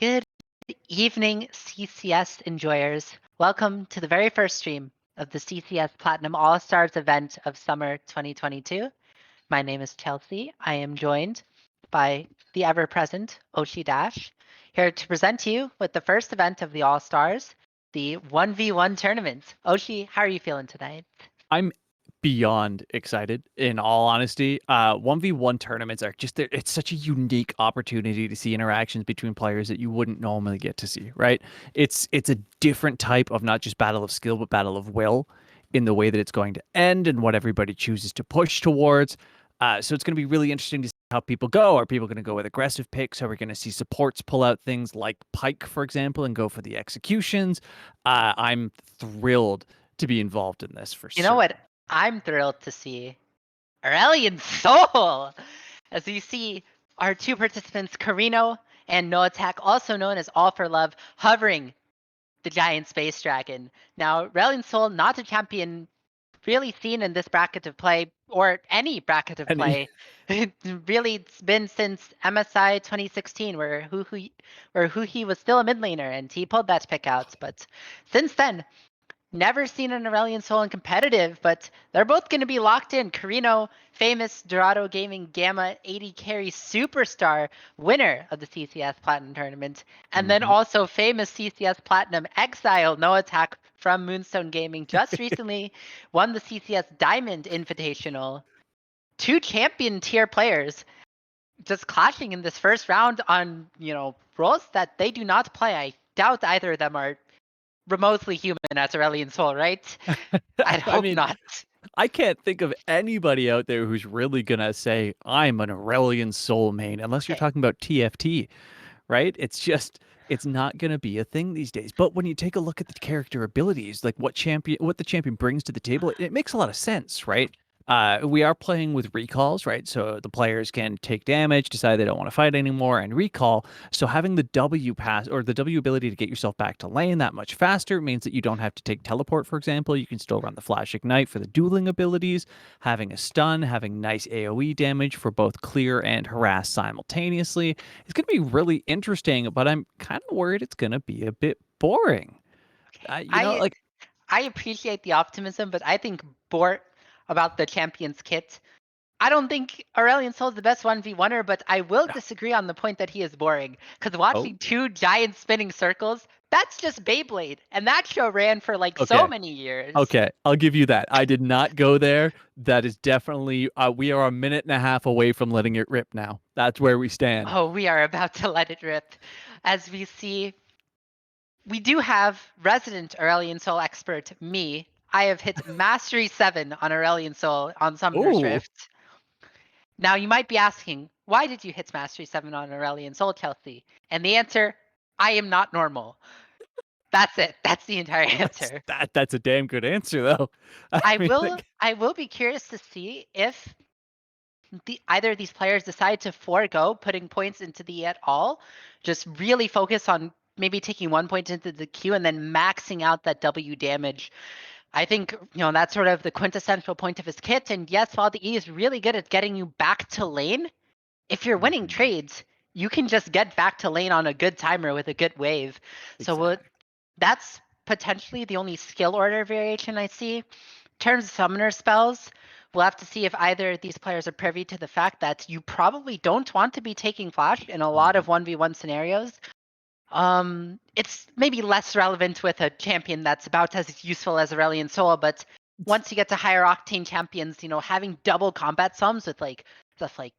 Good evening, CCS enjoyers. Welcome to the very first stream of the CCS Platinum All-Stars event of summer 2022. My name is Chelsea. I am joined by the ever-present Ohshidash, here to present to you with the first event of the All-Stars, the 1v1 tournament. Oshi, how are you feeling tonight? I'm beyond excited, in all honesty. 1v1 tournaments are just, it's such a unique opportunity to see interactions between players that you wouldn't normally get to see, right? It's a different type of not just battle of skill, but battle of will in the way that it's going to end and what everybody chooses to push towards. So it's going to be really interesting to see how people go. Are people going to go with aggressive picks? Are we going to see supports pull out things like Pike, for example, and go for the executions? I'm thrilled to be involved in this for You know certain. what I'm thrilled to see? Aurelian Soul! As you see, our two participants, Carino and No Attack, also known as All for Love, hovering the giant space dragon. Now, Aurelian Soul, not a champion really seen in this bracket of play, or any bracket of Any play. Really, it's been since MSI 2016, where Huhi was still a mid laner, and he pulled that pick out. But since then, never seen an Aurelian Soul in competitive, but they're both going to be locked in. Carino, famous Dorado Gaming Gamma 80 carry superstar, winner of the CCS Platinum Tournament, and then Mhm. also famous CCS Platinum exile, No Attack from Moonstone Gaming, just recently won the CCS Diamond Invitational. Two champion tier players just clashing in this first round on, roles that they do not play. I doubt either of them are remotely human as Aurelian Soul, right? I'd I hope mean, not. I can't think of anybody out there who's really gonna say I'm an Aurelian Soul main, unless you're Okay. talking about TFT, right? It's not gonna be a thing these days. But when you take a look at the character abilities, like what the champion brings to the table, it makes a lot of sense, right? We are playing with recalls, right? So the players can take damage, decide they don't want to fight anymore, and recall. So having the W pass or the W ability to get yourself back to lane that much faster means that you don't have to take teleport, for example. You can still run the Flash Ignite for the dueling abilities, having a stun, having nice AoE damage for both clear and harass simultaneously. It's going to be really interesting, but I'm kind of worried it's going to be a bit boring. I Like, I appreciate the optimism, but I think Bort about the Champions kit. I don't think Aurelion Soul's the best 1v1er, but I will disagree on the point that he is boring. Because oh, watching two giant spinning circles, that's just Beyblade. And that show ran for like so okay. many years. Okay, I'll give you that. I did not go there. That is definitely, we are a minute and a half away from letting it rip now. That's where we stand. Oh, we are about to let it rip. As we see, we do have resident Aurelion Soul expert, me. I have hit Mastery 7 on Aurelion Soul on Summoner's Oh, Rift. Now, you might be asking, why did you hit Mastery 7 on Aurelion Soul, Chelsea? And the answer, I am not normal. That's it. That's the entire answer. that's a damn good answer though. I I mean, will like, I will be curious to see if either of these players decide to forego putting points into the at all, just really focus on maybe taking 1 point into the Q and then maxing out that W damage. I think, that's sort of the quintessential point of his kit. And yes, while the E is really good at getting you back to lane, if you're winning mhm, trades, you can just get back to lane on a good timer with a good wave. So exactly. that's potentially the only skill order variation I see. In terms of summoner spells, we'll have to see if either of these players are privy to the fact that you probably don't want to be taking flash in a lot Mhm. of 1v1 scenarios. It's maybe less relevant with a champion that's about as useful as Aurelion Soul, but once you get to higher octane champions, having double combat sums with like stuff like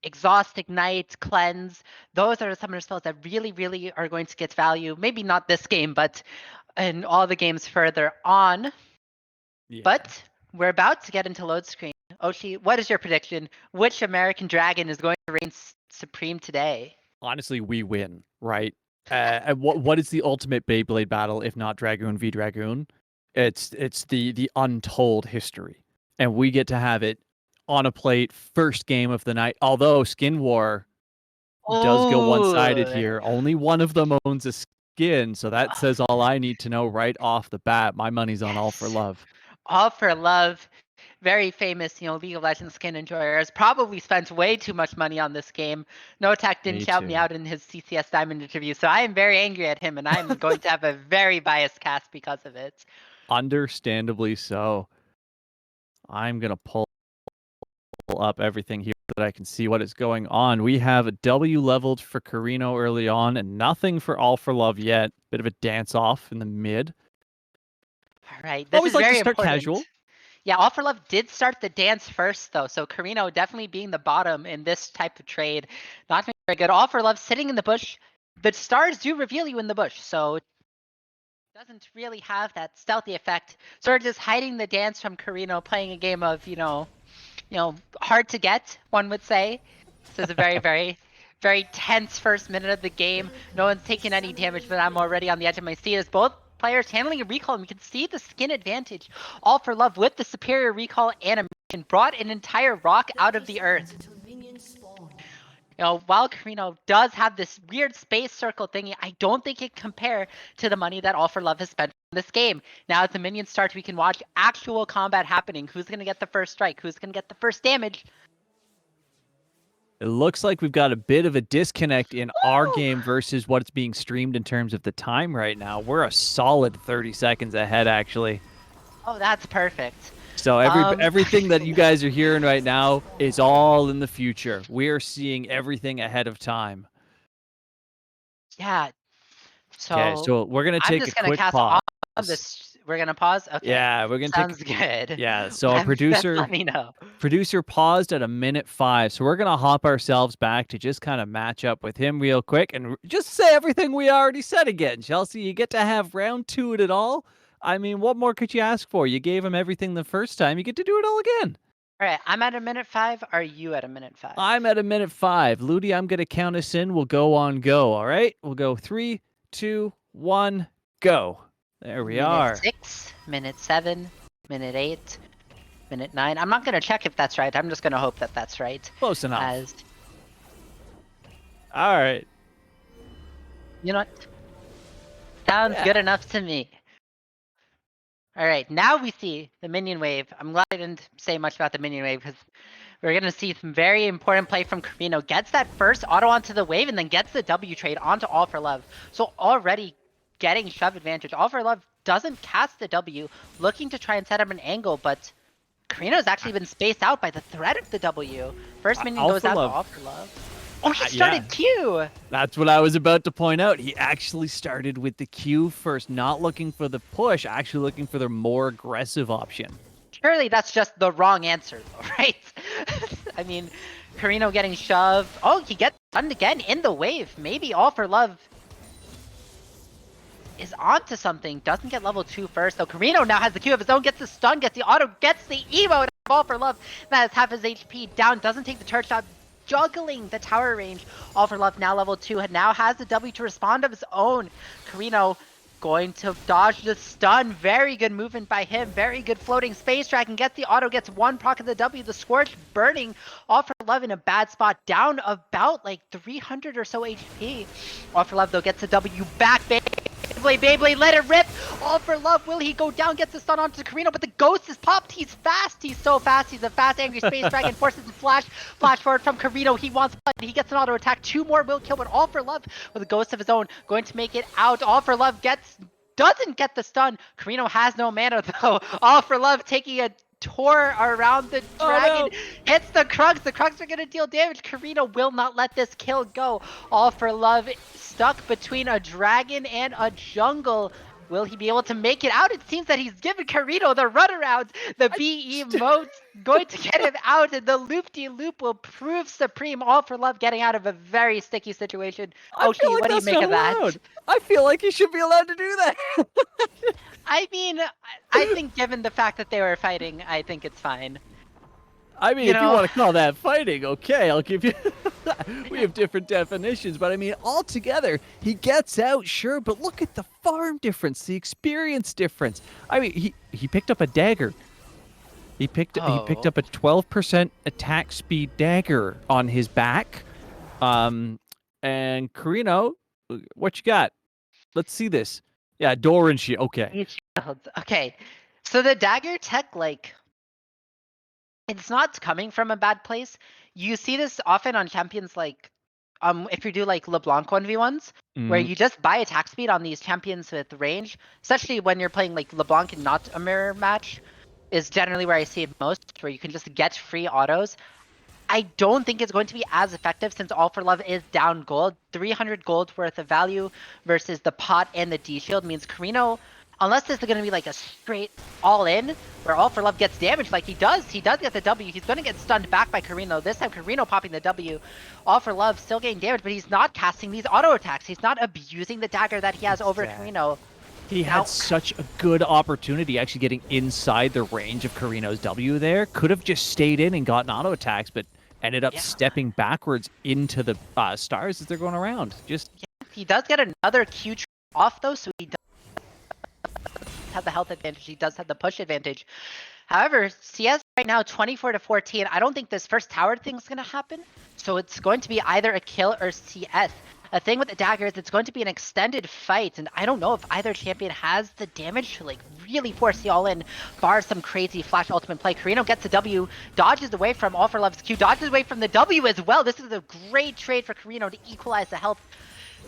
exhaust, ignite, cleanse, those are the summoner spells that really, really are going to get value. Maybe not this game, but in all the games further on. Yeah. But we're about to get into load screen. Oshi, what is your prediction? Which American Dragon is going to reign supreme today? Honestly, we win, right? And what is the ultimate Beyblade battle if not Dragoon v Dragoon? It's the untold history, and we get to have it on a plate first game of the night. Although Skin War does go one sided Oh, here, only one of them owns a skin, so that says all I need to know right off the bat. My money's on All for yes. Love. All for love. very famous, League of Legends skin enjoyer, has probably spent way too much money on this game. No Tech didn't Me shout me too. out in his CCS Diamond interview, so I am very angry at him, and I'm going to have a very biased cast because of it. Understandably so. I'm gonna pull up everything here so that I can see what is going on. We have a W leveled for Carino early on, and nothing for All for Love yet. Bit of a dance off in the mid. All right, this Always is like to very start important. casual. Yeah, All for Love did start the dance first, though, so Carino definitely being the bottom in this type of trade. Not very good. All for Love sitting in the bush. The stars do reveal you in the bush, so it doesn't really have that stealthy effect. Sort of just hiding the dance from Carino, playing a game of, hard to get, one would say. This is a very, very, very tense first minute of the game. No one's taking any damage, but I'm already on the edge of my seat as both players handling a recall, and we can see the skin advantage. All for Love with the superior recall animation brought an entire rock out of the earth. While Carino does have this weird space circle thingy, I don't think it can compare to the money that All for Love has spent on this game. Now, as the minions start, we can watch actual combat happening. Who's going to get the first strike? Who's going to get the first damage? It looks like we've got a bit of a disconnect in our Woo! game versus what's being streamed in terms of the time right now. We're a solid 30 seconds ahead, actually. Oh, that's perfect. So Um, everything that you guys are hearing right now is all in the future. We're seeing everything ahead of time. yeah. Okay, So so we're gonna I'm take a just gonna quick cast pause. on this. We're gonna pause. Okay, Yeah, we're gonna take. sounds good. Yeah, so our Let producer me know. producer paused at a minute 5, so we're gonna hop ourselves back to just kind of match up with him real quick and just say everything we already said again. Chelsea, you get to have round 2 at it all. I mean, what more could you ask for? You gave him everything the first time. You get to do it all again. All right, I'm at a minute 5. Are you at a minute 5? I'm at a minute 5. Ludi, I'm gonna count us in. We'll go on go. All right, we'll go 3, 2, 1, go. There we Minute are. 6, minute 7, minute 8, minute 9. I'm not gonna check if that's right. I'm just gonna hope that that's right. Close enough. As All right. you know what? Sounds Yeah. good enough to me. All right, now we see the minion wave. I'm glad I didn't say much about the minion wave because we're going to see some very important play from Carino. Gets that first auto onto the wave and then gets the W trade onto All for Love. So already getting shove advantage. All for Love doesn't cast the W, looking to try and set up an angle, but Carino's actually been spaced out by the threat of the W. First minion All goes for out Love. to All for Love. Oh, he Yeah. started Q! That's what I was about to point out. He actually started with the Q first, not looking for the push, actually looking for the more aggressive option. Surely that's just the wrong answer, though, right? I mean, Carino getting shoved. Oh, he gets stunned again in the wave. Maybe All for Love is onto something. Doesn't get level 2 first, though. Carino now has the Q of his own, gets the stun, gets the auto, gets the emote of All for Love. That is half his HP down, doesn't take the turret shot, juggling the tower range. All for Love now level 2, and now has the W to respond of his own. Carino going to dodge the stun. Very good movement by him. Very good floating space dragon. Gets the auto, gets one proc of the W. The Scorch burning. All for Love in a bad spot. Down about like 300 or so HP. All for Love though gets the W back. Beyblade, let it rip! All for Love, will he go down, gets the stun onto Carino, but the ghost is popped, he's fast, he's so fast, he's a fast angry space dragon, forces the flash forward from Carino, he wants blood, he gets an auto attack, 2 more will kill, but All for Love with a ghost of his own, going to make it out. All for Love doesn't get the stun. Carino has no mana though. All for Love taking a tour around the dragon. Hits the Krugs. The Krugs are going to deal damage. Carino will not let this kill go. All for Love stuck between a dragon and a jungle. Will he be able to make it out? It seems that he's given Carino the runaround. The BE emote going to get him out, and the loop-de-loop will prove supreme. All for Love getting out of a very sticky situation. Oshi, Like what do you make of that? Allowed. I feel like he should be allowed to do that. I mean, I think given the fact that they were fighting, I think it's fine. I mean, if you want to call that fighting, okay, I'll give you. We have different definitions, but I mean, altogether, he gets out, sure, but look at the farm difference, the experience difference. I mean, he picked up a dagger. He picked up a 12% attack speed dagger on his back. And Carino, what you got? Let's see this. Yeah, Doran shield. Okay. Okay. So the dagger tech, like, it's not coming from a bad place. You see this often on champions like if you do like LeBlanc 1v1s, where Mm, you just buy attack speed on these champions with range, especially when you're playing like LeBlanc and not a mirror match, is generally where I see it most, where you can just get free autos. I don't think it's going to be as effective since All for Love is down gold. 300 gold worth of value versus the pot and the D shield means Carino, unless this is going to be like a straight all in where All for Love gets damaged like he does get the W. He's going to get stunned back by Carino. This time Carino popping the W. All for Love still getting damaged, but he's not casting these auto attacks. He's not abusing the dagger that he has over exactly. Carino. He Now, had such a good opportunity actually getting inside the range of Carino's W there. Could have just stayed in and gotten auto attacks, but ended up yeah, stepping backwards into the stars as they're going around. Just he does get another Q off though, so he does have the health advantage. He does have the push advantage. However, CS right now 24-14. I don't think this first tower thing is going to happen. So it's going to be either a kill or CS. A thing with the dagger is it's going to be an extended fight, and I don't know if either champion has the damage to like really force the all in, bar some crazy flash ultimate play. Carino gets the W, dodges away from All for Love's Q, dodges away from the W as well. This is a great trade for Carino to equalize the health.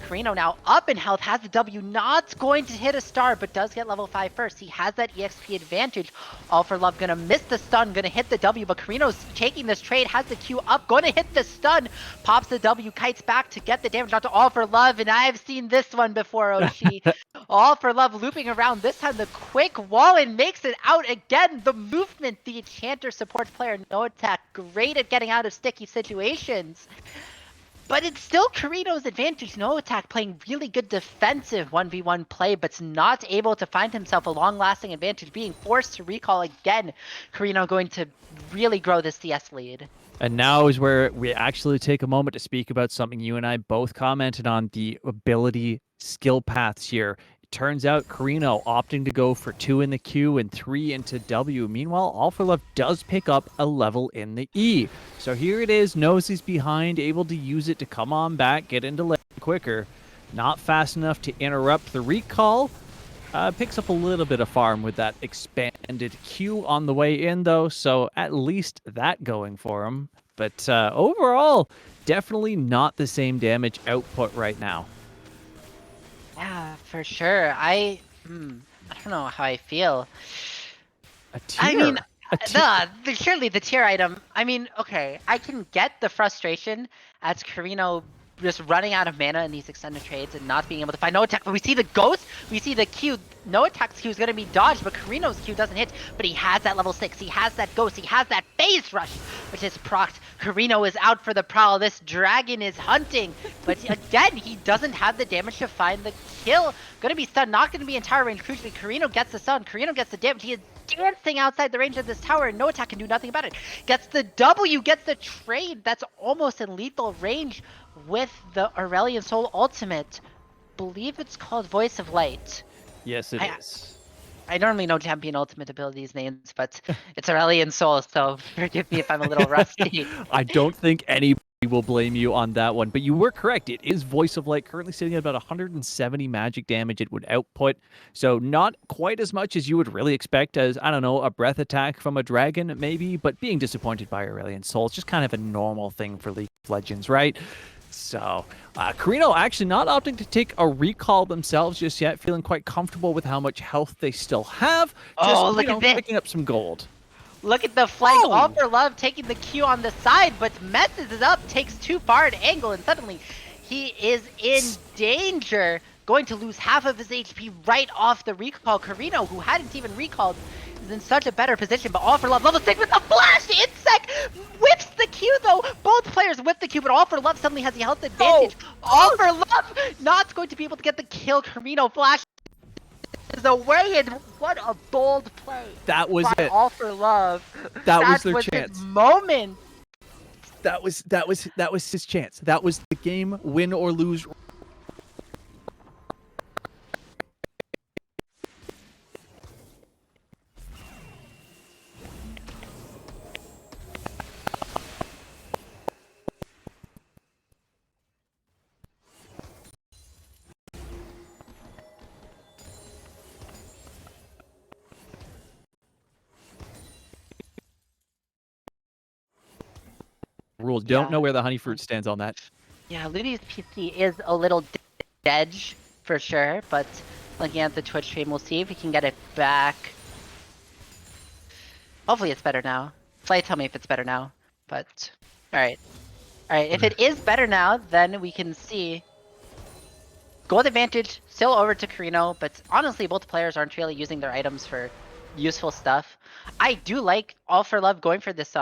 Carino now up in health, has the W, not going to hit a star, but does get level 5 first. He has that EXP advantage. All for Love gonna miss the stun, gonna hit the W, but Carino's taking this trade, has the Q up, gonna hit the stun, pops the W, kites back to get the damage out to All for Love, and I've seen this one before, Ohshi. All for Love looping around, this time the quick wall and makes it out again. The movement, the Enchanter support player, no attack, great at getting out of sticky situations. But it's still Carino's advantage. No attack playing really good defensive 1v1 play, but's not able to find himself a long-lasting advantage, being forced to recall again. Carino going to really grow this CS lead. And now is where we actually take a moment to speak about something you and I both commented on, the ability skill paths here. It turns out Carino opting to go for 2 in the Q and 3 into W. Meanwhile, All for Love does pick up a level in the E. So here it is, knows he's behind, able to use it to come on back, get into lane quicker. Not fast enough to interrupt the recall. Picks up a little bit of farm with that expanded Q on the way in, though, so at least that going for him. But overall, definitely not the same damage output right now. Yeah, for sure. I don't know how I feel. A I mean, tier. A tier. surely the tier item. I mean, okay, I can get the frustration as Carino just running out of mana in these extended trades and not being able to find no attack. But we see the ghost, we see the Q. No attack's Q is going to be dodged, but Carino's Q doesn't hit. But he has that level 6, he has that ghost, he has that phase rush, which is procced. Carino is out for the prowl. This dragon is hunting, but again, he doesn't have the damage to find the kill. Going to be stunned, not going to be entire range. Crucially, Carino gets the stun, Carino gets the damage. He is dancing outside the range of this tower, and no attack can do nothing about it. Gets the W, gets the trade. That's almost in lethal range with the Aurelion Soul ultimate. Believe it's called Voice of Light. Yes, it is. I normally know champion ultimate abilities names, but it's Aurelion Soul, so forgive me if I'm a little rusty. I don't think anybody will blame you on that one, but you were correct. It is Voice of Light, currently sitting at about 170 magic damage it would output, so not quite as much as you would really expect as, I don't know, a breath attack from a dragon, maybe, but being disappointed by Aurelion Soul is just kind of a normal thing for League of Legends, right? So, Carino actually not opting to take a recall themselves just yet, feeling quite comfortable with how much health they still have. Just, Oh, look at this. picking up some gold. Look at the flank. Oh! All for Love taking the Q on the side, but messes it up, takes too far an angle, and suddenly he is in danger. Going to lose half of his HP right off the recall. Carino, who hadn't even recalled, is in such a better position, but All for Love, level 6 with the flash! Insect whips the Q though! Both players whip the Q, but All for Love suddenly has the health advantage. All for Love not going to be able to get the kill. Carino flash is away, and what a bold play. That was it. All for Love. That was their his chance. moment. That was his chance. That was the game, win or lose rules. Don't know Yeah. where the honey fruit stands on that. Yeah, Ludi's PC is a little dead for sure, but looking at the Twitch stream, we'll see if we can get it back. Hopefully it's better now. Fly, tell me if it's better now. But alright. Alright, if it is better now, then we can see gold advantage still over to Carino, but honestly both players aren't really using their items for useful stuff. I do like All for Love going for this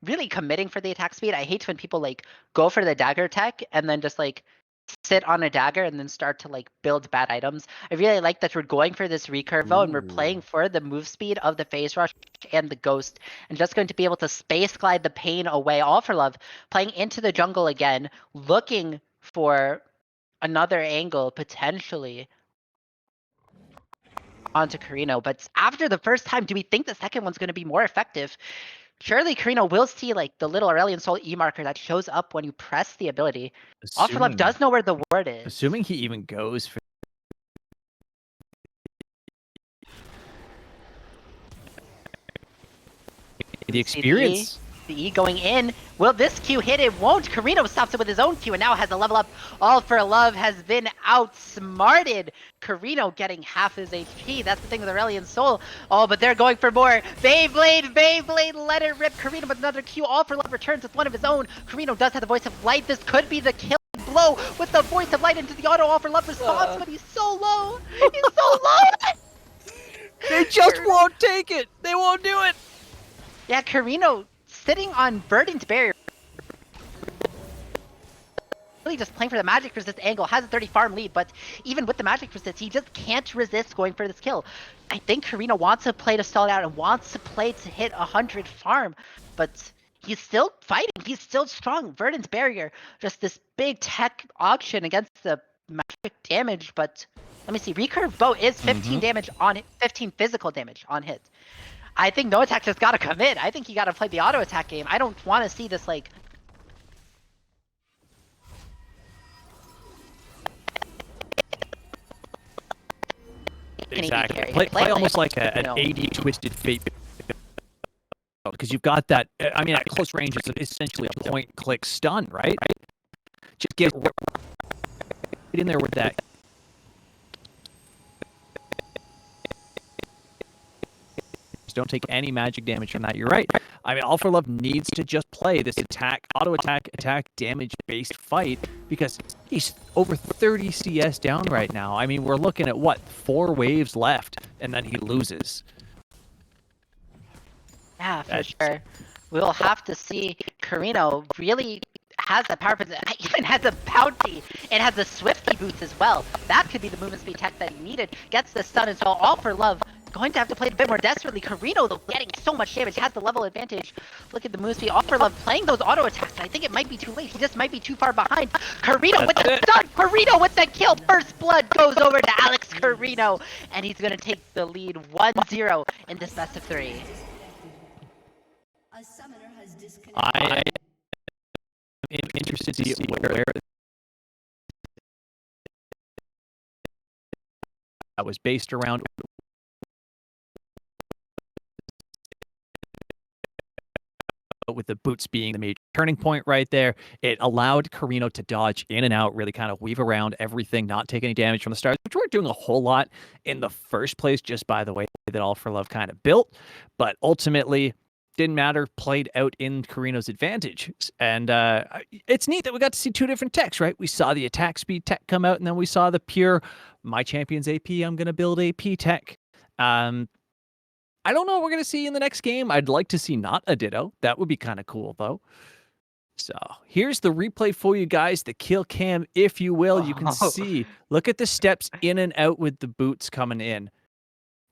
really committing for the attack speed. I hate when people like go for the dagger tech and then just like sit on a dagger and then start to like build bad items. I really like that we're going for this recurvo and we're playing for the move speed of the phase rush and the ghost and just going to be able to space glide the pain away. All for Love playing into the jungle again, looking for another angle potentially onto Carino, but after the first time, do we think the second one's going to be more effective? Surely Carino will see like the little Aurelion Soul E marker that shows up when you press the ability. All for Love does know where the ward is. Assuming he even goes for the experience. The E going in. Will this Q hit? It won't. Carino stops it with his own Q and now has a level up. All for Love has been outsmarted. Carino getting half his HP. That's the thing with Aurelion Soul. Oh, but they're going for more. Beyblade, let it rip. Carino with another Q. All for Love returns with one of his own. Carino does have the Voice of Light. This could be the kill blow with the Voice of Light into the auto. All for Love response, but he's so low. He's so low. They just won't take it. They won't do it. Yeah, Carino sitting on Burden's Barrier. Really just playing for the magic resist angle, has a 30 farm lead, but even with the magic resist, he just can't resist going for this kill. I think Carino wants to play to stall it out and wants to play to hit 100 farm, but he's still fighting, he's still strong. Burden's Barrier, just this big tech auction against the magic damage, but let me see, Recurve Bow is 15 damage on it, 15 physical damage on hit. I think No Attack just gotta commit. I think you gotta play the auto attack game. I don't want to see this like. Exactly. Play almost like an 80 Twisted Fate. Because you've got that. I mean, at close range, it's essentially a point-click stun, right? Just get right in there with that. Don't take any magic damage from that. You're right. I mean, All for Love needs to just play this auto attack damage-based fight because he's over 30 CS down right now. I mean, we're looking at, what, 4 waves left, and then he loses. Yeah, for sure. We'll have to see. Carino really has a power position, even has a bounty, and has a Swifty boots as well. That could be the movement speed tech that he needed. Gets the stun as well. All for Love going to have to play it a bit more desperately. Carino, though, getting so much damage, has the level advantage. Look at the move speed. All for Love playing those auto attacks. I think it might be too late. He just might be too far behind. Carino with the stun. Carino with the kill. First blood goes over to Alex Carino, and he's going to take the lead 1-0 in this best of 3. I am interested to see where that was based around. With the boots being the major turning point right there, it allowed Carino to dodge in and out, really kind of weave around everything, not take any damage from the start, which weren't doing a whole lot in the first place, just by the way that All for Love kind of built. But ultimately, didn't matter, played out in Carino's advantage. And it's neat that we got to see 2 different techs, right? We saw the attack speed tech come out, and then we saw the pure, my champion's AP, I'm going to build AP tech. I don't know what we're going to see in the next game. I'd like to see not a Ditto. That would be kind of cool, though. So here's the replay for you guys, the kill cam, if you will. You can see, look at the steps in and out with the boots coming in.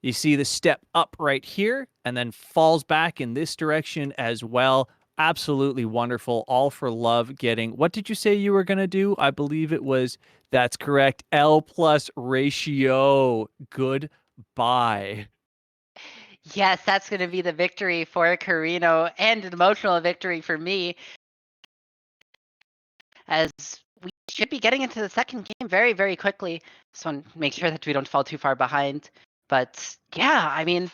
You see the step up right here and then falls back in this direction as well. Absolutely wonderful. All for Love getting, what did you say you were going to do? I believe it was, that's correct, L+ ratio. Goodbye. Yes, that's going to be the victory for Carino and an emotional victory for me, as we should be getting into the second game very, very quickly. Just want to make sure that we don't fall too far behind. But yeah, I mean,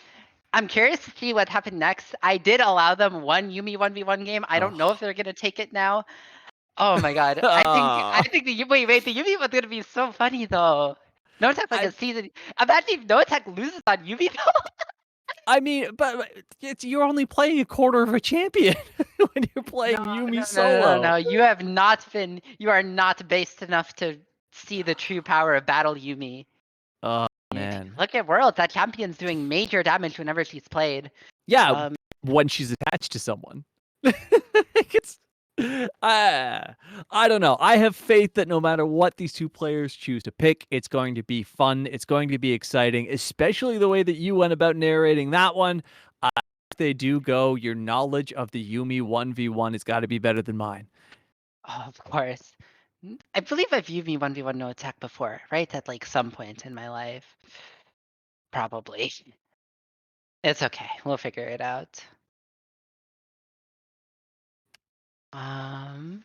I'm curious to see what happened next. I did allow them one Yumi 1v1 game. I don't know if Oh. they're gonna take it now. Oh my god. I Ah. think wait, the Yumi one's gonna be so funny though. No Attack like I a season. Imagine if No Attack loses on Yumi though. I mean, but you're only playing a quarter of a champion when you're No, playing Yumi no. solo. You are not based enough to see the true power of Battle Yumi. Oh Yeah, man. look at Worlds. That champion's doing major damage whenever she's played. Yeah, Um, when she's attached to someone. it's I don't know. I have faith that no matter what these two players choose to pick, it's going to be fun. It's going to be exciting, especially the way that you went about narrating that one. If they do go, your knowledge of the Yumi 1v1 has got to be better than mine. oh, of course. I believe I've Yumi 1v1 No Attack before, right? At like some point in my life. Probably. It's okay. We'll figure it out. Um,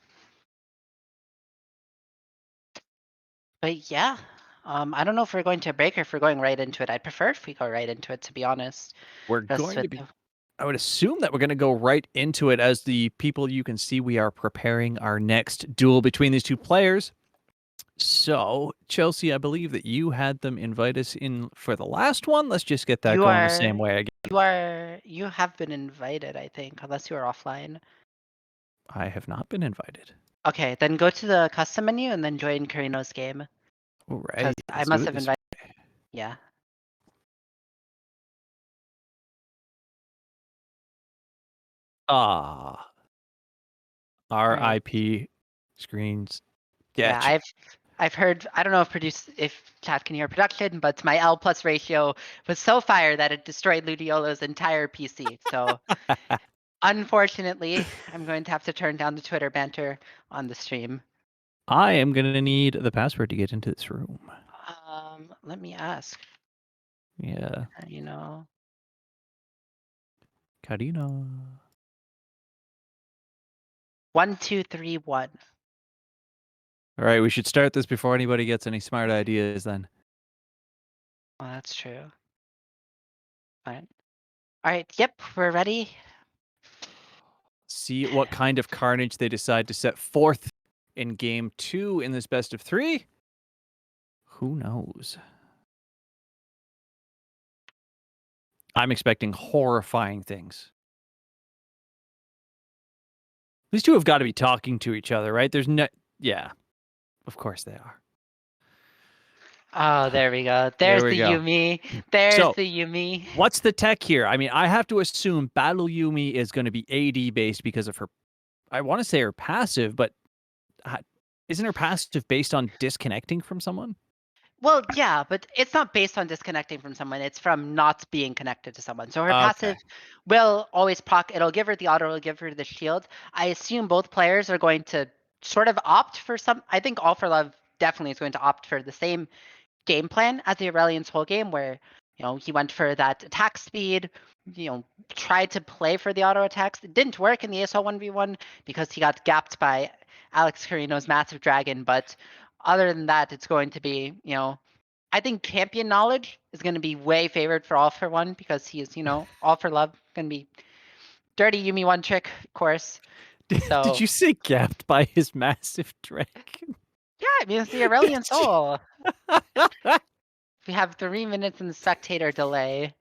but yeah. I don't know if we're going to break or if we're going right into it. I'd prefer if we go right into it, to be honest. We're Just going with to be the I would assume that we're going to go right into it. As the people you can see, we are preparing our next duel between these two players. So, Chelsea, I believe that you had them invite us in for the last one. Let's just get that you going the same are way again. you have been invited, I think, unless you are offline. I have not been invited. Okay, then go to the custom menu and then join Karino's game. All Because right, I let's do must it have this invited. way. Yeah. Ah, All right. RIP screens. Yeah, Getcha. I've heard. I don't know if chat can hear production, but my L plus ratio was so fire that it destroyed Ludiolo's entire PC. So unfortunately, I'm going to have to turn down the Twitter banter on the stream. I am going to need the password to get into this room. Let me ask. Yeah. You know, Karina. 1231. All right, we should start this before anybody gets any smart ideas then. Oh, that's true. All right. All right. Yep, we're ready. See what kind of carnage they decide to set forth in game 2 in this best of 3. Who knows? I'm expecting horrifying things. These two have got to be talking to each other, right? There's no... Yeah, of course they are. Oh, there we go. There There's we the go. Yumi. There's So, the Yumi. what's the tech here? I mean, I have to assume Battle Yumi is going to be AD based because of her... I want to say her passive, but isn't her passive based on disconnecting from someone? Well, yeah, but it's not based on disconnecting from someone. It's from not being connected to someone. So her Okay. passive will always proc. It'll give her the auto. It'll give her the shield. I assume both players are going to sort of opt for some. I think All for Love definitely is going to opt for the same game plan as the Aurelian's whole game, where he went for that attack speed. Tried to play for the auto attacks. It didn't work in the ASL 1v1 because he got gapped by Alex Carino's massive dragon. But other than that, it's going to be I think champion knowledge is going to be way favored for All for One because he is All for Love going to be dirty Yumi one trick, of course. Did So you say gapped by his massive dragon? yeah, I mean it's the Aurelian Soul. We have 3 minutes in the spectator delay.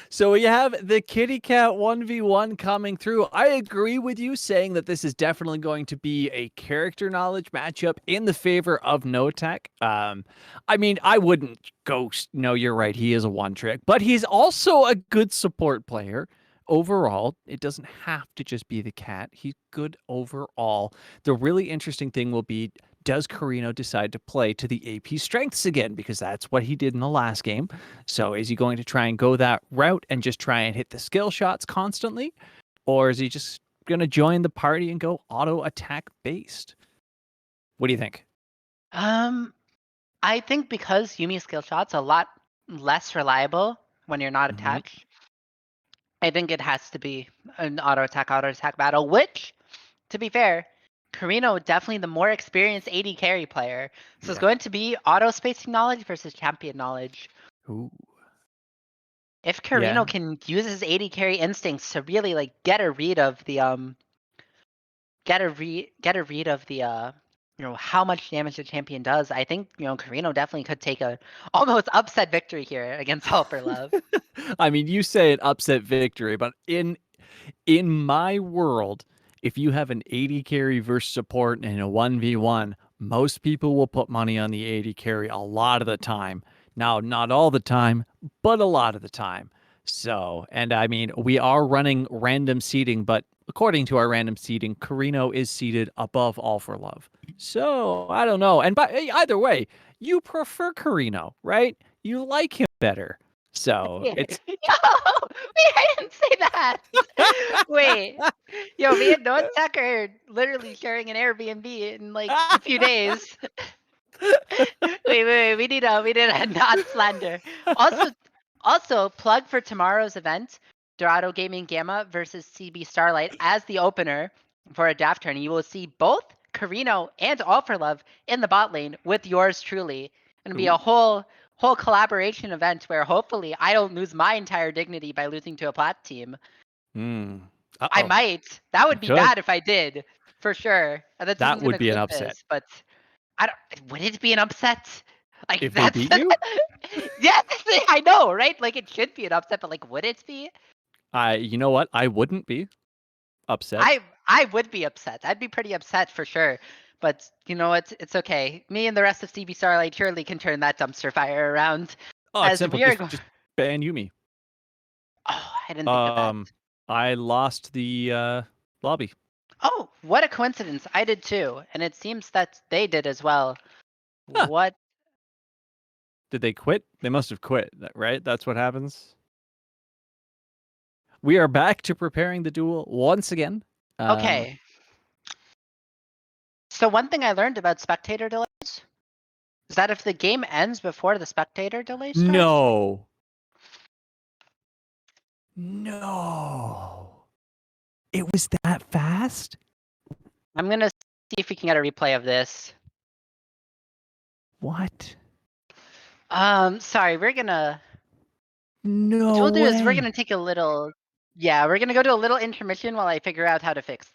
So we have the Kitty Cat 1v1 coming through. I agree with you saying that this is definitely going to be a character knowledge matchup in the favor of No Tech. I mean, I wouldn't ghost. No, you're right. He is a one trick, but he's also a good support player. Overall, it doesn't have to just be the cat. He's good overall. The really interesting thing will be, does Carino decide to play to the AP strengths again? Because that's what he did in the last game. So is he going to try and go that route and just try and hit the skill shots constantly? Or is he just going to join the party and go auto attack based? What do you think? I think because Yumi's skill shot's a lot less reliable when you're not Mm-hmm. attached, I think it has to be an auto attack battle, which, to be fair, Carino definitely the more experienced AD carry player. So it's Yeah. going to be auto spacing knowledge versus champion knowledge. Ooh. If Yeah. Carino can use his AD carry instincts to really like get a read of the how much damage the champion does, I think Carino definitely could take a almost upset victory here against All for Love. I mean, you say an upset victory, but in my world, if you have an 80 carry versus support in a 1v1, most people will put money on the 80 carry a lot of the time. Now, not all the time, but a lot of the time. So, and I mean, we are running random seeding, but according to our random seeding, Carino is seated above All for Love. So, I don't know. And either way, you prefer Carino, right? You like him better. So, Yo, it's wait, I didn't say that. Wait, yo, me and Noah Tucker are literally sharing an Airbnb in like a few days. Wait. We need a not slander. Also, plug for tomorrow's event, Dorado Gaming Gamma versus CB Starlight as the opener for a draft tourney. You will see both Carino and All for Love in the bot lane with yours truly. Gonna be a Ooh. whole collaboration event where hopefully I don't lose my entire dignity by losing to a plat team. Hmm. I Uh-oh. might. That You would be could. bad if I did, for sure. This That isn't would gonna be an clip upset. this, but I don't. Would it be an upset? Like If they that's beat you, yeah. I know, right? Like it should be an upset, but like, would it be? you know what? I wouldn't be upset. I would be upset. I'd be pretty upset for sure. But you know what? It's okay. Me and the rest of CB Starlight surely can turn that dumpster fire around. Oh, it's As simple. we are Just going. just ban Yumi. Oh, I didn't think of that. Um, I lost the lobby. Oh, what a coincidence! I did too, and it seems that they did as well. Huh. What? Did they quit? They must have quit, right? That's what happens. We are back to preparing the duel once again. Okay. So one thing I learned about spectator delays is that if the game ends before the spectator delay starts, No. No. It was that fast? I'm gonna see if we can get a replay of this. What? Sorry, what No we'll do is we're gonna way. take a little, yeah, we're gonna go to a little intermission while I figure out how to fix this.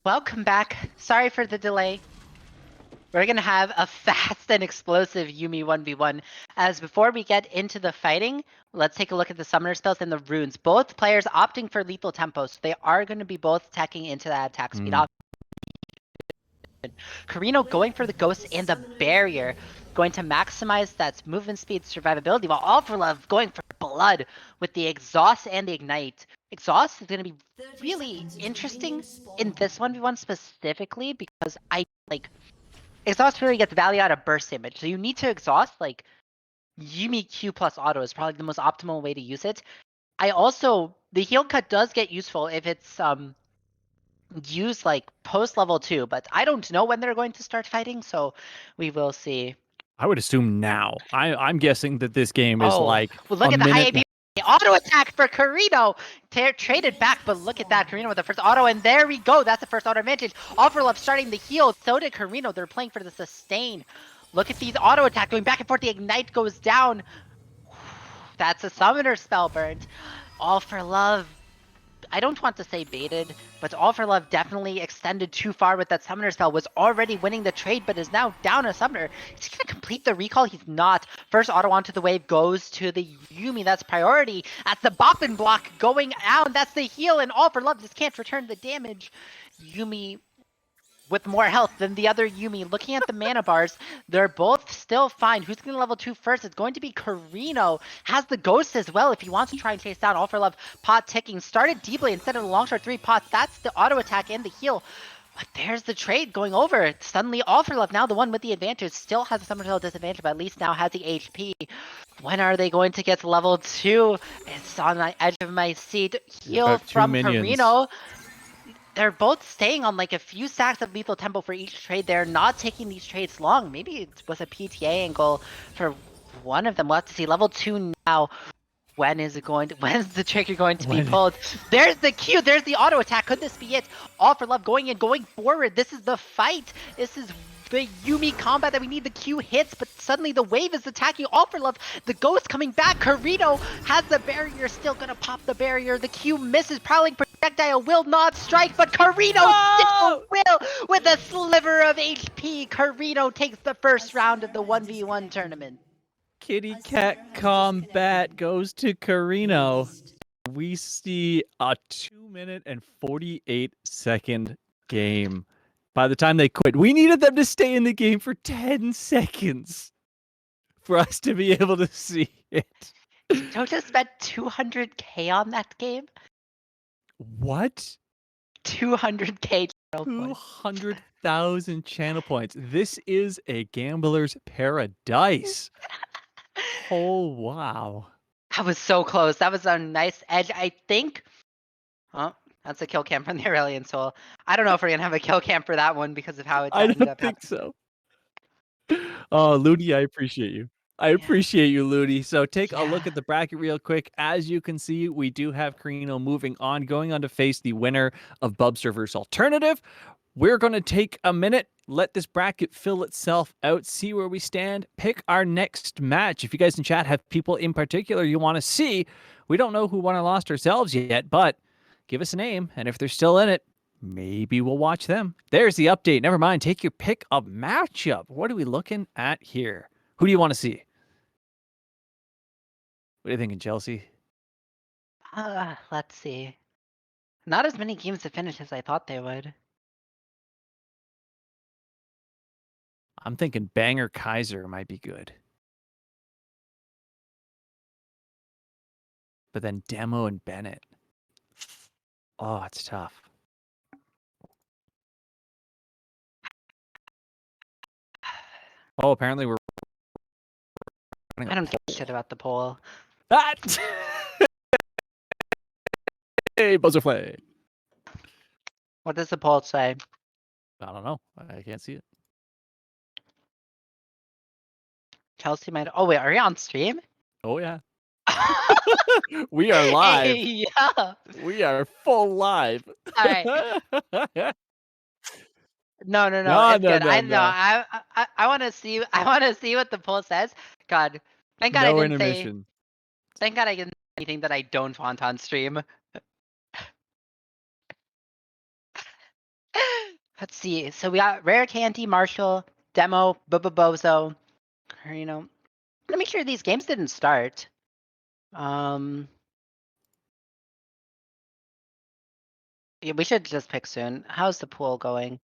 Welcome back. Sorry for the delay. We're gonna have a fast and explosive Yuumi 1v1. As before we get into the fighting, let's take a look at the summoner spells and the runes. Both players opting for lethal tempo, so they are going to be both attacking into that attack speed. Carino going for the ghost and the barrier, going to maximize that movement speed, survivability, while All for Love going for blood with the exhaust and the ignite. Exhaust is going to be really interesting in this 1v1 specifically because exhaust really gets value out of burst damage. So you need to exhaust like Yuumi Q plus auto is probably the most optimal way to use it. The heal cut does get useful if it's used like post level 2, but I don't know when they're going to start fighting, so we will see. I would assume now. I'm guessing that this game is Oh, like well, a look at the high minute. AP auto attack for Carino. Traded back, but look at that. Carino with the first auto, and there we go. That's the first auto advantage. Offerlove starting the heal. So did Carino. They're playing for the sustain. Look at these auto attack going back and forth. The ignite goes down. That's a summoner spell burned. All for Love. I don't want to say baited, but All for Love definitely extended too far with that summoner spell. Was already winning the trade, but is now down a summoner. Is he gonna complete the recall? He's not. First auto onto the wave goes to the Yuumi. That's priority. That's the Boppin block going out. That's the heal, and All for Love just can't return the damage. Yuumi with more health than the other Yuumi. Looking at the mana bars, they're both still fine. Who's going to level 2 first? It's going to be Carino. Has the ghost as well if he wants to try and chase down All for Love. Pot ticking. Started deeply instead of the long shot 3 pots. That's the auto attack and the heal. But there's the trade going over. Suddenly All for Love, now the one with the advantage, still has a summoner disadvantage, but at least now has the HP. When are they going to get to level 2? It's on the edge of my seat. Heal from Carino. They're both staying on like a few stacks of lethal tempo for each trade. They're not taking these trades long. Maybe it was a PTA angle for one of them. We'll have to see. Level 2 now. When's the trigger going to be pulled? There's the Q. There's the auto attack. Could this be it? All for Love going in, going forward. This is the fight. This is the Yuumi combat that we need. The Q hits, but suddenly the wave is attacking All for Love. The ghost coming back. Carino has the barrier, still gonna pop the barrier. The Q misses. Prowling projectile will not strike, but Carino still will with a sliver of HP. Carino takes the first round of the 1v1 tournament. Kitty cat combat goes to Carino. We see a 2-minute and 48-second game. By the time they quit, we needed them to stay in the game for 10 seconds for us to be able to see it. Jojo spent 200k on that game. What? 200k channel points. 200,000 channel points. This is a gambler's paradise. Oh, wow. That was so close. That was a nice edge. I think. Oh, that's a kill cam from the Aurelian Soul. I don't know if we're going to have a kill cam for that one because of how it ended up. I don't think so. Oh, Looney, I appreciate you. I appreciate you, Looney. So take a look at the bracket real quick. As you can see, we do have Carino moving on, going on to face the winner of Bubster vs. Alternative. We're going to take a minute, let this bracket fill itself out, see where we stand, pick our next match. If you guys in chat have people in particular you want to see, we don't know who won or lost ourselves yet, but give us a name, and if they're still in it, maybe we'll watch them. There's the update. Never mind. Take your pick of matchup. What are we looking at here? Who do you want to see? What are you thinking, Chelsea? Let's see. Not as many games to finish as I thought they would. I'm thinking Banger Kaiser might be good. But then Demo and Bennett. Oh, it's tough. Oh, apparently we're... I don't give a shit about the poll. That! Hey, Buzzerfly. What does the poll say? I don't know. I can't see it. Chelsea might. Oh, wait, are you on stream? Oh, yeah. We are live. Hey, yeah. We are full live. All right. No, it's good. I know. I want to see. I want to see what the poll says. God, thank God No I didn't intermission. say. Thank God I didn't say anything that I don't want on stream. Let's see. So we got Rare Candy, Marshall, Demo, Bozo. You know, let me make sure these games didn't start. Yeah, we should just pick soon. How's the pool going?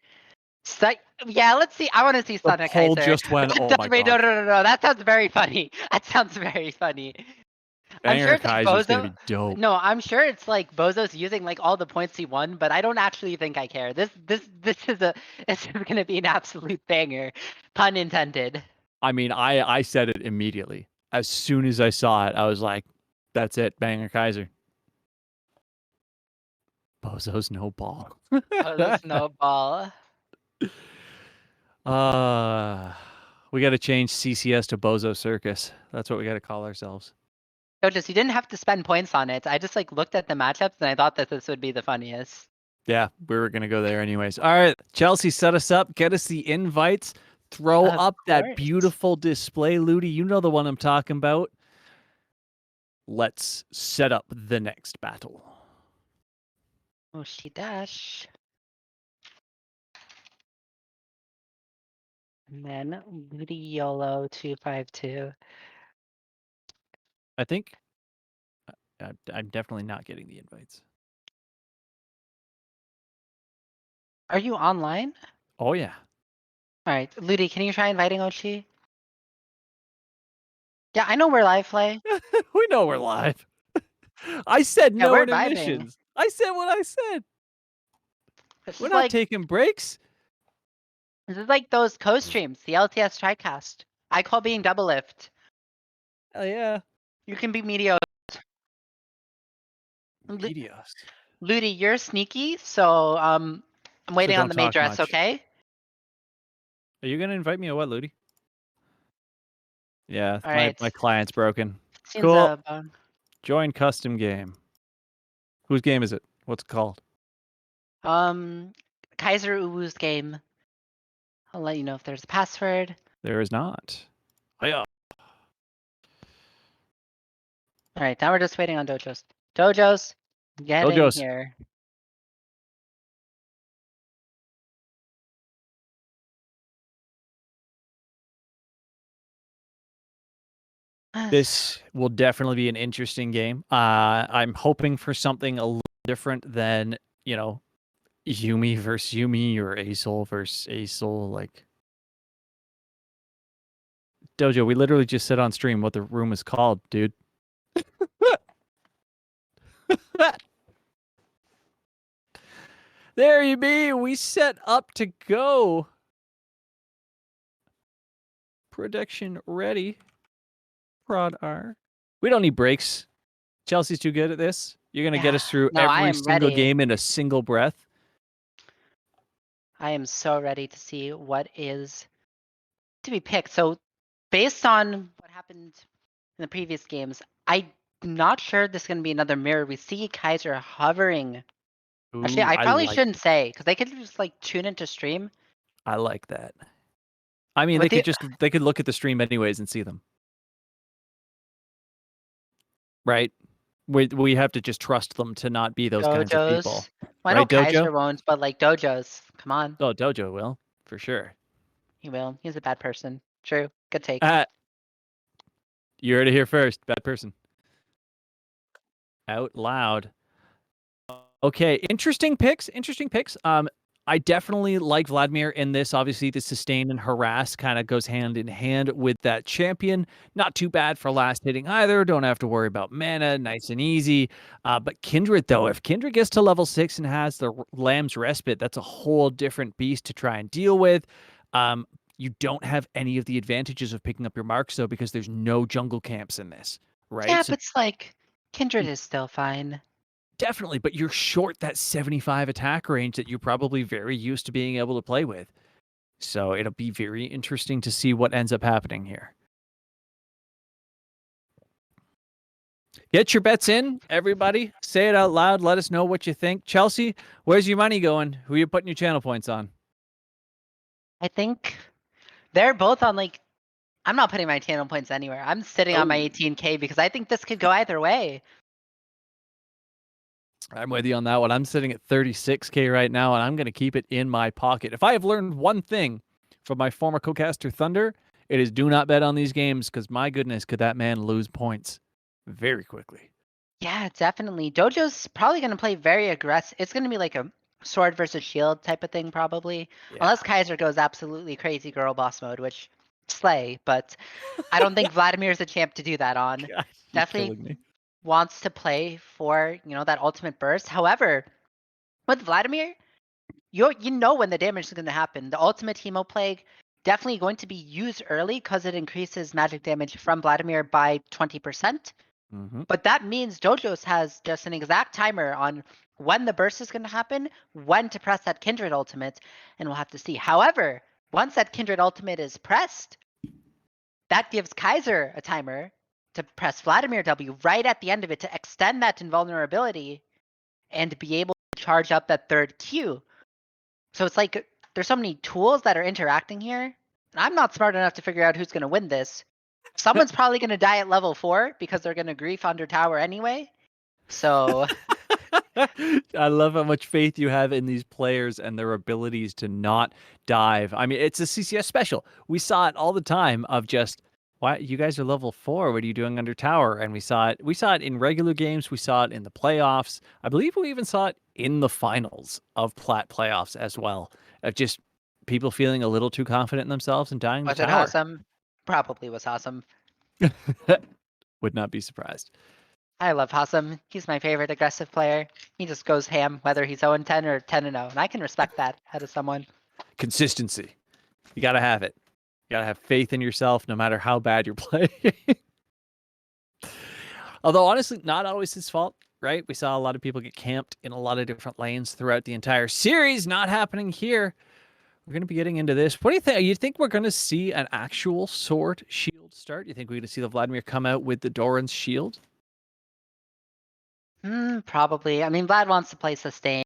Yeah, let's see. I want to see The Sonic poll Kaiser. just went, oh my Wait, no, god. no, no, no. That sounds very funny. That sounds very funny. I'm sure Banger it's like Kaiser's gonna Bozo. be dope. No, I'm sure it's like Bozo's using like all the points he won, but I don't actually think I care. This is it's gonna be an absolute banger, pun intended. I mean, I said it immediately. As soon as I saw it, I was like, that's it, Banger Kaiser. Bozo's no ball. Oh, the snowball. We got to change CCS to Bozo Circus. That's what we got to call ourselves. No, just you didn't have to spend points on it. I just like looked at the matchups and I thought that this would be the funniest. Yeah, we were gonna go there anyways. All right, Chelsea, set us up. Get us the invites. Throw Of up that course. beautiful display, Ludi. You know the one I'm talking about. Let's set up the next battle. Ohshidash. And then Ludi YOLO 252. I think I'm definitely not getting the invites. Are you online? Oh yeah. All right, Ludi, can you try inviting Ochi? Yeah, I know we're live play. We know we're live. I said Yeah, no we're vibing. intermissions. I said what I said. This We're is not like taking breaks. those co-streams, the LTS TriCast. I call being double lift. Hell yeah. You can be media. Medios. Ludi, you're sneaky, so I'm So waiting on don't the main talk dress, much. okay? Are you gonna invite me or what, Ludi? Yeah, All my right. client's broken. Seems Cool. Join custom game. Whose game is it? What's it called? Kaiser Uwu's game. I'll let you know if there's a password. There is not. Hiya. All right, now we're just waiting on Dojos. Dojos, get in Dojos. here. This will definitely be an interesting game. I'm hoping for something a little different than, you know, Yumi versus Yumi or Asol versus Asol. Like, Dojo, we literally just said on stream what the room is called, dude. There you be. We set up to go. Production ready. Prod R. We don't need breaks. Chelsea's too good at this. You're going to get Yeah, us through no, I every am single ready. game in a single breath. I am so ready to see what is to be picked. So, based on what happened in the previous games, I'm not sure this is going to be another mirror. We see Kaiser hovering. Actually, Ooh, I I probably like shouldn't say because they could just like tune into stream. I like that. I mean, With the they could look at the stream anyways and see them. Right? We have to just trust them to not be those kinds of people. Dojos. Well, I know Right, Dojo? Kaiser won't, but like Dojos, come on, Oh, Dojo will, for sure. he will. He's a bad person. True. Good take. You heard it here first. Bad person. Out loud. Okay, interesting picks. Interesting picks. I definitely like Vladimir in this. Obviously, the sustain and harass kind of goes hand in hand with that champion. Not too bad for last hitting either. Don't have to worry about mana. Nice and easy. But Kindred, though, if Kindred gets to level 6 and has the Lamb's Respite, that's a whole different beast to try and deal with. You don't have any of the advantages of picking up your marks, though, because there's no jungle camps in this, right? Yeah, So but it's like Kindred is still fine. definitely, but you're short that 75 attack range that you're probably very used to being able to play with. So it'll be very interesting to see what ends up happening here. Get your bets in, everybody. Say it out loud. Let us know what you think. Chelsea, where's your money going? Who are you putting your channel points on? I think they're both on like. I'm not putting my channel points anywhere. I'm sitting on my Oh, 18K because I think this could go either way. I'm with you on that one. I'm sitting at 36K right now, and I'm going to keep it in my pocket. If I have learned one thing from my former co-caster Thunder, it is do not bet on these games because my goodness, could that man lose points very quickly. Yeah, definitely. Dojo's probably going to play very aggressive. It's going to be like a sword versus shield type of thing, probably. Yeah. Unless Kaiser goes absolutely crazy girl boss mode, which slay. But I don't think Vladimir's a champ to do that on. God, you're Definitely killing me. wants to play for, that ultimate burst. However, with Vladimir, you know when the damage is going to happen. The ultimate Hemo Plague definitely going to be used early because it increases magic damage from Vladimir by 20%. Mm-hmm. But that means Dojos has just an exact timer on when the burst is going to happen, when to press that Kindred ultimate, and we'll have to see. However, once that Kindred ultimate is pressed, that gives Kaiser a timer to press Vladimir W right at the end of it to extend that invulnerability and be able to charge up that third Q. So it's like there's so many tools that are interacting here. And I'm not smart enough to figure out who's going to win this. Someone's probably going to die at level 4 because they're going to grief under tower anyway. So I love how much faith you have in these players and their abilities to not dive. I mean, it's a CCS special. We saw it all the time of just, why you guys are level 4. What are you doing under tower? And we saw it. We saw it in regular games. We saw it in the playoffs. I believe we even saw it in the finals of Plat playoffs as well. Of just people feeling a little too confident in themselves and dying to was it tower. awesome? Probably was awesome. Would not be surprised. I love Hassam. He's my favorite aggressive player. He just goes ham whether he's 0-10 or 10-0, and I can respect that out of someone. Consistency. You got to have it. You got to have faith in yourself no matter how bad you're playing. Although, honestly, not always his fault, right? We saw a lot of people get camped in a lot of different lanes throughout the entire series. Not happening here. We're going to be getting into this. What do you think? You think we're going to see an actual sword shield start? You think we're going to see the Vladimir come out with the Doran's shield? Probably. I mean, Vlad wants to play sustain.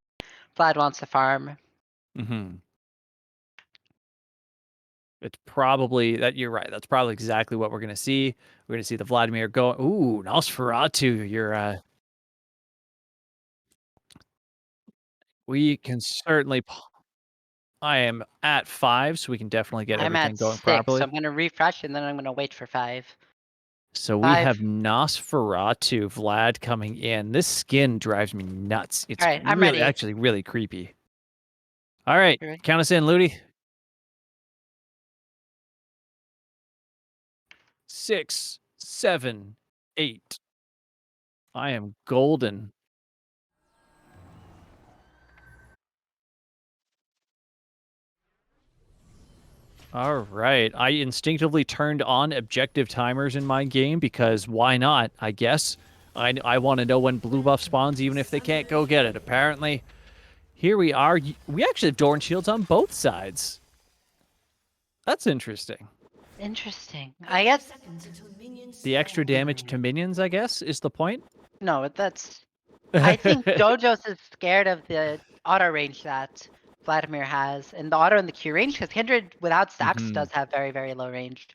Vlad wants to farm. Mm-hmm. It's probably that you're right. That's probably exactly what we're going to see. We're going to see the Vladimir go. Ooh, Nosferatu. We can certainly. I am at 5, so we can definitely get I'm everything at going 6, so properly. I'm going to refresh and then I'm going to wait for 5. So we 5. have Nosferatu Vlad coming in. This skin drives me nuts. It's All right, I'm really, ready. actually, really creepy. All right, You ready? count us in, Ludi. 6, 7, 8. I am golden. All right. I instinctively turned on objective timers in my game because why not, I guess. I want to know when blue buff spawns even if they can't go get it. Apparently, here we are. We actually have Doran shields on both sides. That's interesting. Interesting. I guess The extra damage to minions, I guess, is the point. no. That's. I think Dojos is scared of the auto range that Vladimir has, and the auto and the Q range, because Kindred without stacks Mhm. does have very, very low range.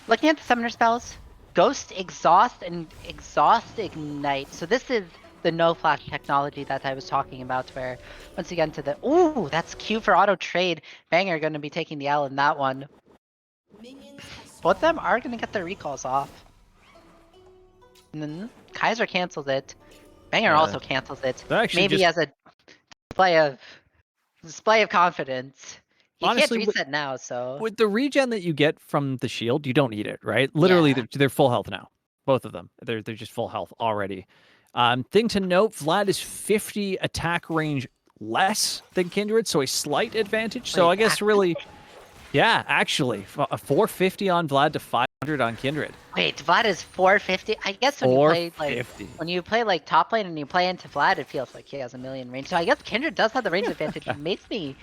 Looking at the summoner spells, Ghost Exhaust and Exhaust Ignite. So this is the no flash technology that I was talking about, where once you get into the ooh, that's Q for auto trade. Banger going to be taking the L in that one. Both of them are going to get their recalls off. And then Kaiser cancels it. Banger Yeah, also cancels it. that actually Maybe just as a display of confidence. He can't honestly reset now, so with the regen that you get from the shield, you don't need it, right? Literally, yeah. they're full health now. Both of them. They're just full health already. Thing to note: Vlad is 50 attack range less than Kindred, so a slight advantage. So Wait, I guess really, yeah, actually, a 450 on Vlad to 500 on Kindred. wait, Vlad is 450. I guess when you play like top lane and you play into Vlad, it feels like he has a million range. So I guess Kindred does have the range advantage. It makes me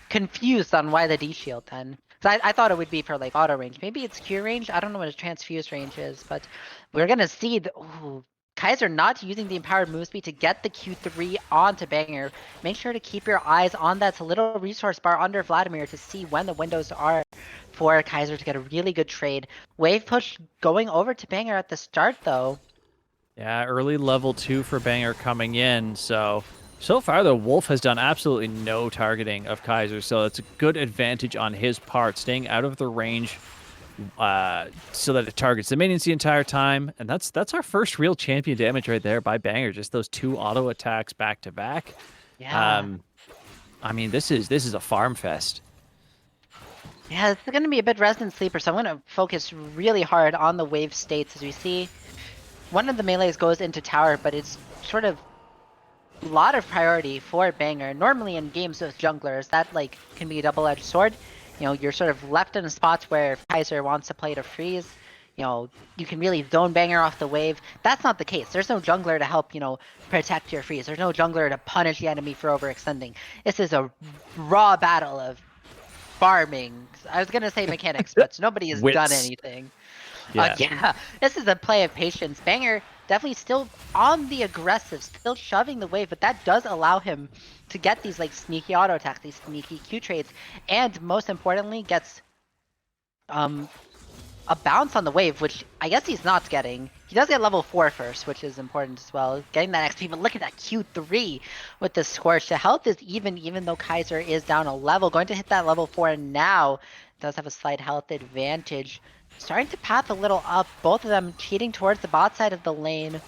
confused on why the D shield then. Because I thought it would be for like auto range. Maybe it's Q range. I don't know what his transfuse range is, but we're gonna see the ooh, Kaiser not using the empowered move speed to get the Q3 onto Banger. Make sure to keep your eyes on that little resource bar under Vladimir to see when the windows are for Kaiser to get a really good trade. Wave push going over to Banger at the start though. Yeah, early level 2 for Banger coming in. So far, the Wolf has done absolutely no targeting of Kaiser. So it's a good advantage on his part, staying out of the range so that it targets the minions the entire time. And that's our first real champion damage right there by Banger. Just those 2 auto attacks back to back. Yeah. I mean, this is a farm fest. Yeah, it's going to be a bit resident sleeper, so I'm going to focus really hard on the wave states. As we see, one of the melees goes into tower, but it's sort of a lot of priority for Banger. Normally in games with junglers, that like can be a double-edged sword. You know, you're sort of left in a spot where if Kaiser wants to play to freeze, you know, you can really zone Banger off the wave. That's not the case. There's no jungler to help, you know, protect your freeze. There's no jungler to punish the enemy for overextending. This is a raw battle of farming. I was gonna say mechanics, but nobody has done Wits. anything. Yeah. Yeah, this is a play of patience. Banger definitely still on the aggressive, still shoving the wave, but that does allow him to get these like sneaky auto attacks, these sneaky Q trades, and most importantly, gets a bounce on the wave, which I guess he's not getting. He does get level 4 first, which is important as well. Getting that XP, but look at that Q3 with the Scorch. The health is even though Kaiser is down a level. Going to hit that level 4 now. Does have a slight health advantage. Starting to path a little up. Both of them cheating towards the bot side of the lane.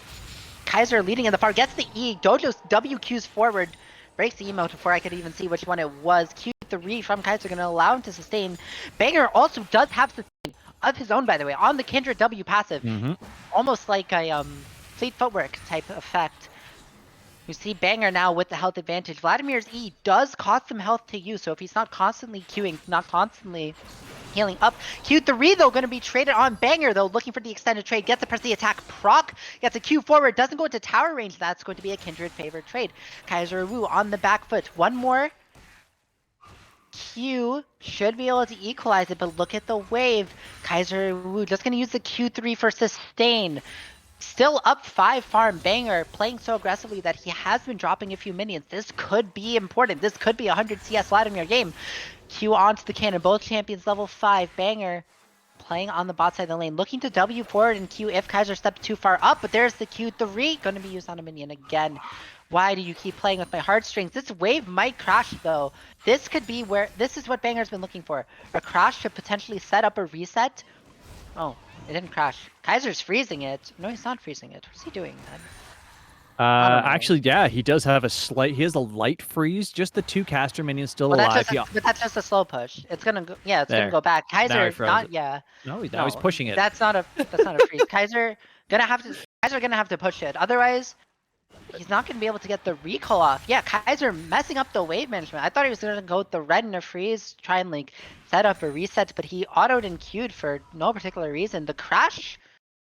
Kaiser leading in the far, gets the E. Dojo's WQs forward. Breaks the emote before I could even see which one it was. Q3 from Kaiser going to allow him to sustain. Banger also does have sustain of his own, by the way, on the Kindred W passive. Almost like a Fleet Footwork type effect. You see Banger now with the health advantage. Vladimir's E does cost some health to use, so if he's not constantly queuing, not constantly healing up. Q3 though going to be traded on. Banger though looking for the extended trade. Gets to press the attack proc. Gets a Q forward. Doesn't go into tower range. That's going to be a Kindred favored trade. Kaiser Wu on the back foot. One more Q should be able to equalize it, but look at the wave. Kaiser Wu just going to use the Q3 for sustain. Still up 5 farm. Banger playing so aggressively that he has been dropping a few minions. This could be important. This could be a 100 CS Vladimir game. Q onto the cannon. Both champions level 5. Banger playing on the bot side of the lane. Looking to W forward and Q if Kaiser steps too far up. But there's the Q3. Going to be used on a minion again. Why do you keep playing with my heartstrings? This wave might crash though. This could be where, this is what Banger's been looking for. A crash to potentially set up a reset. Oh, it didn't crash. Kaiser's freezing it. No, he's not freezing it. What's he doing then? Actually, yeah, he does have he has a light freeze. Just the 2 caster minions still alive. But that's just a slow push. It's gonna go, yeah, it's There. gonna go back. Kaiser, not, yeah. No, he's pushing it. That's not a freeze. Kaiser gonna have to push it. Otherwise, he's not gonna be able to get the recall off. Yeah, Kaiser messing up the wave management. I thought he was gonna go with the red and a freeze, try and like set up a reset, but he autoed and queued for no particular reason. The crash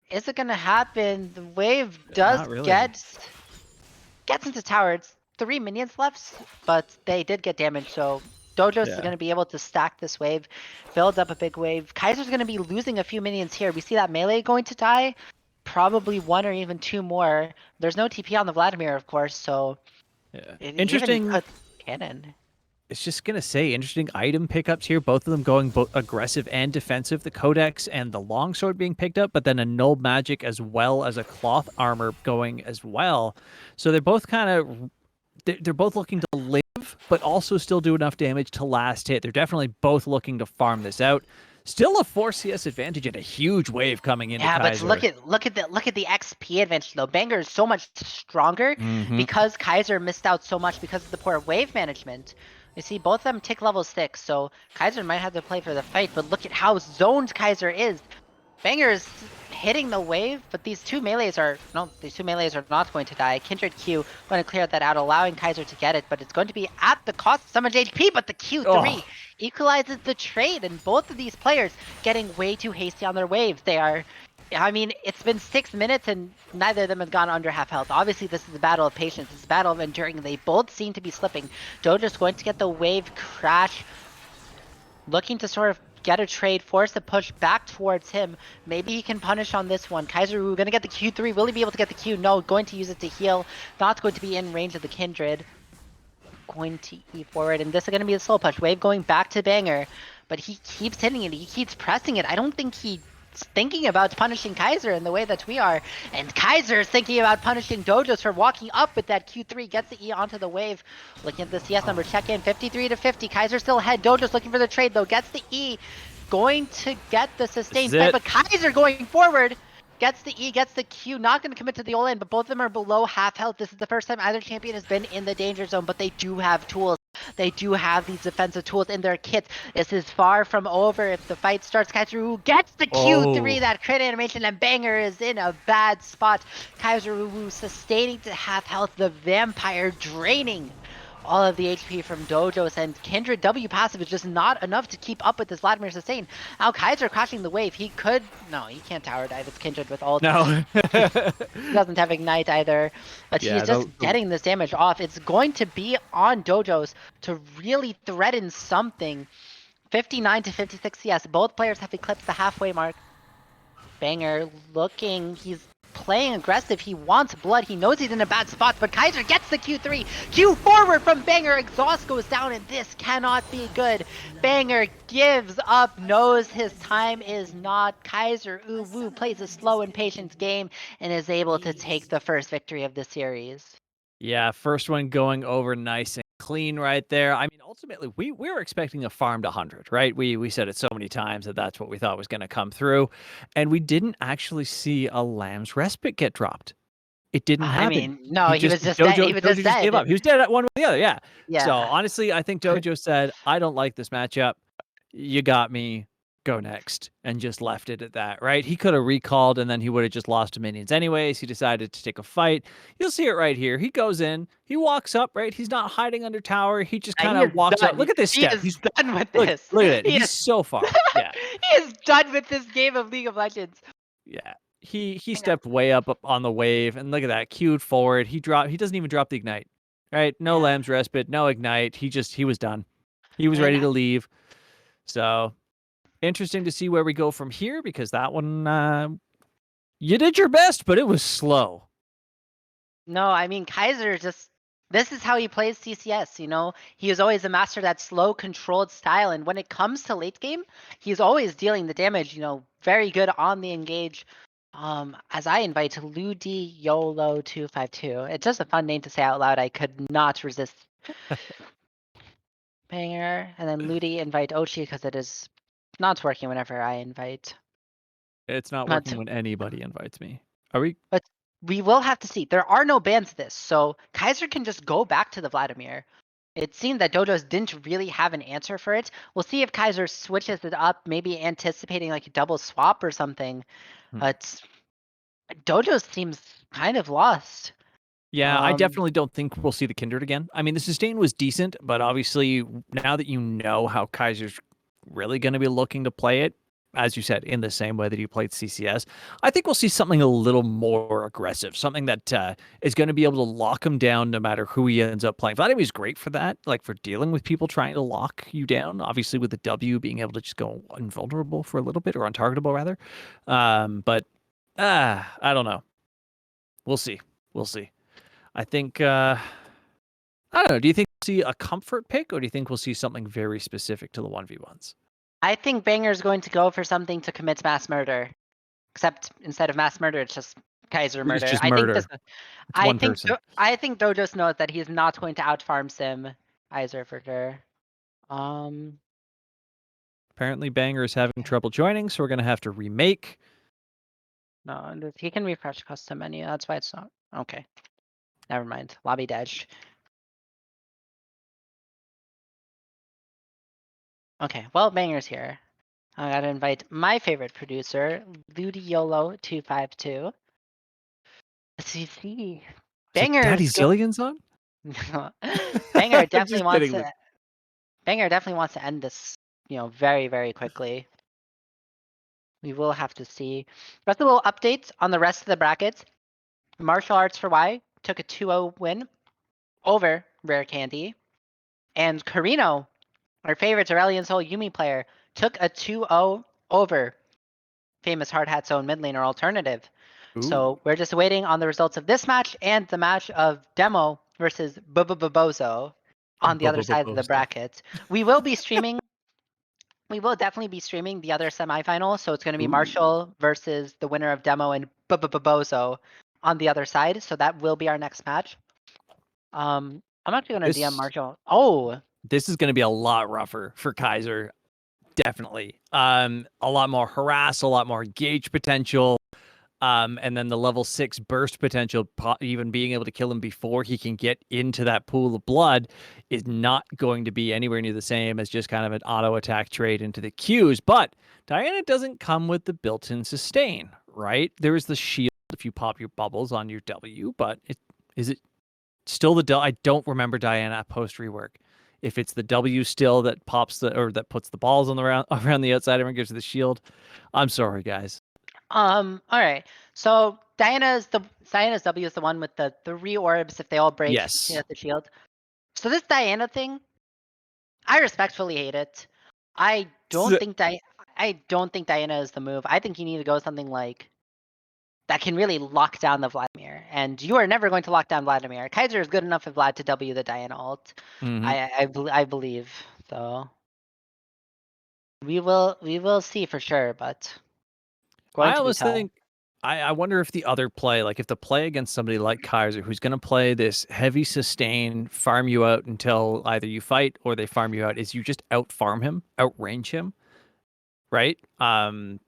isn't gonna happen. The wave does gets into tower. It's 3 minions left, but they did get damaged, so Dojo's is gonna be able to stack this wave, build up a big wave. Kaiser's gonna be losing a few minions here. We see that melee going to die. Probably 1 or even 2 more. There's no TP on the Vladimir, of course, so interesting cannon. It's just gonna say interesting item pickups here. Both of them going both aggressive and defensive. The Codex and the Longsword being picked up, but then a Null Magic as well as a Cloth Armor going as well. So they're both kind of they're both looking to live, but also still do enough damage to last hit. They're definitely both looking to farm this out. Still a 4 CS advantage and a huge wave coming into Kaiser. But look at the XP advantage though. Banger is so much stronger because Kaiser missed out so much because of the poor wave management. You see, both of them tick level 6, so Kaiser might have to play for the fight, but look at how zoned Kaiser is. Banger is hitting the wave, but these two melees are not going to die. Kindred Q going to clear that out, allowing Kaiser to get it, but it's going to be at the cost of so much HP, but the Q3 equalizes the trade, and both of these players getting way too hasty on their waves. They are, I mean, it's been 6 minutes and neither of them have gone under half health. Obviously, this is a battle of patience. It's a battle of enduring. They both seem to be slipping. Dojo's going to get the wave crash, looking to sort of get a trade, force the push back towards him. Maybe he can punish on this one. Kaiser Wu gonna get the Q3. Will he be able to get the Q? No, going to use it to heal. Not going to be in range of the Kindred. Going to E forward, and this is going to be a slow push. Wave going back to Banger, but he keeps hitting it. He keeps pressing it. I don't think he thinking about punishing Kaiser in the way that we are. And Kaiser is thinking about punishing Dojos for walking up with that Q3, gets the E onto the wave. Looking at the CS number, check in, 53 to 50. Kaiser still ahead. Dojos looking for the trade though, gets the E. Going to get the sustained spike, but Kaiser going forward. Gets the E, gets the Q, not going to commit to the all-in, but both of them are below half health. This is the first time either champion has been in the danger zone, but they do have tools. They do have these defensive tools in their kits. This is far from over. If the fight starts, Kaiser Wu gets the Q3, that crit animation, and Banger is in a bad spot. Kaiser Wu sustaining to half health, the Vampire draining all of the HP from Dojos, and Kindred W passive is just not enough to keep up with this Vladimir sustain. Now Kaiser crashing the wave. He could... No, he can't tower dive. It's Kindred with ult. No. He doesn't have Ignite either. But he's just getting this damage off. It's going to be on Dojos to really threaten something. 59 to 56 CS. Both players have eclipsed the halfway mark. Banger looking... He's playing aggressive. He wants blood. He knows he's in a bad spot, but Kaiser gets the Q3. Q forward from Banger. Exhaust goes down, and this cannot be good. Banger gives up, knows his time is not. Kaiser Uwu plays a slow and patient game and is able to take the first victory of the series. Yeah, first one going over nice and clean right there. I mean, ultimately, we were expecting a farmed 100, right? We said it so many times that that's what we thought was going to come through, and we didn't actually see a Lamb's Respite get dropped. It didn't happen. I mean, no, he was just Dojo, dead. He was Dojo just just gave dead. up. He was dead at one or the other, yeah. Yeah. So honestly, I think Dojo said, I don't like this matchup. You got me. Go next. And just left it at that, right? He could have recalled and then he would have just lost to minions anyways. He decided to take a fight. You'll see it right here. He goes in. He walks up, right? He's not hiding under tower. He just kind of walks up. Look at this step. He's done with Look, this. look at it. He's so far. Yeah. He is done with this game of League of Legends. Yeah. He stepped way up on the wave, and look at that, queued forward. He doesn't even drop the Ignite, right? No Lamb's Respite, no Ignite. He was done. He was ready to leave. So interesting to see where we go from here, because that one, you did your best, but it was slow. No, I mean, Kaiser just... This is how he plays CCS, you know? He is always a master of that slow, controlled style, and when it comes to late game, he's always dealing the damage, you know, very good on the engage. As I invite Ludi YOLO 252. It's just a fun name to say out loud. I could not resist. Banger, and then Ludi invite Ochi because it is not working whenever I invite. It's not working when anybody invites me. Are we? But we will have to see. There are no bans to this, so Kaiser can just go back to the Vladimir. It seemed that Dojos didn't really have an answer for it. We'll see if Kaiser switches it up, maybe anticipating like a double swap or something. But Dojos seems kind of lost. Yeah, I definitely don't think we'll see the Kindred again. I mean, the sustain was decent, but obviously now that you know how Kaiser's really going to be looking to play it, as you said, in the same way that he played CCS, I think we'll see something a little more aggressive, something that is going to be able to lock him down no matter who he ends up playing. Vladimir's great for that, like for dealing with people trying to lock you down, obviously with the W being able to just go invulnerable for a little bit, or untargetable rather. But I don't know. We'll see. We'll see. I think, I don't know. Do you think we'll see a comfort pick, or do you think we'll see something very specific to the 1v1s? I think Banger's going to go for something to commit mass murder. Except instead of mass murder, it's just Kaiser murder. It's just murder. It's one person. I think Dojos knows that he's not going to outfarm Sim Kaiser for sure. Apparently Banger is having trouble joining, so we're going to have to remake. No, he can refresh custom menu. That's why it's not. Okay. Never mind. Lobby dash. Okay, well, Banger's here. I gotta invite my favorite producer, Ludiolo 252. CC. Banger. Daddy Zillion's on? Banger definitely wants to. Banger definitely wants to end this, you know, very, very quickly. We will have to see. Just a little update on the rest of the brackets. Martial Arts for Y took a 2-0 win over Rare Candy. And Carino, our favorite Aurelion Soul Yumi player, took a 2-0 over famous Hard Hat Zone mid laner Alternative. Ooh. So we're just waiting on the results of this match and the match of Demo versus Bozo on the other side of the bracket. We will be streaming We will definitely be streaming the other semifinal, so it's going to be Ooh. Marshall versus the winner of Demo and Bozo on the other side. So that will be our next match. I'm actually going to DM This Marshall. Oh, this is going to be a lot rougher for Kaiser. Definitely. A lot more harass, a lot more gauge potential. And then the level 6 burst potential, even being able to kill him before he can get into that pool of blood, is not going to be anywhere near the same as just kind of an auto attack trade into the Qs. But Diana doesn't come with the built-in sustain, right? There is the shield if you pop your bubbles on your W, but is it still the I don't remember Diana post rework. If it's the W still that pops that puts the balls on the around the outside and gives you the shield. I'm sorry, guys. all right. So Diana's W is the one with the 3 orbs. If they all break, she Yes. has the shield. So this Diana thing, I respectfully hate it. I don't think Diana is the move. I think you need to go something like that can really lock down the Vladimir. And you are never going to lock down Vladimir. Kaiser is good enough for Vlad to W the Diana ult. Mm-hmm. I believe. So we will see for sure, but going I to be almost tough. think I wonder if the other play, like if the play against somebody like Kaiser, who's going to play this heavy sustain, farm you out until either you fight or they farm you out, is you just out farm him, outrange him, right?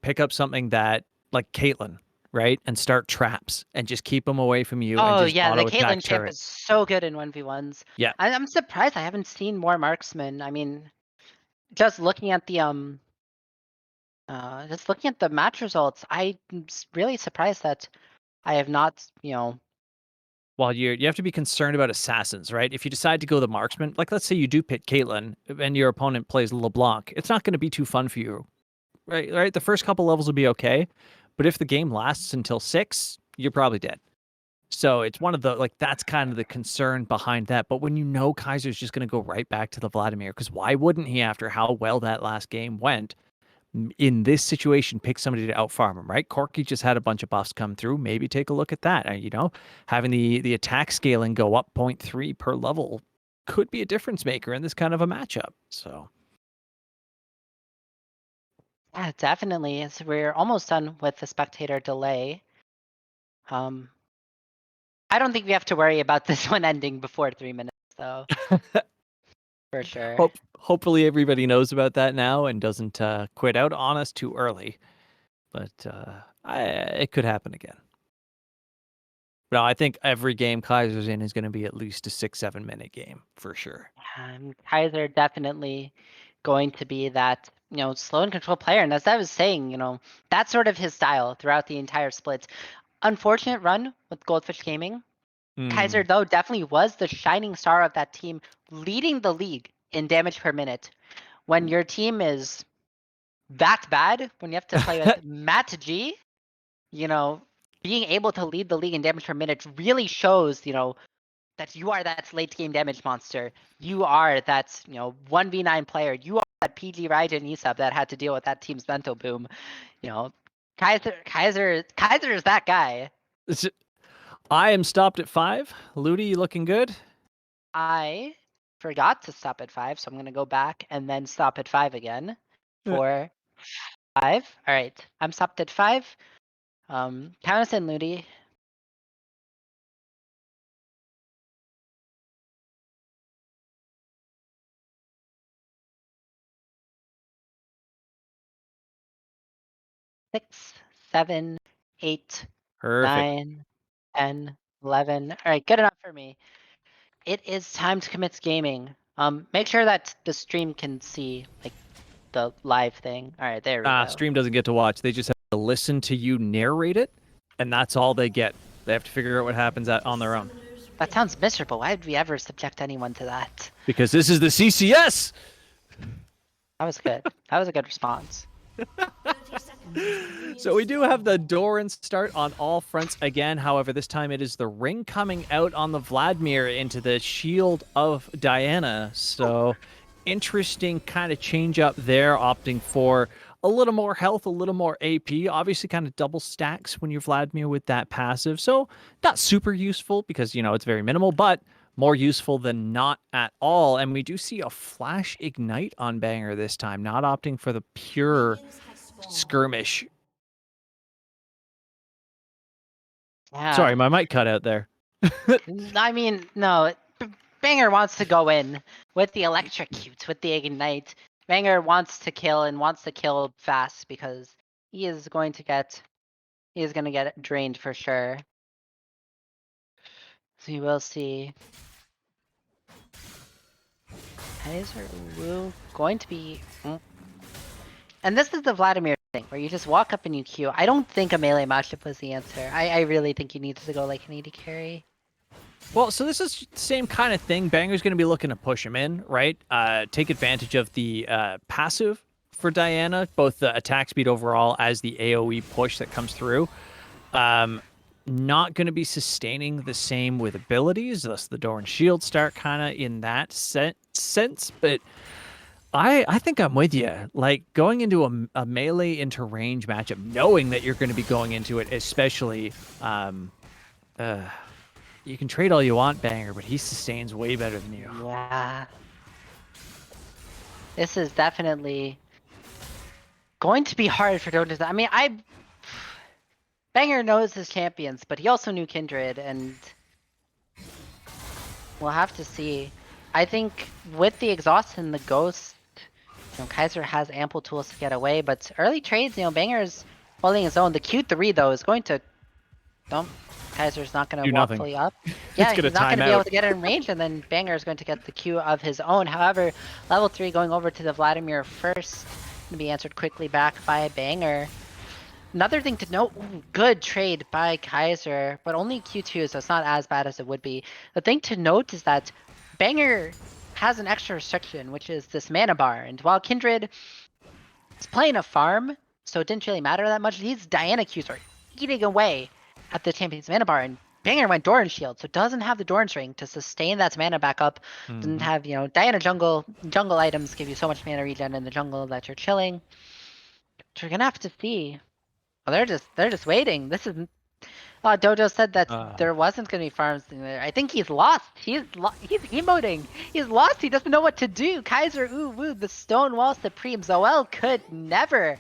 Pick up something that like Caitlyn, right, and start traps and just keep him away from you and Oh just yeah, the auto attack Caitlyn champ turret. is so good in 1v1s. Yeah. I'm surprised I haven't seen more marksmen. I mean, just looking at the match results, I'm really surprised that I have not, Well, you have to be concerned about assassins, right? If you decide to go the marksman, like let's say you do pick Caitlyn and your opponent plays LeBlanc, it's not going to be too fun for you, right? Right. The first couple levels will be okay, but if the game lasts until 6, you're probably dead. So it's one of the like that's kind of the concern behind that. But when you know Kaiser's just going to go right back to the Vladimir, because why wouldn't he after how well that last game went? In this situation, pick somebody to outfarm him, right? Corky just had a bunch of buffs come through. Maybe take a look at that. Having the attack scaling go up 0.3 per level could be a difference maker in this kind of a matchup. So yeah, definitely. So we're almost done with the spectator delay. Um, I don't think we have to worry about this one ending before 3 minutes, though, for sure. hopefully everybody knows about that now and doesn't quit out on us too early. But it could happen again. No, I think every game Kaiser's in is going to be at least a 6-7 minute game for sure. Kaiser definitely going to be that, slow and control player. And as I was saying, that's sort of his style throughout the entire split. Unfortunate run with Goldfish Gaming. Kaiser, Mm. though, definitely was the shining star of that team, leading the league in damage per minute. When your team is that bad, when you have to play with Matt G, you know, being able to lead the league in damage per minute really shows, that you are that late game damage monster. You are that, 1v9 player. You are that PG Raijin Isab that had to deal with that team's mental boom. You know, Kaiser is that guy. I am stopped at 5. Ludi, you looking good? I forgot to stop at 5, so I'm gonna go back and then stop at 5 again. Uh, 4, 5. All right, I'm stopped at 5. Count us in, Ludi. 6, 7, 8, Perfect. 9, 10, 11. All right, good enough for me. It is time to commit gaming. Make sure that the stream can see like the live thing. All right, there we go. Stream doesn't get to watch. They just have to listen to you narrate it, and that's all they get. They have to figure out what happens on their own. That sounds miserable. Why would we ever subject anyone to that? Because this is the CCS! That was good. That was a good response. So we do have the Doran start on all fronts again. However, this time it is the ring coming out on the Vladimir into the shield of Diana. So interesting kind of change up there, opting for a little more health, a little more AP. Obviously kind of double stacks when you're Vladimir with that passive. So not super useful because, it's very minimal, but more useful than not at all. And we do see a flash ignite on Banger this time, not opting for the pure skirmish. Yeah. Sorry, my mic cut out there. I mean, no. Banger wants to go in with the electrocute, with the ignite. Banger wants to kill and wants to kill fast because he is going to get drained for sure. So you will see. Kaiser Wu going to be. And this is the Vladimir thing, where you just walk up and you Q. I don't think a melee matchup was the answer. I really think you needed to go like an AD carry. Well, so this is the same kind of thing. Banger's going to be looking to push him in, right? Take advantage of the passive for Diana, both the attack speed overall as the AoE push that comes through. Not going to be sustaining the same with abilities, thus the door and shield start kind of in that sense. But I think I'm with you. Like going into a melee into range matchup, knowing that you're going to be going into it, especially. You can trade all you want, Banger, but he sustains way better than you. Yeah. This is definitely going to be hard for Doja. I mean, Banger knows his champions, but he also knew Kindred, and we'll have to see. I think with the exhaust and the ghost, Kaiser has ample tools to get away, but early trades, Banger's holding his own. The Q3 though is going to dump. Kaiser's not going to walk fully up. Yeah, he's not going to be able to get it in range, and then Banger is going to get the Q of his own. However, level 3 going over to the Vladimir first, going to be answered quickly back by Banger. Another thing to note, good trade by Kaiser, but only Q2, so it's not as bad as it would be. The thing to note is that Banger has an extra restriction, which is this mana bar, and while Kindred is playing a farm, so it didn't really matter that much, these Diana Qs are eating away at the champion's mana bar, and Banger went Doran Shield, so doesn't have the Doran's Ring to sustain that mana back up. Doesn't have, Diana jungle items give you so much mana regen in the jungle that you're chilling. But you're gonna have to see. Oh, they're just waiting. This is. Dojo said that there wasn't gonna be farms in there. I think he's lost. He's emoting. He's lost. He doesn't know what to do. Kaiser, the Stonewall Supreme. Zoel could never,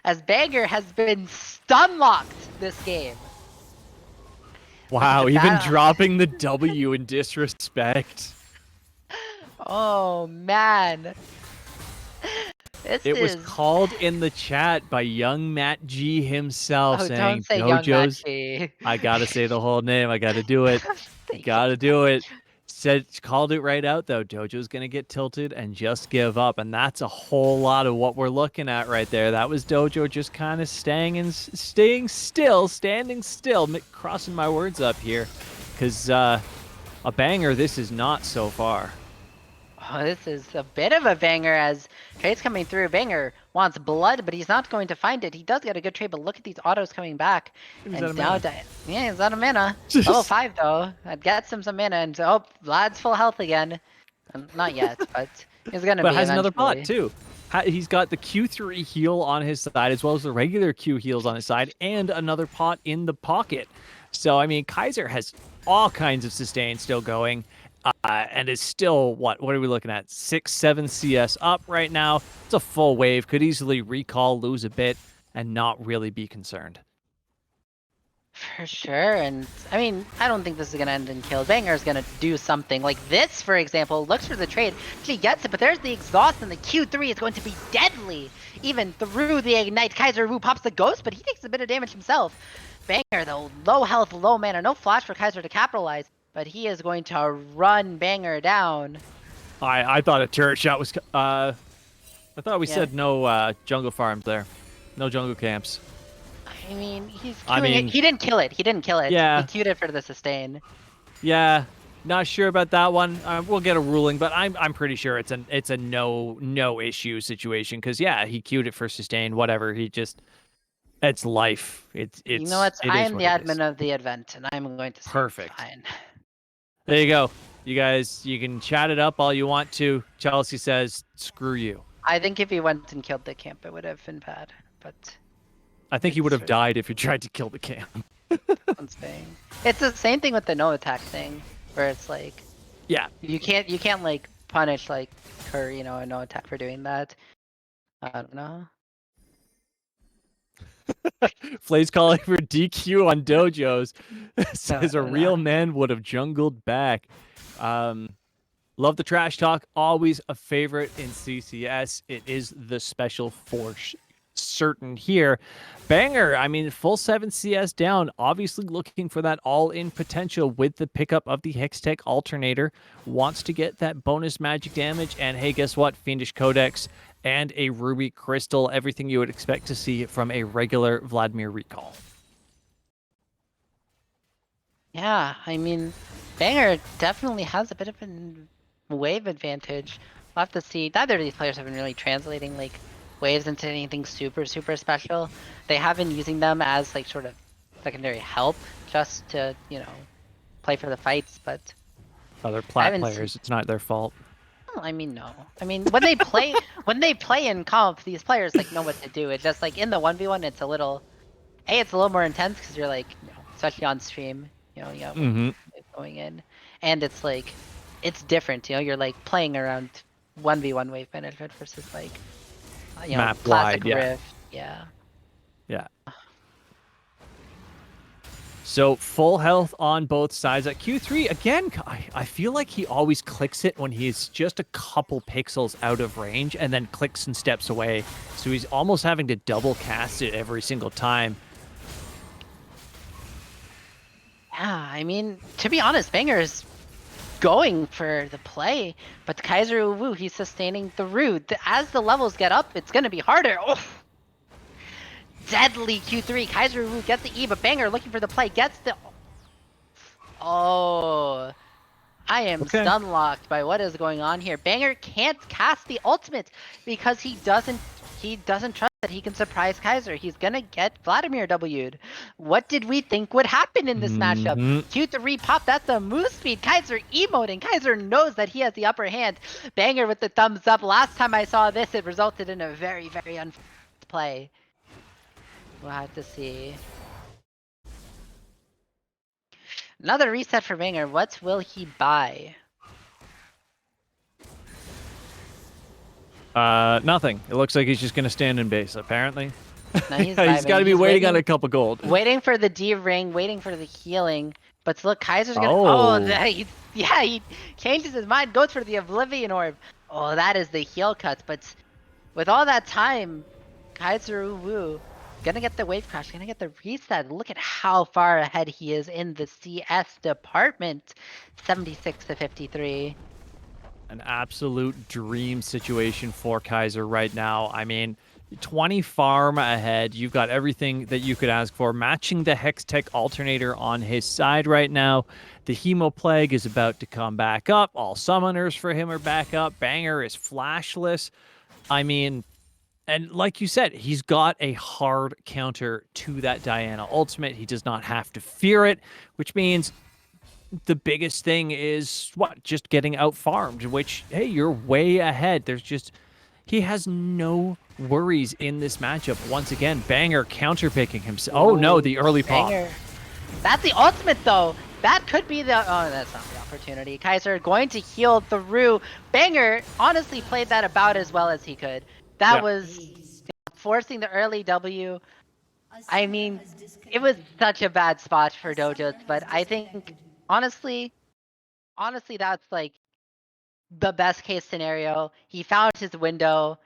as Banger has been stun locked this game. Wow, even dropping the W in disrespect. Oh man. It was called in the chat by young Matt G himself, saying, don't say Dojo's. Young Matt G. I gotta say the whole name. I gotta do it. Gotta do it. Called it right out though. Dojo's gonna get tilted and just give up, and that's a whole lot of what we're looking at right there. That was Dojo just kind of standing still, crossing my words up here, because a Banger. This is not so far. Oh, this is a bit of a banger as trade's coming through. Banger wants blood, but he's not going to find it. He does get a good trade, but look at these autos coming back. He's and now, he's out of mana. Level 5 though. That gets him some mana, and Vlad's full health again. Not yet, but he's gonna be. But has another pot too. He's got the Q3 heal on his side, as well as the regular Q heals on his side, and another pot in the pocket. So I mean, Kaiser has all kinds of sustain still going. And is still, what are we looking at? 6-7 CS up right now. It's a full wave. Could easily recall, lose a bit, and not really be concerned. For sure, and I mean, I don't think this is going to end in kill. Banger's going to do something. Like this, for example, looks for the trade. Actually gets it, but there's the exhaust, and the Q3 is going to be deadly. Even through the ignite, Kaiser Wu pops the ghost, but he takes a bit of damage himself. Banger, though, low health, low mana. No flash for Kaiser to capitalize. But he is going to run Banger down. I thought a turret shot was... I thought we said no jungle farms there. No jungle camps. I mean, he's queuing it. He didn't kill it. Yeah. He queued it for the sustain. Yeah. Not sure about that one. We'll get a ruling, but I'm pretty sure it's a no issue situation. Because, yeah, he queued it for sustain. Whatever. He just... It's life. It's you know what? I am the admin of the event, and I'm going to say perfect. Fine. There you go. You guys, you can chat it up all you want to. Chelsea says, screw you. I think if he went and killed the camp, it would have been bad. But I think he would have died if he tried to kill the camp. I'm saying. It's the same thing with the no attack thing, where it's like, Yeah. You can't like punish like her, you know, a no attack for doing that. I don't know. Flay's calling for DQ on dojos. No, Says a no, real no. man would have jungled back. Love the trash talk. Always a favorite in CCS. It is the special for certain here. Banger, I mean, full 7 CS down. Obviously looking for that all-in potential with the pickup of the Hextech Alternator. Wants to get that bonus magic damage. And hey, guess what? Fiendish Codex and a Ruby Crystal. Everything you would expect to see from a regular Vladimir recall. Yeah, I mean, Banger definitely has a bit of a wave advantage. We'll have to see. Neither of these players have been really translating like waves into anything super special. They have been using them as like sort of secondary help just to, you know, play for the fights, but Other I plat haven't seen. players, it's not their fault. Well, I mean, no. I mean, when they play in comp, these players like know what to do. It's just like in the 1v1, it's a little it's a little more intense because you're like, you know, especially on stream, you know, you got one Mm-hmm. going in, and it's like, it's different. You know, you're like playing around 1v1 wave management versus like, you know, Map classic wide, yeah. Rift. Yeah. Yeah. So full health on both sides. At Q3, again, I feel like he always clicks it when he's just a couple pixels out of range and then clicks and steps away. So he's almost having to double cast it every single time. Yeah, I mean, to be honest, Banger is going for the play, but Kaiser Wu, he's sustaining the root. As the levels get up, it's gonna be harder. Oh, deadly Q3. Kaiser Wu gets the E, but Banger looking for the play, gets the. Oh. I am Okay. stun locked by what is going on here. Banger can't cast the ultimate because he doesn't trust that he can surprise Kaiser. He's gonna get Vladimir W'd. What did we think would happen in this matchup? Mm-hmm. Q3 pop, that's a move speed. Kaiser emoting. Kaiser knows that he has the upper hand. Banger with the thumbs up. Last time I saw this, it resulted in a very unfortunate play. We'll have to see. Another reset for Banger. What will he buy? Nothing. It looks like he's just gonna stand in base, apparently. No, he's He's vibing. got to be He's waiting on waiting. a couple gold. Waiting for the D ring, waiting for the healing. But look, Kaiser's gonna. Oh, Oh. he changes his mind, goes for the Oblivion Orb. Oh, that is the heal cut. But with all that time, Kaiser Wu gonna get the wave crash, gonna get the reset. Look at how far ahead he is in the CS department. 76 to 53. An absolute dream situation for Kaiser right now. I mean, 20 farm ahead. You've got everything that you could ask for. Matching the Hextech Alternator on his side right now. The Hemo Plague is about to come back up. All summoners for him are back up. Banger is flashless. I mean, and like you said, he's got a hard counter to that Diana ultimate. He does not have to fear it, which means the biggest thing is what? Just getting out farmed, which, hey, you're way ahead. There's just, he has no worries in this matchup. Once again, Banger counterpicking himself. Oh no, the early pop. Banger. That's the ultimate though. That could be the. Oh, that's not the opportunity. Kaiser going to heal through. Banger honestly played that about as well as he could. That was forcing the early W. I mean, it was such a bad spot for Dojos, but I think honestly, that's like the best case scenario. He found his window.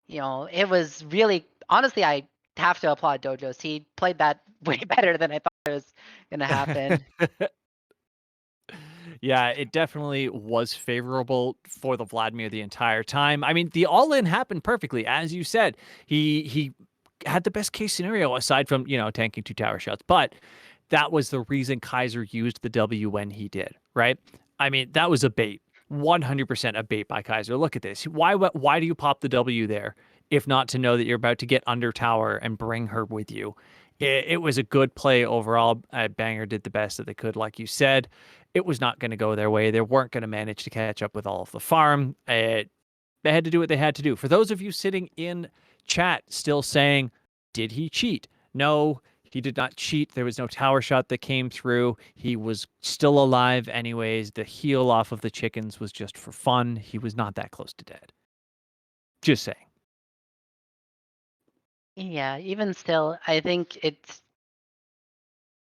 You know, it was really honestly, I have to applaud Dojos. He played that way better than I thought it was gonna happen. Yeah, it definitely was favorable for the Vladimir the entire time. I mean, the all-in happened perfectly, as you said. He had the best case scenario aside from, tanking 2 tower shots, but that was the reason Kaiser used the W when he did, right? I mean, that was a bait. 100% a bait by Kaiser. Look at this. Why do you pop the W there if not to know that you're about to get under tower and bring her with you? It was a good play overall. Banger did the best that they could, like you said. It was not going to go their way. They weren't going to manage to catch up with all of the farm. They had to do what they had to do. For those of you sitting in chat still saying, did he cheat? No, He did not cheat. There was no tower shot that came through. He was still alive anyways. The heal off of the chickens was just for fun. He was not that close to dead. Just saying. Yeah, even still, I think it's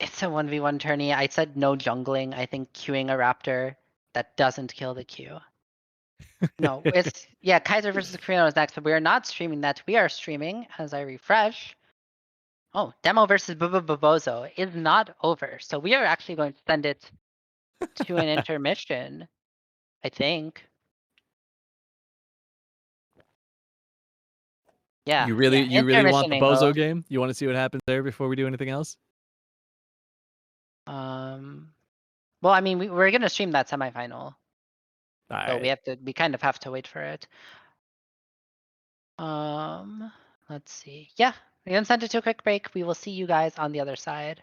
a 1v1 tourney. I said no jungling. I think queuing a raptor that doesn't kill the queue. No, it's yeah, Kaiser versus Karina is next, but we are not streaming that. We are streaming as I refresh. Oh, Demo versus Bozo is not over. So we are actually going to send it to an intermission, I think. Yeah, You really, yeah, you really want intermission the angle. Bozo game? You want to see what happens there before we do anything else? Well, I mean, we're gonna stream that semifinal, All so right. we kind of have to wait for it. Let's see. Yeah, we're gonna send it to a quick break. We will see you guys on the other side.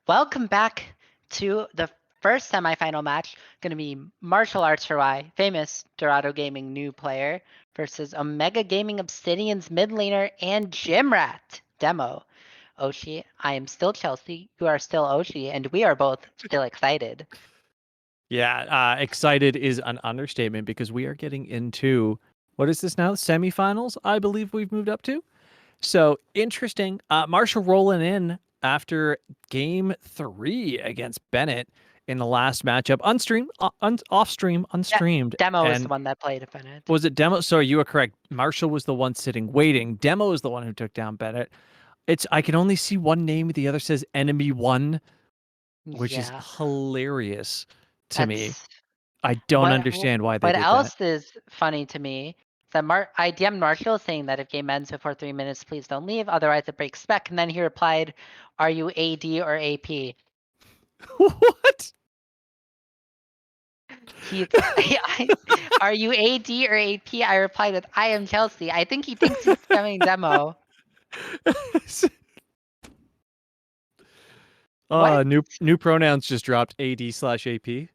Welcome back to the first semifinal match. Going to be Martial Arts for Y, famous Dorado Gaming new player, versus Omega Gaming Obsidian's mid laner and Gymrat Demo. Oshi, I am still Chelsea. You are still Oshi, and we are both still excited. Yeah, excited is an understatement because we are getting into what is this now? Semifinals, I believe we've moved up to. So interesting. Marshall rolling in after game 3 against Bennett in the last matchup, unstreamed, off stream, Yeah, unstreamed, Demo was the and one that played Bennett. was it Demo? Sorry, you were correct. Marshall was the one sitting waiting. Demo is the one who took down Bennett. I can only see one name. The other says enemy one, which is Yeah, hilarious to me. that's I don't what. understand why they What did that. else is funny to me is that I DM'd Marshall saying that if game ends before 3 minutes, please don't leave. Otherwise, it breaks spec. And then he replied, "Are you AD or AP?" What? He's, "Are you AD or AP?" I replied with, "I am Chelsea." I think he thinks he's coming Demo. What? New pronouns just dropped. AD/AP.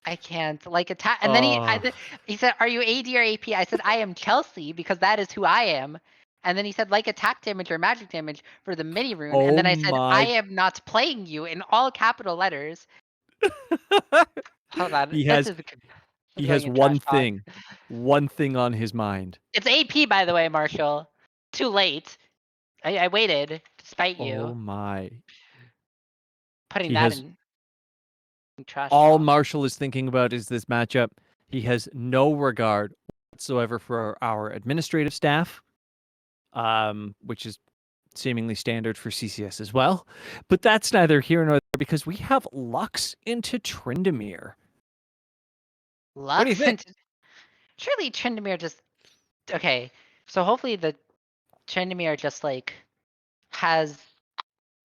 I can't like attack. And then Oh, he said, "Are you AD or AP?" I said, "I am Chelsea because that is who I am." And then he said, "Like attack damage or magic damage for the mini rune." And oh then I said, "I my! am not playing you" in all capital letters. Hold on, he this has is he going has in trash talk. one thing on his mind. It's AP, by the way, Marshall. Too late. I waited to spite Oh you, my! putting He that has in trash all talk. Marshall is thinking about is this matchup. He has no regard whatsoever for our administrative staff, which is seemingly standard for CCS as well. But that's neither here nor there because we have Lux into Tryndamere. What do you Lux think? and surely Tryndamere just okay. So hopefully the Tryndamere just like has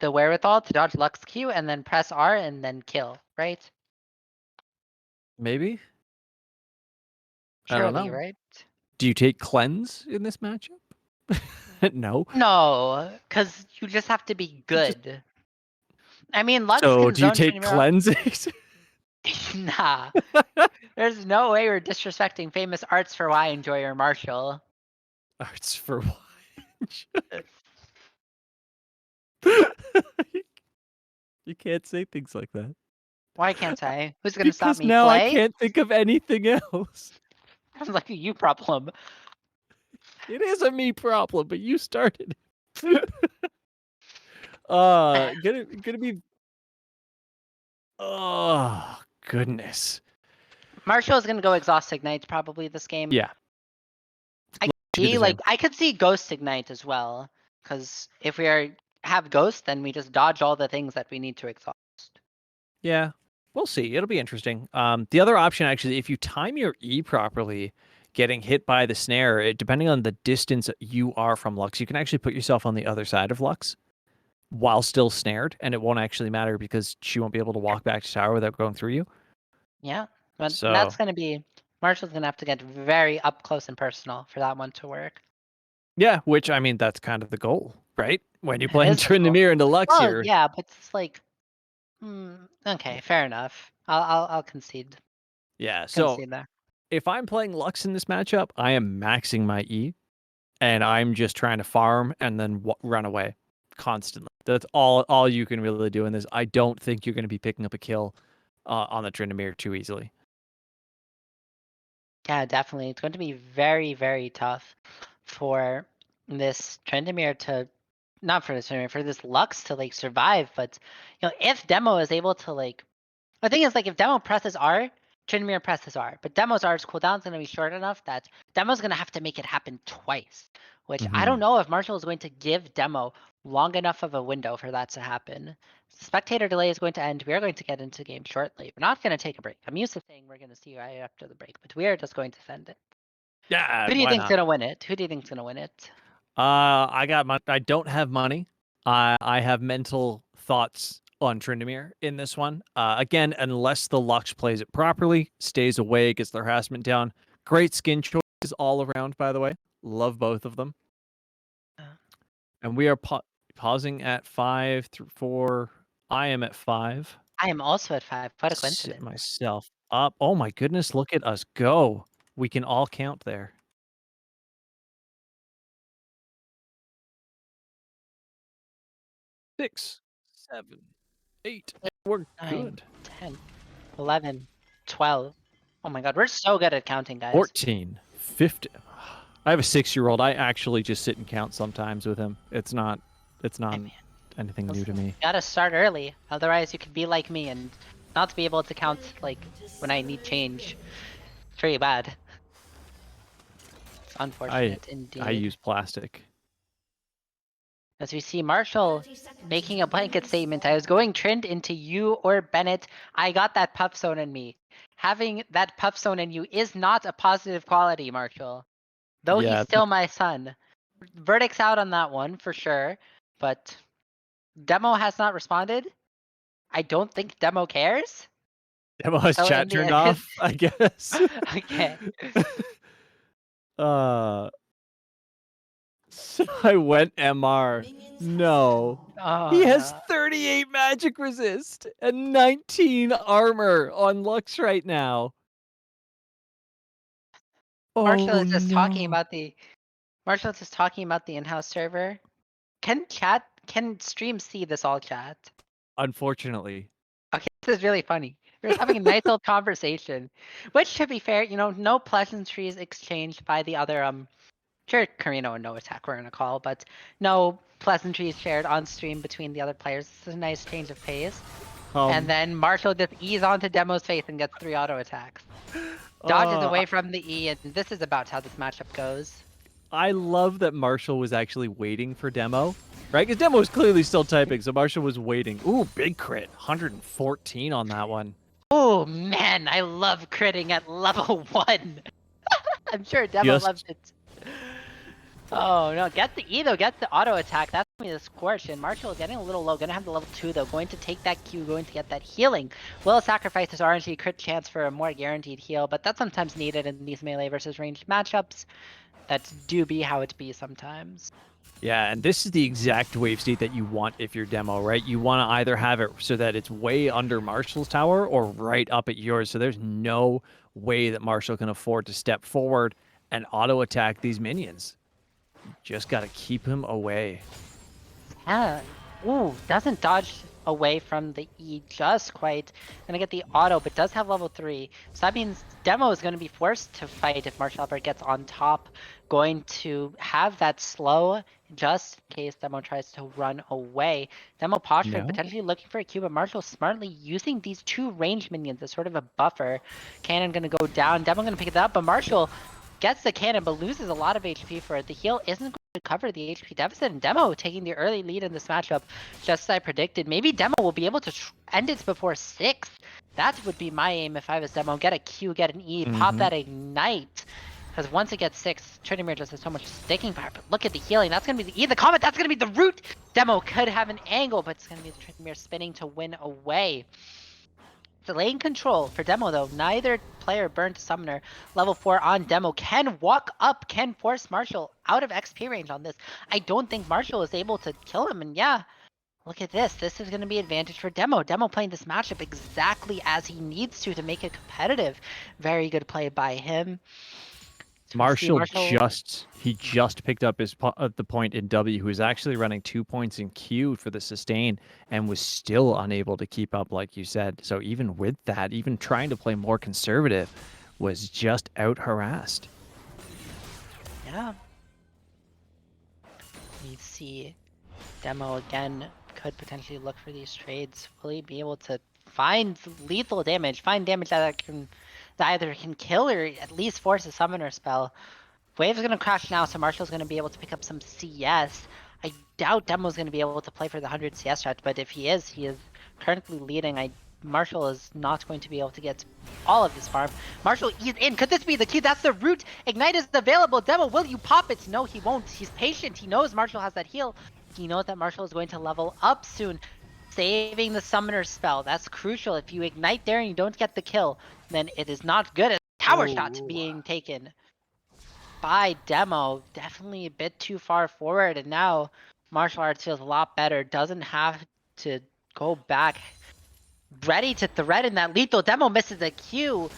the wherewithal to dodge Lux Q and then press R and then kill, right? Maybe? I don't Surely, know. right? Do you take cleanse in this matchup? No. No, because you just have to be Just good. I mean, Lux so can do you zone take Tryndamere off. cleanses? Nah, there's no way we're disrespecting famous arts for Y enjoyer Marshall. Arts for watch. Uh, You can't say things like that. Why can't I? Who's gonna stop Because me? now I Play? can't think of anything else. Sounds like a you problem. It is a me problem, but you started. Gonna be. Oh goodness. Marshall is gonna go exhaust ignite probably this game. Yeah, I she did the same. I could see ghost ignite as well, because if have ghost, then we just dodge all the things that we need to exhaust. Yeah, we'll see. It'll be interesting. The other option actually, if you time your E properly, getting hit by the snare, depending on the distance you are from Lux, you can actually put yourself on the other side of Lux while still snared, and it won't actually matter because she won't be able to walk back to tower without going through you. Yeah, but that's So gonna be Marshall's gonna have to get very up close and personal for that one to work. yeah, which I mean that's kind of the goal, right? When you're It playing is the goal. Tryndamere into Lux Well, here. yeah, but it's like, okay, fair enough. I'll concede Yeah, so concede there. if I'm playing Lux in this matchup, I am maxing my E and I'm just trying to farm and then run away constantly. That's all you can really do in this. I don't think you're going to be picking up a kill on the Tryndamere too easily. Yeah, definitely. It's going to be very, very tough for this Trendemir to not for this Trendemir, for this Lux to like survive. But if Demo is able to like the thing is like if Demo presses R, Trendemir presses R. But Demo's R's cooldown is gonna be short enough that Demo's gonna have to make it happen twice. Which I Hmm. don't know if Marshall is going to give Demo long enough of a window for that to happen. Spectator delay is going to end. We are going to get into game shortly. We're not going to take a break. I'm used to saying we're going to see you right after the break, but we are just going to send it. Yeah, Who do you why think's not? going to win it? Who do you think's going to win it? I don't have money. I have mental thoughts on Tryndamere in this one. Unless the Lux plays it properly, stays away, gets the harassment down. Great skin choices all around, by the way. Love both of them. Uh, And we are pausing at 5 through 4. I am at 5. I am also at 5. What a Sit coincidence. myself up. Oh my goodness, look at us go. We can all count there. 6, 7, 8. We're 9, good. 10, 11, 12. Oh my god, we're so good at counting, guys. 14, 15. I have a 6-year-old. I actually just sit and count sometimes with him. It's not I mean, anything new to listen, me. you gotta start early. Otherwise, you could be like me and not be able to count, like, when I need change. It's pretty bad. It's I unfortunate I indeed. use plastic. As we see Marshall making a blanket statement, I was going trend into you or Bennett. I got that puff zone in me. Having that puff zone in you is not a positive quality, Marshall. Though he's Yeah, still my son. Verdict's out on that one for sure. But Demo has not responded. I don't think Demo cares. Demo has So in chat the turned end, off, I guess. okay. uh, so I went MR. No. He Oh has no. 38 magic resist and 19 armor on Lux right now. Marshall Oh is just talking no. about the in-house server. Can stream see this all chat? Unfortunately. Okay, this is really funny. We're just having a nice little conversation. Which to be fair, no pleasantries exchanged by the other sure Carino and No Attack we're gonna call, but no pleasantries shared on stream between the other players. This is a nice change of pace. And then Marshall just ease onto Demo's face and gets 3 auto attacks. Dodges uh, away from the E, and this is about how this matchup goes. I love that Marshall was actually waiting for Demo, right? Because Demo was clearly still typing, so Marshall was waiting. Ooh, big crit. 114 on that one. Oh man, I love critting at level 1. I'm sure Demo loves Just it. Oh no, get the E though, get the auto attack. That's gonna be the scorch. And Marshall getting a little low, gonna have the level 2 though, going to take that Q, going to get that healing. Will sacrifice his RNG crit chance for a more guaranteed heal, but that's sometimes needed in these melee versus ranged matchups. That's do be how it be sometimes. Yeah, and this is the exact wave state that you want if you're Demo, right? You want to either have it so that it's way under Marshall's tower or right up at yours. So there's no way that Marshall can afford to step forward and auto attack these minions. Just got to keep him away. Yeah. Ooh, doesn't dodge away from the E just quite. Gonna get the auto, but does have level 3. So that means Demo is gonna be forced to fight if Marshall Albert gets on top. Going to have that slow just in case Demo tries to run away. Demo posturing, No? potentially looking for a Q, but Marshall smartly using these 2 range minions as sort of a buffer. Cannon gonna go down. Demo gonna pick it up, but Marshall gets the cannon, but loses a lot of HP for it. The heal isn't going to cover the HP deficit, and Demo taking the early lead in this matchup, just as I predicted. Maybe Demo will be able to end it before 6. That would be my aim if I was Demo. Get a Q, get an E, pop Mm-hmm. that Ignite. Because once it gets 6, Trinimir just has so much sticking power. But look at the healing. That's going to be the E. The Comet, that's going to be the root. Demo could have an angle, but it's going to be the Trinimir spinning to win away. Delaying control for Demo though. Neither player burned Summoner. Level 4 on Demo. Can walk up, can force Marshall out of XP range on this. I don't think Marshall is able to kill him. And yeah, look at this. This is going to be advantage for Demo. Demo playing this matchup exactly as he needs to make it competitive. Very good play by him. So we see Marshall. He just picked up the point in W, who was actually running 2 points in Q for the sustain and was still unable to keep up, like you said. So even with that, even trying to play more conservative, was just out harassed. Yeah. We see Demo again could potentially look for these trades. Will he be able to find lethal damage, find damage that either can kill or at least force a summoner spell? Wave's gonna crash now, so Marshall's gonna be able to pick up some CS. I doubt Demo's gonna be able to play for the 100 CS stretch, but if he is currently leading. Marshall is not going to be able to get all of his farm. Marshall is in. Could this be the key? That's the root. Ignite is available. Demo, will you pop it? No, he won't. He's patient. He knows Marshall has that heal. He knows that Marshall is going to level up soon. Saving the summoner spell. That's crucial. If you ignite there and you don't get the kill, then it is not good. A tower shot being taken by Demo. Definitely a bit too far forward. And now martial arts feels a lot better. Doesn't have to go back. Ready to threaten that lethal. Demo misses the Q.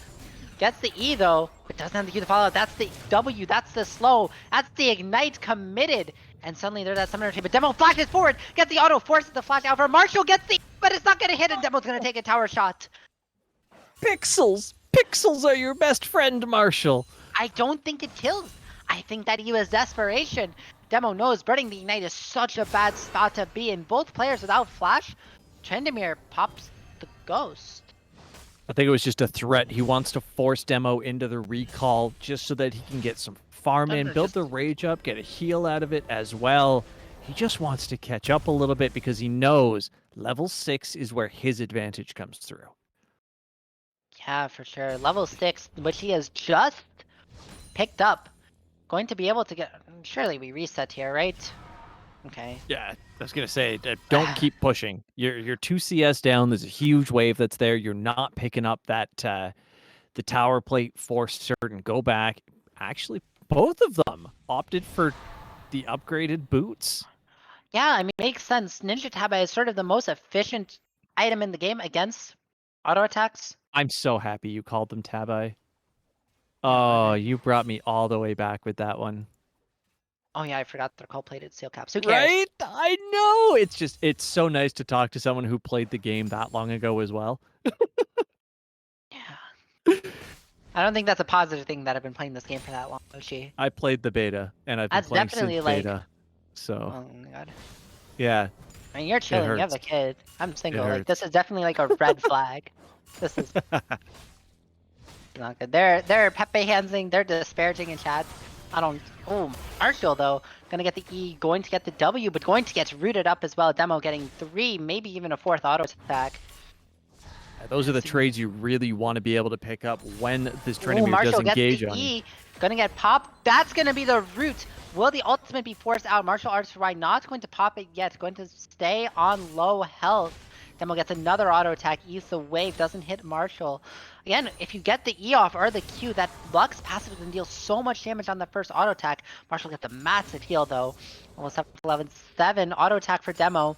Gets the E though, but doesn't have the Q to follow. That's the W, that's the slow, that's the ignite committed. And suddenly there's that summoner tree, but Demo flashes forward, gets the auto, forces the flash out for Marshall, gets the E, but it's not gonna hit, and Demo's gonna take a tower shot. Pixels! Pixels are your best friend, Marshall! I don't think it kills. I think that he was desperation. Demo knows burning the ignite is such a bad spot to be in. Both players without flash. Tryndamere pops the ghost. I think it was just a threat. He wants to force Demo into the recall just so that he can get some farm in, build the rage up, get a heal out of it as well. He just wants to catch up a little bit because he knows level 6 is where his advantage comes through. Yeah, for sure. Level 6, which he has just picked up. Going to be able to get... Surely we reset here, right? Okay. Yeah, I was going to say, don't keep pushing. You're 2 CS down. There's a huge wave that's there. You're not picking up that the tower plate for certain. Go back. Actually, both of them opted for the upgraded boots. Yeah, I mean, makes sense. Ninja Tabi is sort of the most efficient item in the game against auto attacks. I'm so happy you called them Tabi. Oh, you brought me all the way back with that one. Oh yeah, I forgot they're called plated steel caps. Who cares? Right? I know. It's so nice to talk to someone who played the game that long ago as well. Yeah. I don't think that's a positive thing that I've been playing this game for that long, Oshi. I played the beta, and I've been That's playing definitely since like... beta. So, Oh my god. yeah. I mean, you're chilling. You have hurts. a kid. I'm single. It Like, this is definitely like a red flag. This is not good. They're Pepe handsing. They're disparaging in chat. I don't... Oh, Marshall, though. Gonna get the E, going to get the W, but going to get rooted up as well. Demo getting 3, maybe even a 4th auto attack. Those are the trades you really want to be able to pick up when this Tryndamere Marshall does gets engage the on E. you. Gonna get popped. That's gonna be the root. Will the ultimate be forced out? Martial Arts Ride not going to pop it yet. Going to stay on low health. Demo gets another auto attack. Eats the wave. Doesn't hit Marshall. Again, if you get the E off or the Q, that Lux passive can deal so much damage on the first auto attack. Marshall gets a massive heal though. Almost up to 11-7. Auto attack for Demo.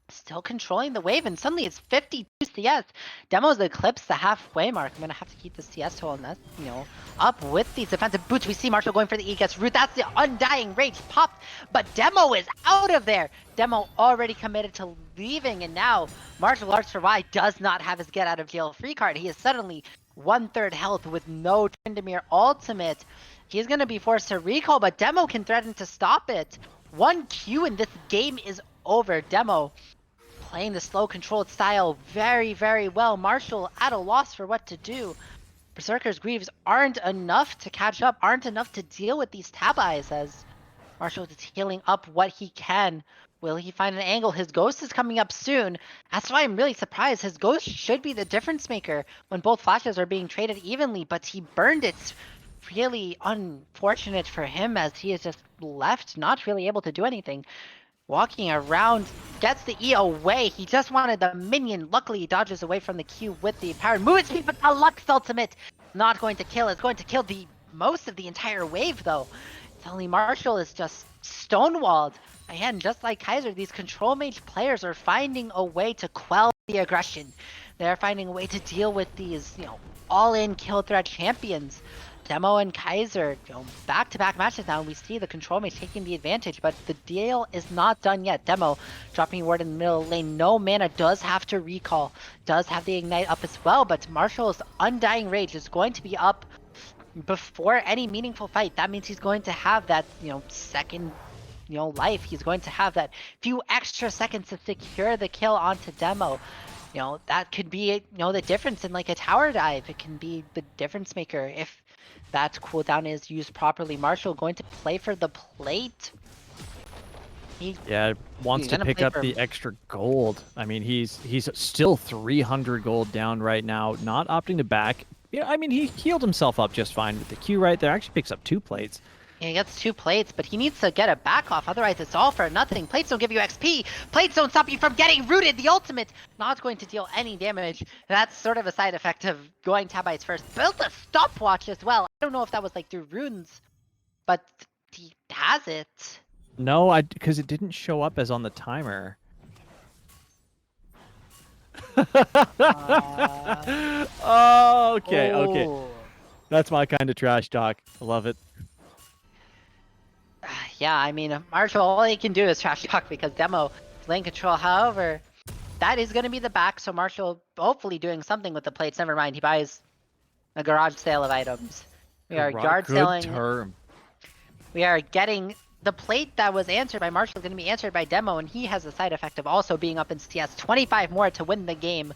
Still controlling the wave, and suddenly it's 52 CS. Demo's eclipsed the halfway mark. I'm gonna have to keep the CS total, and that's, you know, up with these defensive boots. We see Marshall going for the E, gets root. That's the undying rage popped, but Demo is out of there. Demo already committed to leaving, and now Martial Arts for Y does not have his get out of jail free card. He is suddenly 1/3 health with no Tryndamere ultimate. He's gonna be forced to recall, but Demo can threaten to stop it. 1 Q and this game is over. Demo playing the slow controlled style very, very well. Marshall at a loss for what to do. Berserker's Greaves aren't enough to catch up, aren't enough to deal with these Tabi's as Marshall is healing up what he can. Will he find an angle? His ghost is coming up soon. That's why I'm really surprised. His ghost should be the difference maker when both flashes are being traded evenly, but he burned it. Really unfortunate for him as he is just left, not really able to do anything. Walking around, gets the E away. He just wanted the minion. Luckily, he dodges away from the Q with the power. Moves speed, but the Lux ultimate not going to kill. It's going to kill the most of the entire wave, though. Suddenly, Marshall is just stonewalled. Again, just like Kaiser, these control mage players are finding a way to quell the aggression. They're finding a way to deal with these, you know, all-in kill threat champions. Demo and Kaiser, you know, back-to-back matches now, and we see the control mage taking the advantage, but the deal is not done yet. Demo dropping a ward in the middle lane. No mana, does have to recall, does have the ignite up as well, but Marshall's Undying Rage is going to be up before any meaningful fight. That means he's going to have that, you know, second, you know, life. He's going to have that few extra seconds to secure the kill onto Demo. You know, that could be, you know, the difference in like a tower dive. It can be the difference maker if that cooldown is used properly. Marshall going to play for the plate. Yeah, wants to pick up the extra gold. I mean, he's still 300 gold down right now, not opting to back. Yeah, I mean, he healed himself up just fine with the Q right there. Actually picks up 2 plates. Yeah, he gets 2 plates, but he needs to get a back off. Otherwise, it's all for nothing. Plates don't give you XP. Plates don't stop you from getting rooted. The ultimate not going to deal any damage. That's sort of a side effect of going Tabites first. Built a stopwatch as well. I don't know if that was like through runes, but he has it. No, because it didn't show up as on the timer. Oh, okay, okay. Oh. That's my kind of trash talk. I love it. Yeah, I mean, Marshall, all he can do is trash talk because Demo is lane control. However, that is going to be the back, so Marshall hopefully doing something with the plates. Never mind, he buys a garage sale of items. We are yard Good selling. term. We are getting the plate that was answered by Marshall is going to be answered by Demo, and he has the side effect of also being up in CS. 25 more to win the game.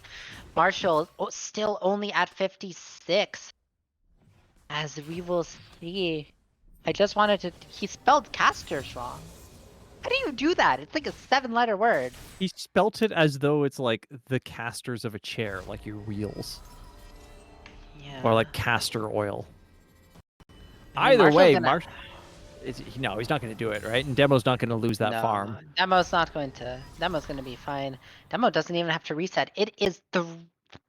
Marshall still only at 56. As we will see. I just wanted to. He spelled casters wrong. How do you do that? It's like a 7-letter word. He spelt it as though it's like the casters of a chair, like your wheels, or Yeah. like castor oil. I mean, Either Marshall's way, gonna. no, he's not going to do it, right? And Demo's not going to lose that No, farm. Demo's not going to. Demo's going to be fine. Demo doesn't even have to reset. It is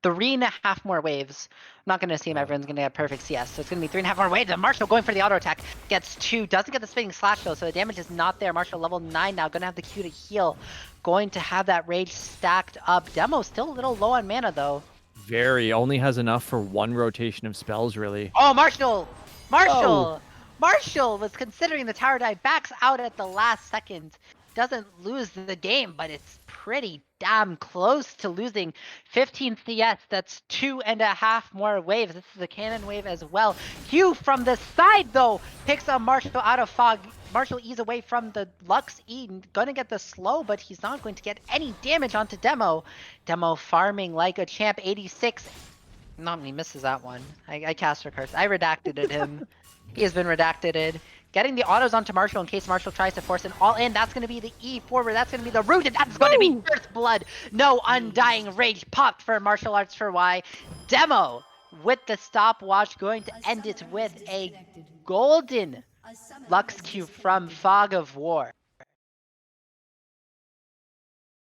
3.5 more waves. I'm not going to assume everyone's going to get perfect CS, so it's going to be 3.5 more waves. And Marshall going for the auto attack gets 2. Doesn't get the spinning slash though, so the damage is not there. Marshall level 9 now, going to have the Q to heal. Going to have that rage stacked up. Demo still a little low on mana though. Very only has enough for one rotation of spells, really. Oh, Marshall! Oh, Marshall! Marshall was considering the tower dive, backs out at the last second. Doesn't lose the game, but it's pretty damn close to losing 15 CS. That's 2.5 more waves. This is a cannon wave as well. Hugh from the side, though, picks up Marshall out of fog. Marshall ease away from the Lux E. Gonna get the slow, but he's not going to get any damage onto Demo. Demo farming like a champ. 86. No, he misses that one. I cast a curse. I redacted him. He has been redacted. Getting the autos onto Marshall in case Marshall tries to force an all-in. That's going to be the E forward. That's going to be the root, and that's going to be First Blood. No Undying Rage popped for Martial Arts for Y. Demo with the stopwatch going to end it with a golden Lux Q from Fog of War.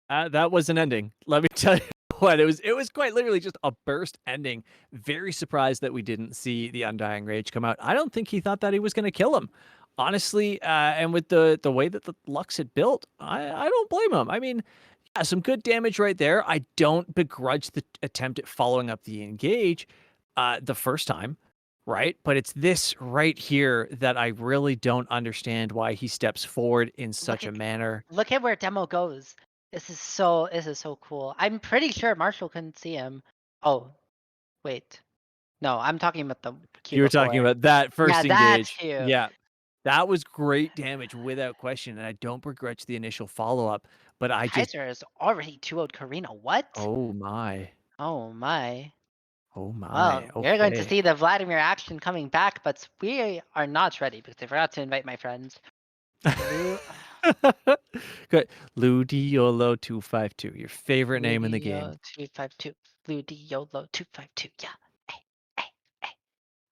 that was an ending. Let me tell you what, it was quite literally just a burst ending. Very surprised that we didn't see the Undying Rage come out. I don't think he thought that he was going to kill him. Honestly, and with the way that the Lux had built, I don't blame him. I mean, yeah, some good damage right there. I don't begrudge the attempt at following up the engage the first time, right? But it's this right here that I really don't understand why he steps forward in such a manner. Look at where Demo goes. This is so cool. I'm pretty sure Marshall couldn't see him. Oh, wait. No, I'm talking about the Q You were talking before. about that Yeah, first that's engage. Q. Yeah. That was great damage without question, and I don't begrudge the initial follow-up, but I just Kaiser is already 2-0'd Karina. What? oh my. Oh my. Oh my. Well, we're going to Okay. see the Vladimir action coming back, but we are not ready because I forgot to invite my friends. Good. Ludiolo 252, your favorite name in the game. Ludio 252. Ludiolo 252. Yeah. Hey, hey, hey.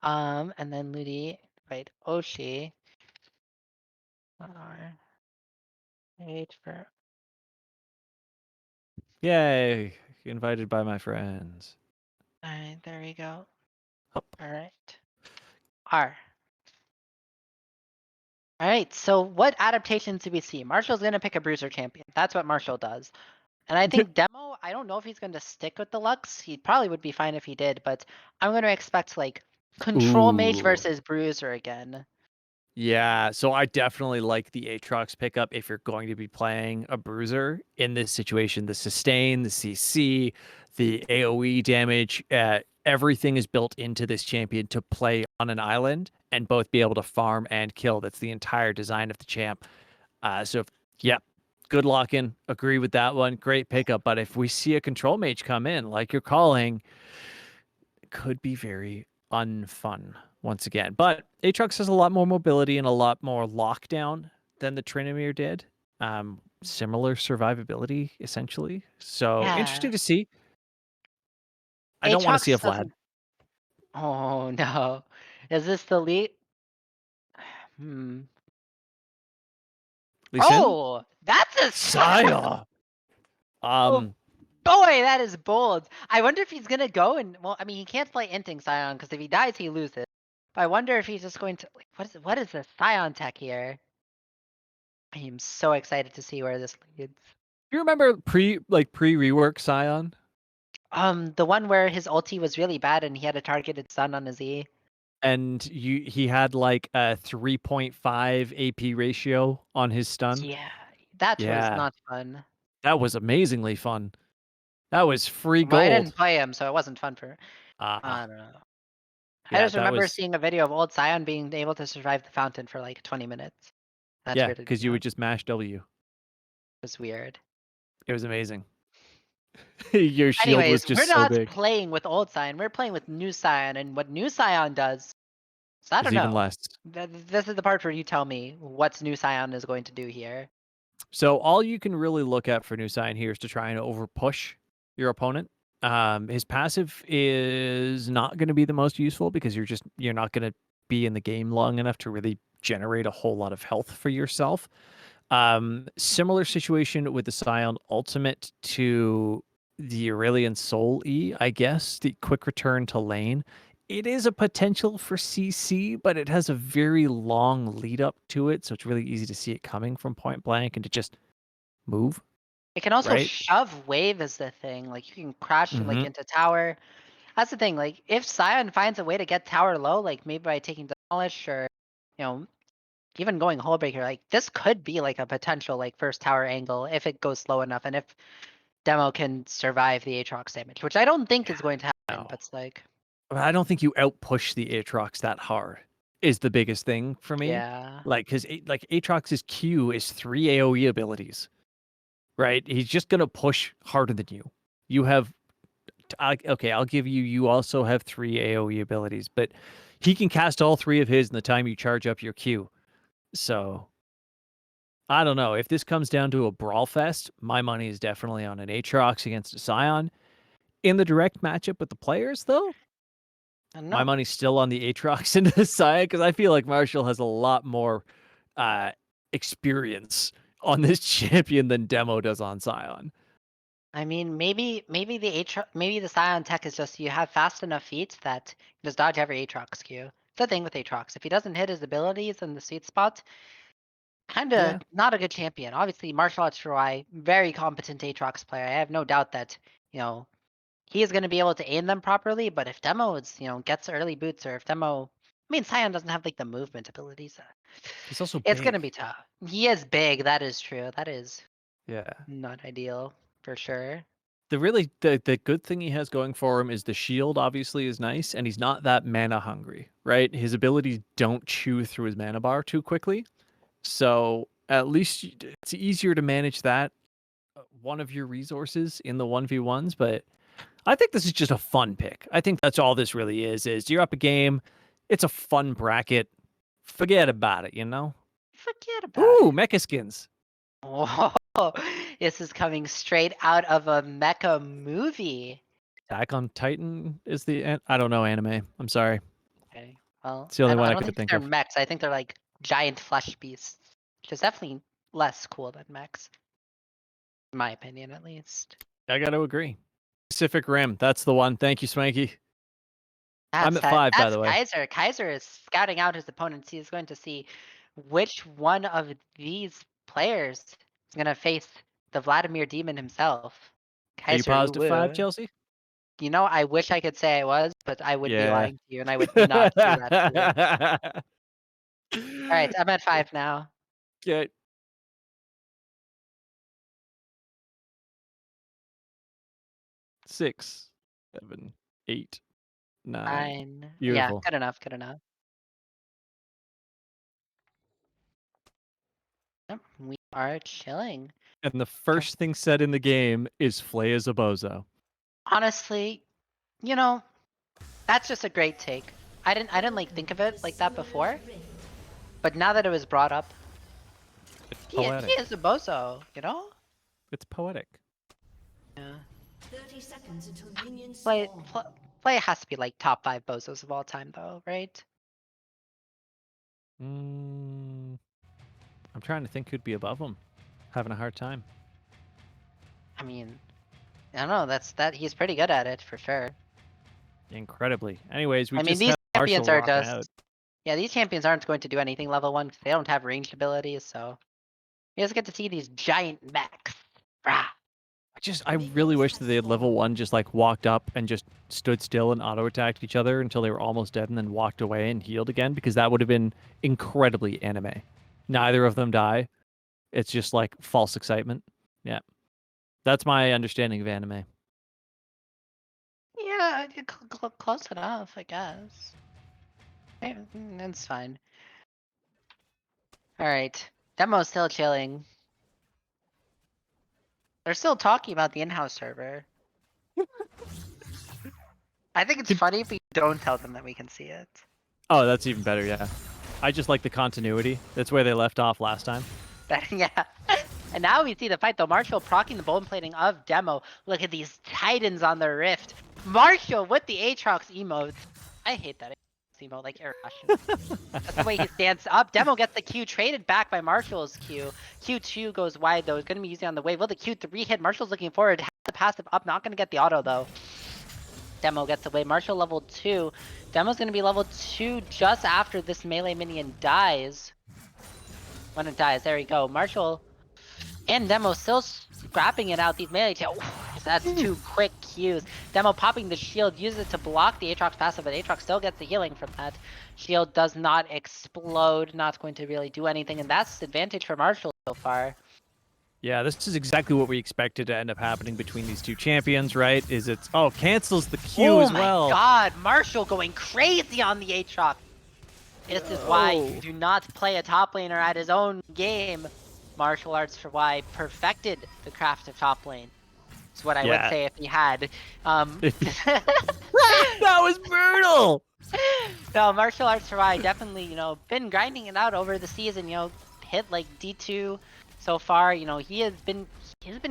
And then Ludi, right? Oshi. Wait for. Yay. Invited by my friends. Alright, there we go. Up. Alright. R. Alright, so what adaptations do we see? Marshall's gonna pick a bruiser champion. That's what Marshall does. And I think Demo, I don't know if he's gonna stick with the Lux. He probably would be fine if he did, but I'm gonna expect like Control Mage Ooh. versus Bruiser again. Yeah, so I definitely like the Aatrox pickup if you're going to be playing a bruiser in this situation. The sustain, the CC, the AoE damage, everything is built into this champion to play on an island and both be able to farm and kill. That's the entire design of the champ. Yeah, good lock in. Agree with that one. Great pickup. But if we see a control mage come in, like you're calling, it could be very unfun once again. But Aatrox has a lot more mobility and a lot more lockdown than the Trinimir did. Similar survivability, essentially. So Yeah. interesting to see. I don't want to see a Aatrox Vlad. doesn't. Oh no. Is this the lead? Hmm. Lee Sin? Oh, that's a. Saya. Oh Um, boy, that is bold. I wonder if he's gonna go and well, I mean, he can't play Inting Scion because if he dies, he loses. But I wonder if he's just going to like what is the Scion tech here? I am so excited to see where this leads. you remember pre rework Scion? The one where his ulti was really bad and he had a targeted stun on his E. And he had like a 3.5 AP ratio on his stun. Yeah, that was Yeah, not fun. that was amazingly fun. That was free Well, I didn't gold. play him, so it wasn't fun for. I Ah, don't know. I yeah, just that remember was seeing a video of old Sion being able to survive the fountain for like 20 minutes. That yeah, weirded because me you out. would just mash W. It was weird. It was amazing. Your shield was Anyways, we're just so not big. playing with old Sion. We're playing with new Sion, and what new Sion does. So I Is don't even know. less. This is the part where you tell me what's new Sion is going to do here. So all you can really look at for New Sign here is to try and over push your opponent. His passive is not going to be the most useful because you're not going to be in the game long enough to really generate a whole lot of health for yourself. Similar situation with the Scion ultimate to the Aurelian Soul E, I guess, the quick return to lane. It is a potential for CC, but it has a very long lead up to it, so it's really easy to see it coming from point blank and to just move, It can also right? shove wave is the thing. Like you can crash like Hmm. into tower. That's the thing. Like if Sion finds a way to get tower low, like maybe by taking demolish or you know even going hullbreaker, like this could be like a potential like first tower angle if it goes slow enough and if Demo can survive the Aatrox damage, which I don't think is going to happen. No, But it's like but I don't think you outpush the Aatrox that hard. Is the biggest thing for me, yeah, like because like Aatrox's Q is 3 AOE abilities. Right? He's just gonna push harder than you. You have okay, I'll give you. You also have 3 AOE abilities, but he can cast all three of his in the time you charge up your Q. So I don't know if this comes down to a brawl fest. My money is definitely on an Aatrox against a Scion. In the direct matchup with the players, though, I don't my know. money's still on the Aatrox into the Scion because I feel like Marshall has a lot more uh, experience on this champion than Demo does on Scion. I mean, maybe the maybe the Scion tech is just you have fast enough feet that you just dodge every Aatrox Q. It's the thing with Aatrox. If he doesn't hit his abilities in the sweet spot, kinda Yeah, not a good champion. Obviously, Martial Arts Shirai, very competent Aatrox player. I have no doubt that, you know, he is gonna be able to aim them properly, but if Demo is, gets early boots or if Demo I mean Sion doesn't have like the movement abilities. he's also It's gonna be big. tough. He is big, that is true. That is Yeah. not ideal for sure. The good thing he has going for him is the shield obviously is nice and he's not that mana hungry, right? His abilities don't chew through his mana bar too quickly. So at least it's easier to manage that one of your resources in the 1v1s, but I think this is just a fun pick. I think that's all this really is you're up a game, it's a fun bracket. Forget about it, you know? Forget about Ooh, it. mecha skins. Whoa, this is coming straight out of a mecha movie. Attack on Titan is I don't know anime. I'm sorry. Okay. Well, It's the I only don't one I I don't could think think they're of. mechs. I think they're like giant flesh beasts, which is definitely less cool than mechs, in my opinion at least. I got to agree. Pacific Rim. That's the one. Thank you, Swanky. I'm That's at that 5, by that's the way. Kaiser. Kaiser is scouting out his opponents. He's going to see which one of these players is gonna face the Vladimir Demon himself. Are you Kaiser positive 5, Uwu. Chelsea? I wish I could say I was, but I would be Yeah. lying to you, and I would not do that to you. All right, I'm at 5 now. Okay. 6, 7, 8, 9. 9. Yeah, Beautiful. good enough, good enough. Yep, we are chilling. And the Okay. first thing said in the game is Flay is a bozo. Honestly, you know, that's just a great take. I didn't like think of it like that before, but now that it was brought up, It's he poetic. is a bozo, you know? It's poetic. Yeah. 30 seconds until minions Play spawn. pl- play has to be like top 5 bozos of all time though, right? Mm, I'm trying to think who'd be above him. Having a hard time. I mean, I don't know, that he's pretty good at it for sure. Incredibly. Anyways, we I mean, just these have champions Marshall are rocking out. just yeah, these champions aren't going to do anything level 1 because they don't have ranged abilities, so you just get to see these giant mechs. Rah. I really wish that they had level 1 just like walked up and just stood still and auto attacked each other until they were almost dead and then walked away and healed again, because that would have been incredibly anime. Neither of them die. It's just like false excitement. Yeah. That's my understanding of anime. Yeah, close enough, I guess. That's fine. All right, demo's still chilling. They're still talking about the in-house server. I think it's funny if we don't tell them that we can see it. Oh, that's even better, yeah. I just like the continuity. That's where they left off last time. Yeah. And now we see the fight though. Marshall procking the bone plating of Demo. Look at these titans on the rift. Marshall with the Aatrox emote. I hate that emote, like irrational. That's the way he stands up. Demo gets the Q traded back by Marshall's Q. Q2 goes wide though. It's going to be using on the wave. Will the Q3 hit? Marshall's looking forward. Has the passive up. Not going to get the auto though. Demo gets away. Marshall level 2. Demo's going to be level 2 just after this melee minion dies. When it dies, there we go. Marshall and Demo still scrapping it out. These melee that's 2 quick Qs. Demo popping the shield, uses it to block the Aatrox passive, but Aatrox still gets the healing from that. Shield does not explode, not going to really do anything, and that's advantage for Marshall so far. Yeah, this is exactly what we expected to end up happening between these two champions, right? Is it's, oh, cancels the Q as well. Oh my god, Marshall going crazy on the Aatrox. This is why you do not play a top laner at his own game. Martial Arts for why perfected the craft of top lane. Is what I would say if he had. That was brutal! No, Martial Arts for why definitely, been grinding it out over the season, hit like D2 so far, he has been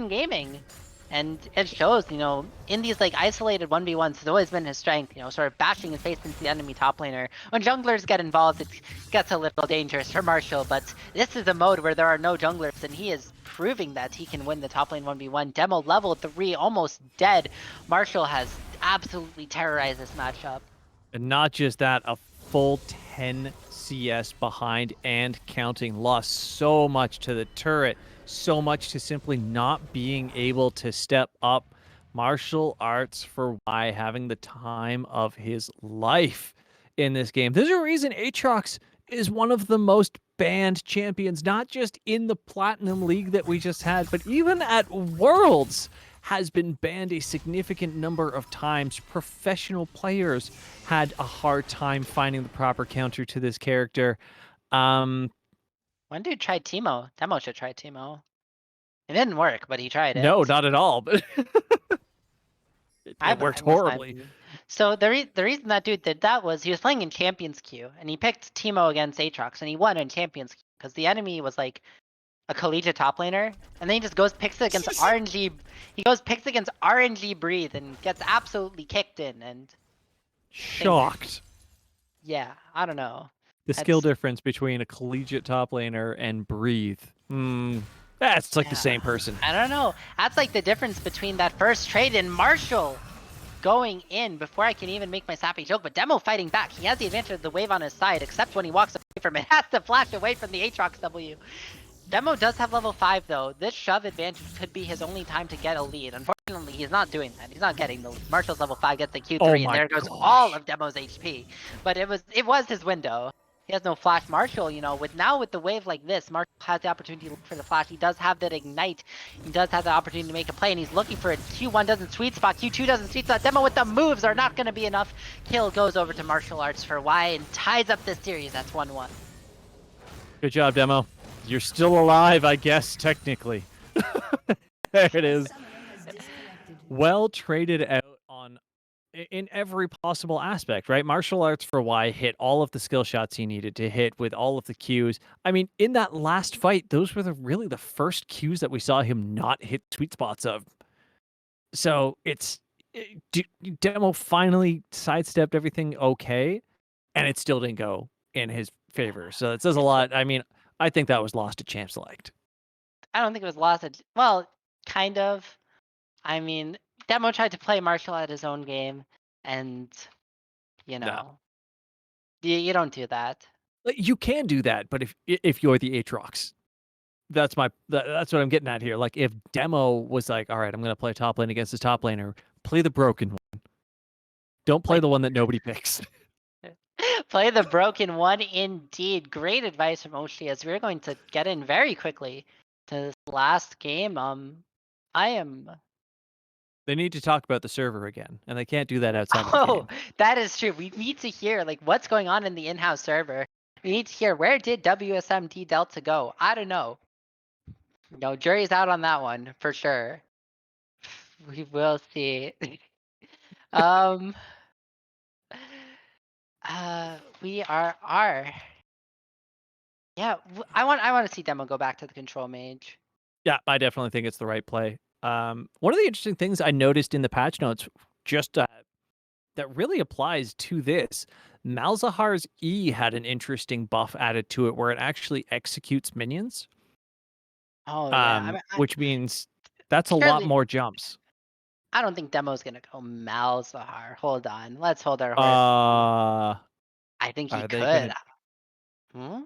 gaming. And it shows, in these like isolated 1v1s, it's always been his strength, sort of bashing his face into the enemy top laner. When junglers get involved, it gets a little dangerous for Marshall, but this is a mode where there are no junglers, and he is proving that he can win the top lane 1v1. Demo level 3, almost dead. Marshall has absolutely terrorized this matchup. And not just that, a full 10 CS behind and counting. Lost so much to the turret. So much to simply not being able to step up. Martial Arts for why having the time of his life in this game. There's a reason Aatrox is one of the most banned champions, not just in the Platinum League that we just had, but even at Worlds has been banned a significant number of times. Professional players had a hard time finding the proper counter to this character. One dude tried Teemo. Demo should try Teemo. It didn't work, but he tried it. No, not at all. But it worked horribly. So the reason that dude did that was he was playing in Champions Queue, and he picked Teemo against Aatrox, and he won in Champions Queue because the enemy was like a collegiate top laner, and then he just goes picks it against RNG. He goes picks against RNG Breathe and gets absolutely kicked in and shocked. Yeah, I don't know. The skill difference between a collegiate top laner and Breathe. That's like the same person. I don't know. That's like the difference between that first trade and Marshall going in before I can even make my sappy joke. But Demo fighting back. He has the advantage of the wave on his side, except when he walks away from it. Has to flash away from the Aatrox W. Demo does have level 5 though. This shove advantage could be his only time to get a lead. Unfortunately, he's not doing that. He's not getting the lead. Marshall's level 5 gets the Q3, and there goes all of Demo's HP. But it was his window. He has no flash. Marshall, with the wave like this, Marshall has the opportunity to look for the flash. He does have that ignite. He does have the opportunity to make a play, and he's looking for it. Q1 doesn't sweet spot. Q2 doesn't sweet spot. Demo with the moves are not going to be enough. Kill goes over to Martial Arts for Y and ties up this series. That's 1-1. Good job, Demo. You're still alive, I guess, technically. There it is. Well traded out in every possible aspect, right? Martial Arts for Y hit all of the skill shots he needed to hit with all of the Qs. I mean, in that last fight, those were really the first Qs that we saw him not hit sweet spots of. So Demo finally sidestepped everything okay, and it still didn't go in his favor. So it says a lot. I mean, I think that was lost to Champ Select. I don't think it was lost. Well, kind of. I mean, Demo tried to play Marshall at his own game, and you don't do that. You can do that, but if you're the Aatrox, that's that's what I'm getting at here. Like if Demo was like, all right, I'm gonna play top lane against this top laner, play the broken one. Don't play Like the one that nobody picks. play the broken one indeed. Great advice from Oshi as we're going to get in very quickly to this last game. I am They need to talk about the server again, and they can't do that outside of the Oh, game. that is true. We need to hear like what's going on in the in-house server. We need to hear where did WSMD Delta go? I don't know. No, jury's out on that one for sure. We will see. um we are yeah, I want to see Demo go back to the control mage. Yeah, I definitely think it's the right play. One of the interesting things I noticed in the patch notes, just that really applies to this, Malzahar's E had an interesting buff added to it where it actually executes minions, Oh yeah. I mean which means that's a lot surely more jumps. I don't think Demo's gonna go Malzahar. Hold on. Let's hold our horses. Uh, I think he are they could. gonna? Hmm?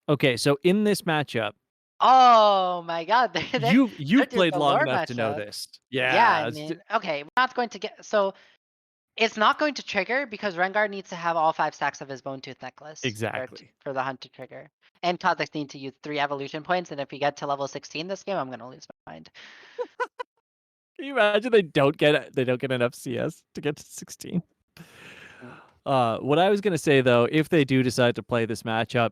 Okay, so in this matchup, Oh my god, they're you've doing played the long lore enough to know matchup. this. Yeah, I Yeah, mean, okay, we're not going to get so it's not going to trigger because Rengar needs to have all 5 stacks of his bone tooth necklace exactly. for the hunt to trigger. And Kha'Zix need to use 3 evolution points, and if we get to level 16 this game, I'm gonna lose my mind. Can you imagine they don't get enough CS to get to 16? Mm. What I was gonna say though, if they do decide to play this matchup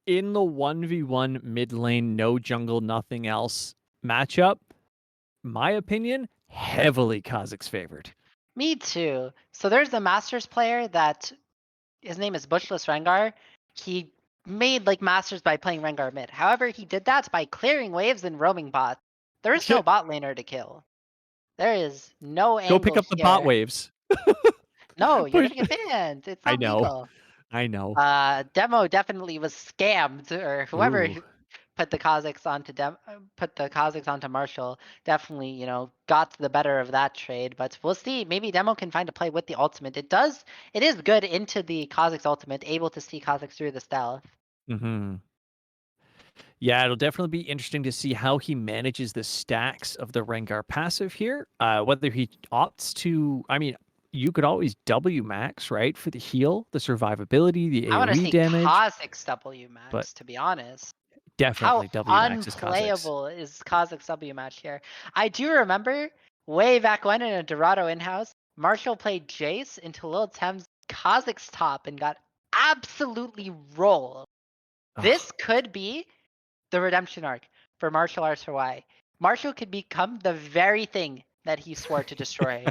in the 1v1 mid lane, no jungle, nothing else matchup, my opinion, heavily Kha'Zix favored. Me too. So there's a Masters player that his name is Bushless Rengar. He made like Masters by playing Rengar mid. However, he did that by clearing waves and roaming bot. There is no bot laner to kill. There is no Go pick angle up the bot here. waves. No, you're Push. gonna get banned. It's I not know. legal. I know. Demo definitely was scammed, or whoever Ooh. put the Kha'Zix onto Marshall definitely, got the better of that trade. But we'll see. Maybe Demo can find a play with the ultimate. It is good into the Kha'Zix ultimate, able to see Kha'Zix through the stealth. Mm-hmm. Yeah, it'll definitely be interesting to see how he manages the stacks of the Rengar passive here. Whether he opts to, I mean, you could always W max, right, for the heal, the survivability, the I want to AoE see damage, Kha'Zix W but max, to be honest. How definitely W max is Kha'Zix. unplayable is Kha'Zix W match here? I do remember way back when in a Dorado in-house, Marshall played Jace into Lil Tem's Kha'Zix top and got absolutely rolled. Ugh. This could be the redemption arc for Martial Arts for Y. Marshall could become the very thing that he swore to destroy.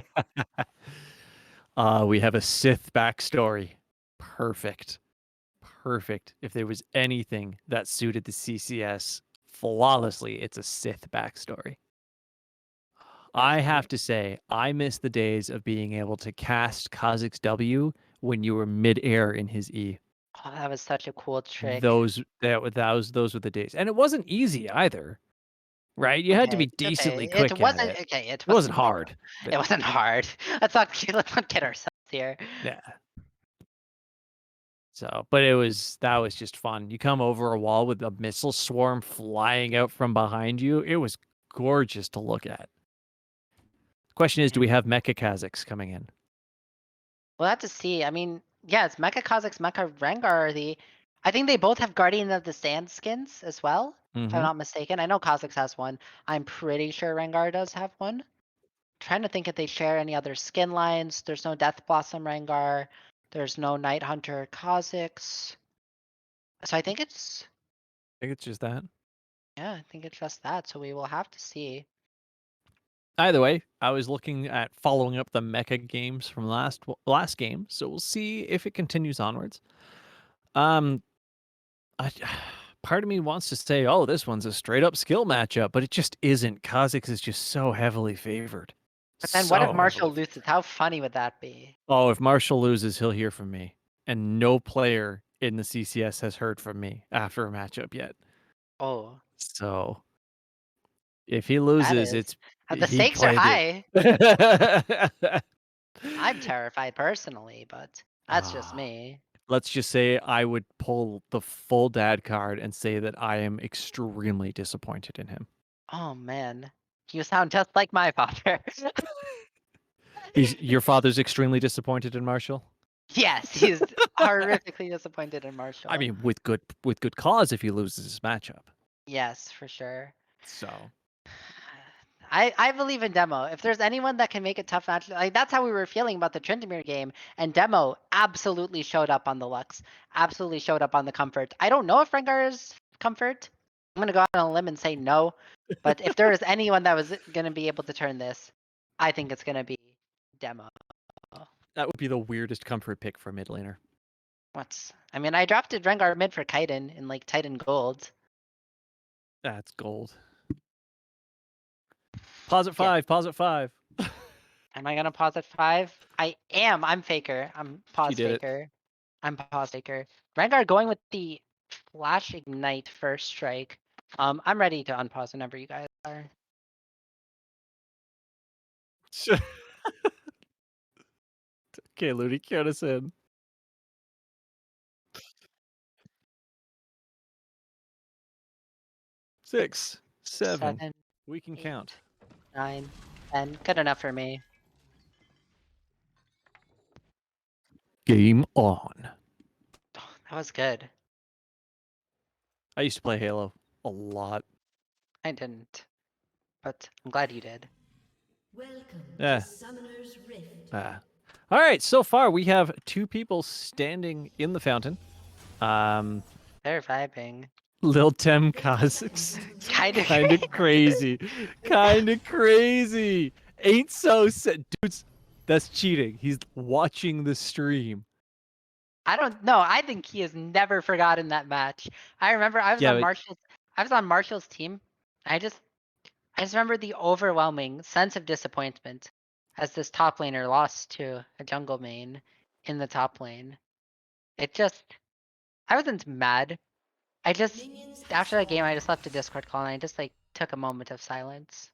We have a Sith backstory. Perfect. Perfect. If there was anything that suited the CCS flawlessly, it's a Sith backstory. I have to say, I miss the days of being able to cast Kha'Zix W when you were mid-air in his E. Oh, that was such a cool trick. Those were the days, and it wasn't easy either, right? You had to be decently It quick at wasn't it. okay. It It wasn't wasn't hard. hard, but It wasn't hard. Let's not kid ourselves here. yeah. So, but that was just fun. You come over a wall with a missile swarm flying out from behind you. It was gorgeous to look at. The question is, do we have Mecha Kha'Zix coming in? We'll have to see. I mean, yeah, it's Mecha Kha'Zix, Mecha Rengar are I think they both have Guardian of the Sand skins as well, if I'm Mm-hmm. not mistaken. I know Kha'Zix has one. I'm pretty sure Rengar does have one. Trying to think if they share any other skin lines. There's no Death Blossom Rengar. There's no Night Hunter Kha'Zix. So I think it's I think it's just that. yeah, I think it's just that. So we will have to see. Either way, I was looking at following up the Mecha games from last game, so we'll see if it continues onwards. Um, I, part of me wants to say, oh, this one's a straight up skill matchup, but it just isn't. Kha'Zix is just so heavily favored. But then what if So Marshall heavily. loses? How funny would that be? Oh, if Marshall loses, he'll hear from me, and no player in the CCS has heard from me after a matchup yet. Oh, So if he that loses, is. it's The he stakes are played it. high. I'm terrified personally, but that's just Ah, me. let's just say I would pull the full dad card and say that I am extremely disappointed in him. Oh man, you sound just like my father. Your father's extremely disappointed in Marshall. Yes, he's horrifically disappointed in I Marshall. mean, with good cause if he loses his matchup. Yes, for sure. So I believe in Demo. If there's anyone that can make a tough match, like that's how we were feeling about the Tryndamere game, and Demo absolutely showed up on the Lux, absolutely showed up on the Comfort. I don't know if Rengar is Comfort. I'm gonna go out on a limb and say no, but if there is anyone that was gonna be able to turn this, I think it's gonna be Demo. that would be the weirdest comfort pick for a mid laner. I mean, I drafted Rengar mid for Kaiden in like Titan Gold. That's gold. Pause at Yeah. 5. Pause at 5. Am I gonna pause at 5? I am. I'm Faker. I'm pause did it. Faker. I'm pause Faker. Rengar going with the Flash Ignite first strike. I'm ready to unpause whenever you guys are. Okay, Looney, count us in. 6, 7. 7, We can 8, count. 9, 10. Good enough for me. Game on. That was good. I used to play Halo a lot. I didn't, but I'm glad you did. Welcome Yeah. to Summoner's Rift. All right, so far we have 2 people standing in the fountain. They're vibing. Lil Tem Kazakhs. Kinda Kind of crazy. Kind of crazy. Ain't so sad. Dudes, that's cheating. He's watching the stream. I don't know. I think he has never forgotten that match. I remember I was Yeah, on but- Marshall's team. I just remember the overwhelming sense of disappointment as this top laner lost to a jungle main in the top lane. I wasn't mad. Minions have After that game, I spawned. just left a Discord call and I just like took a moment of silence.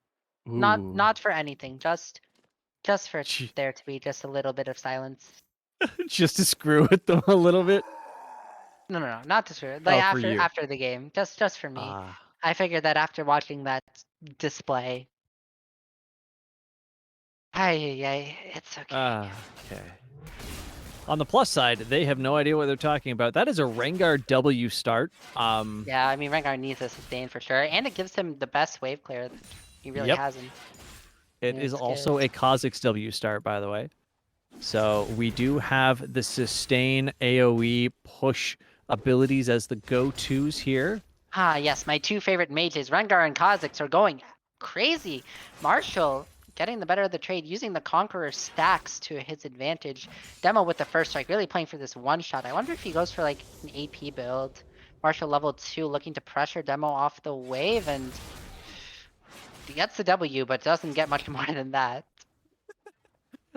Ooh. Not for anything, just for Gee. there to be just a little bit of silence. Just to screw with them a little bit. No, not to sure. Like Oh, for you. after the game, just for me. Ah. I figured that after watching that display, it's okay. Okay. On the plus side, they have no idea what they're talking about. That is a Rengar W start. Yeah, I mean Rengar needs a sustain for sure, and it gives him the best wave clear that he really Yep. hasn't. It Yeah, is it's also good. a Kazakhs W start, by the way. So we do have the sustain AoE push abilities as the go-tos here. Ah, yes, my 2 favorite mages, Rengar and Kha'Zix, are going crazy. Marshall getting the better of the trade, using the Conqueror stacks to his advantage. Demo with the first strike, really playing for this one shot. I wonder if he goes for like an AP build. Marshall level 2 looking to pressure Demo off the wave, and he gets the W, but doesn't get much more than that.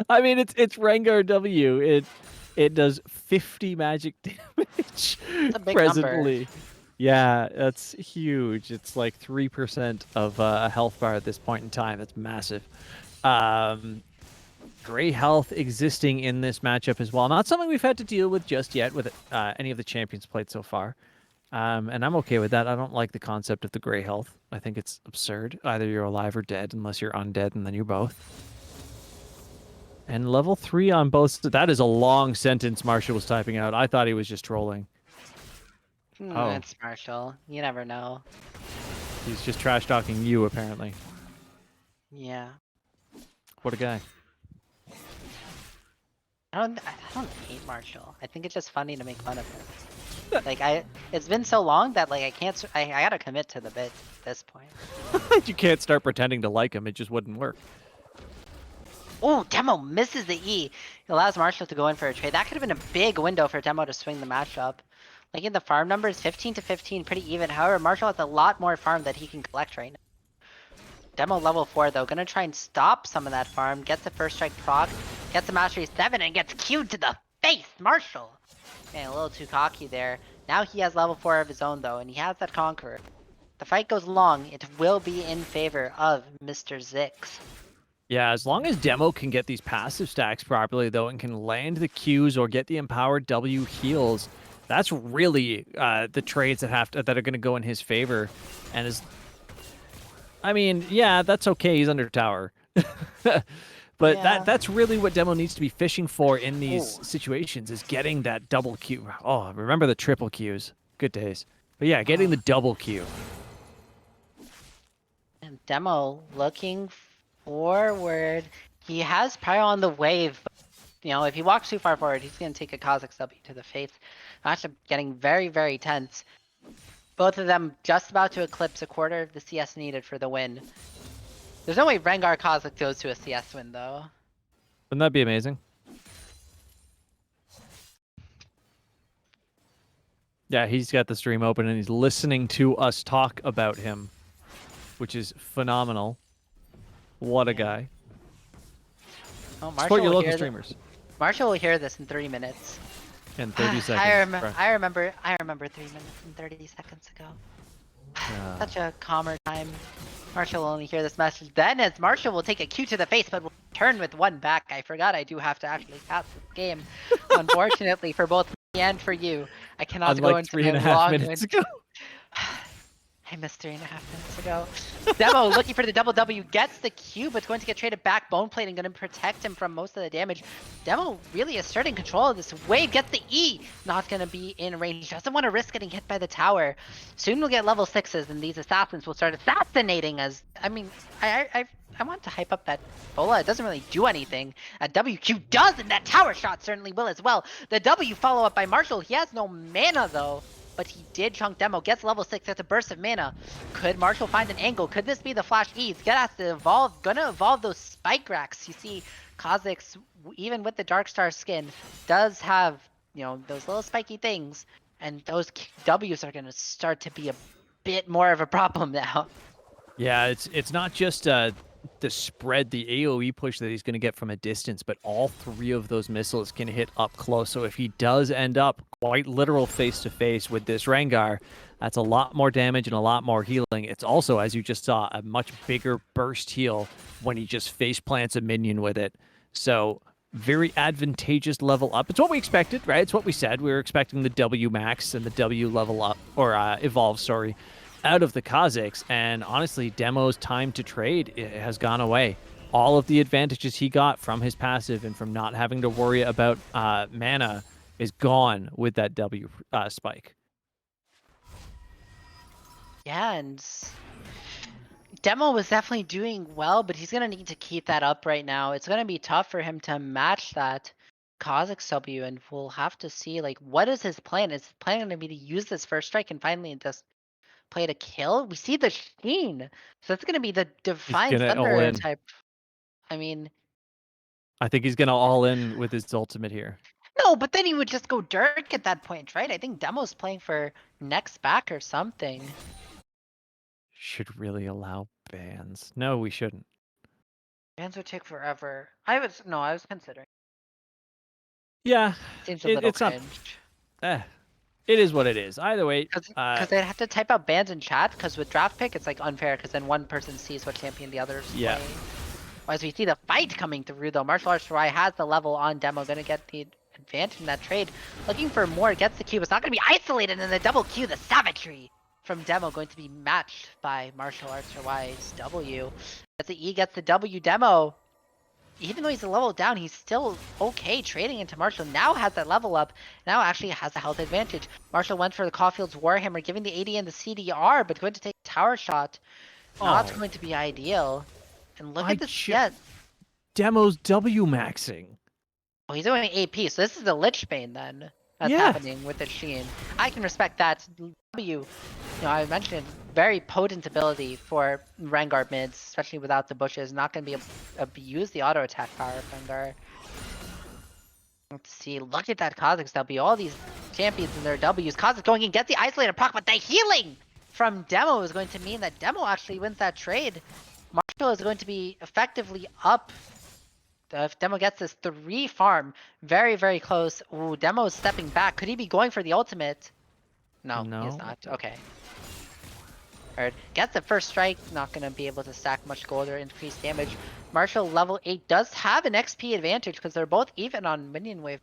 I mean, it's Rengar W. It does 50 magic damage a big presently. number. Yeah, that's huge. It's like 3% of a health bar at this point in time. That's massive. Gray health existing in this matchup as well. Not something we've had to deal with just yet with any of the champions played so far. And I'm okay with that. I don't like the concept of the gray health. I think it's absurd. Either you're alive or dead, unless you're undead, and then you're both. And level 3 on both. That is a long sentence Marshall was typing out. I thought he was just trolling. Oh. It's Marshall. You never know. He's just trash talking you, apparently. Yeah. What a guy. I don't hate Marshall. I think it's just funny to make fun of him. Like it's been so long that like I gotta commit to the bit at this point. You can't start pretending to like him. It just wouldn't work. Oh, Demo misses the E. It allows Marshall to go in for a trade. That could have been a big window for Demo to swing the matchup. Like in the farm numbers, 15 to 15, pretty even. However, Marshall has a lot more farm that he can collect right now. Demo level 4 though, gonna try and stop some of that farm. Gets the first strike proc, gets a mastery 7, and gets queued to the face. Marshall, man, a little too cocky there. Now he has level 4 of his own though, and he has that Conqueror. The fight goes long. It will be in favor of Mr. Zix. Yeah, as long as Demo can get these passive stacks properly, though, and can land the Qs or get the empowered W heals, that's really the trades that are going to go in his favor. And I mean, yeah, that's okay. He's under tower, but Yeah. that's really what Demo needs to be fishing for in these Ooh. situations is getting that double Q. Oh, remember the triple Qs? Good days. But yeah, getting the double Q. And Demo looking forward. He has Pyro on the wave. You know, if he walks too far forward, he's going to take a Kha'Zix W to the face. Matchup getting very, very tense. Both of them just about to eclipse a quarter of the CS needed for the win. There's no way Rengar Kha'Zix goes to a CS win, though. Wouldn't that be amazing? Yeah, he's got the stream open and he's listening to us talk about him, which is phenomenal. What a guy. Oh, Support your local streamers. Marshall will hear this in 3 minutes. In 30 seconds. I remember 3 minutes and 30 seconds ago. Such a calmer time. Marshall will only hear this message then, as Marshall will take a Q to the face, but will turn with one back. I forgot I do have to actually pass this game. Unfortunately for both me and for you. I cannot go into 3.5 minutes ago. I missed 3.5 minutes ago. Demo looking for the double W, gets the Q, but going to get traded back. Bone plating going to protect him from most of the damage. Demo really asserting control of this wave, gets the E. Not going to be in range. Doesn't want to risk getting hit by the tower. Soon we'll get level 6s, and these assassins will start assassinating as... I mean, I want to hype up that Bola. It doesn't really do anything. A WQ does, and that tower shot certainly will as well. The W follow up by Marshall. He has no mana, though. But he did chunk Demo, gets level 6, gets a burst of mana. Could Marshall find an angle? Could this be the flash E? He's gonna evolve those spike racks. You see, Kha'Zix, even with the Darkstar skin, does have, you know, those little spiky things. And those Ws are gonna start to be a bit more of a problem now. Yeah, it's not just the spread, the AoE push that he's going to get from a distance, but all 3 of those missiles can hit up close. So if he does end up quite literal face-to-face with this Rengar, that's a lot more damage and a lot more healing. It's also, as you just saw, a much bigger burst heal when he just face plants a minion with it. So very advantageous level up. It's what we expected, right? It's what we said. We were expecting the W max and the W level up, or evolve, sorry, out of the Kha'Zix, and honestly, Demo's time to trade has gone away. All of the advantages he got from his passive and from not having to worry about mana is gone with that W spike. Yeah, and Demo was definitely doing well, but he's going to need to keep that up right now. It's going to be tough for him to match that Kha'Zix W, and we'll have to see, like, what is his plan? Is his plan going to be to use this first strike and finally just play to kill? We see the Sheen, so it's going to be the Divine Thunder type. I mean, I think he's going to all in with his ultimate here. No, but then he would just go Dirk at that point, right? I think Demo's playing for next back or something. Should really allow bans. No, we shouldn't. Bans would take forever. I was considering. Yeah, Seems a little cringe. It is what it is. Either way, because they'd have to type out bans in chat. Because with draft pick, it's like unfair. Because then one person sees what champion the others play. As we see the fight coming through, though, Martial Arts Shirai has the level on Demo, gonna get the advantage in that trade. Looking for more, gets the Q. It's not gonna be isolated in the double Q. The savagery from Demo going to be matched by Martial Arts Shirai's W. As the E gets the W, Demo, even though he's a level down, he's still okay trading into Marshall. Now has that level up. Now actually has a health advantage. Marshall went for the Caulfield's Warhammer, giving the AD and the CDR, but going to take a tower shot. Not going to be ideal. And look at this yet. Demo's W maxing. Oh, he's doing AP, so this is the Lich Bane then. That's happening with the Sheen. I can respect that. W, you know, I mentioned very potent ability for Rengar mids, especially without the bushes. Not going to be able to use the auto attack power of Rengar. Let's see. Look at that Kha'Zix W. All these champions and their Ws. Kha'Zix going in, gets the isolated proc, but the healing from Demo is going to mean that Demo actually wins that trade. Marshall is going to be effectively up. If Demo gets this 3 farm, very, very close. Ooh, Demo is stepping back. Could he be going for the ultimate? No, he's not. Okay. Or gets the first strike, not going to be able to stack much gold or increase damage. Marshall level 8 does have an XP advantage because they're both even on minion wave.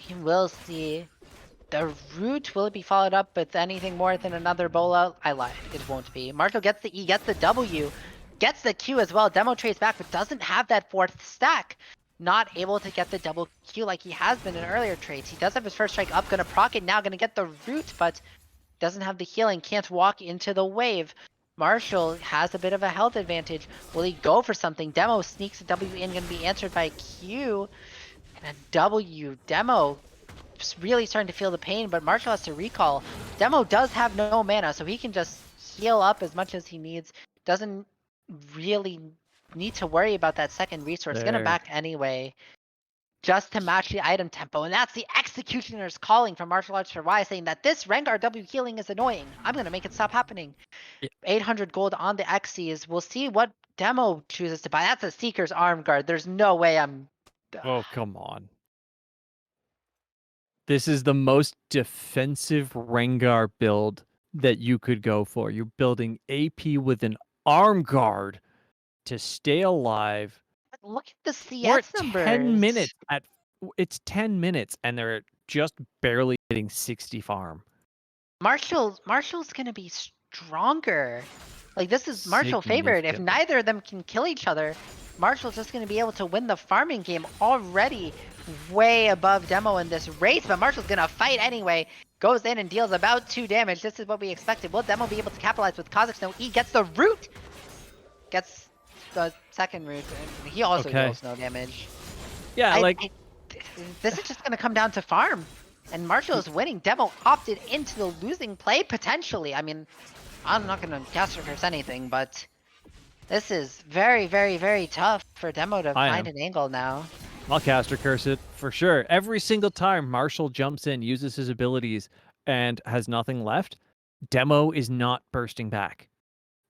We will see. The root, will it be followed up with anything more than another bola? I lied, it won't be. Marshall gets the E, gets the W, gets the Q as well. Demo trades back, but doesn't have that fourth stack. Not able to get the double Q like he has been in earlier trades. He does have his first strike up, gonna proc it now, gonna get the root, but doesn't have the healing, can't walk into the wave. Marshall has a bit of a health advantage. Will he go for something? Demo sneaks a W in, gonna be answered by Q. And a W. Demo really starting to feel the pain, but Marshall has to recall. Demo does have no mana, so he can just heal up as much as he needs. Doesn't really need to worry about that second resource. Gonna back anyway, just to match the item tempo. And that's the Executioner's calling from Martial Arts for Y, saying that this Rengar W healing is annoying. I'm gonna make it stop happening. 800 gold on the Xyz. We'll see what Demo chooses to buy. That's a Seeker's Arm Guard. There's no way I'm... Oh, come on. This is the most defensive Rengar build that you could go for. You're building AP with an arm guard to stay alive. But look at the We're CS at numbers. 10 minutes. It's 10 minutes, and they're just barely hitting 60 farm. Marshall's gonna be stronger. Like, this is Marshall favored. If neither of them can kill each other, Marshall's just gonna be able to win the farming game already. Way above Demo in this race, but Marshall's gonna fight anyway. Goes in and deals about 2 damage. This is what we expected. Will Demo be able to capitalize with Kha'Zix? No, he gets the root. Gets the second root. And he also deals no damage. Yeah, this is just gonna come down to farm. And Marshall is winning. Demo opted into the losing play potentially. I mean, I'm not gonna caster curse anything, but this is very, very, very tough for Demo to find an angle now. I'll caster curse it for sure. Every single time Marshall jumps in, uses his abilities, and has nothing left, Demo is not bursting back.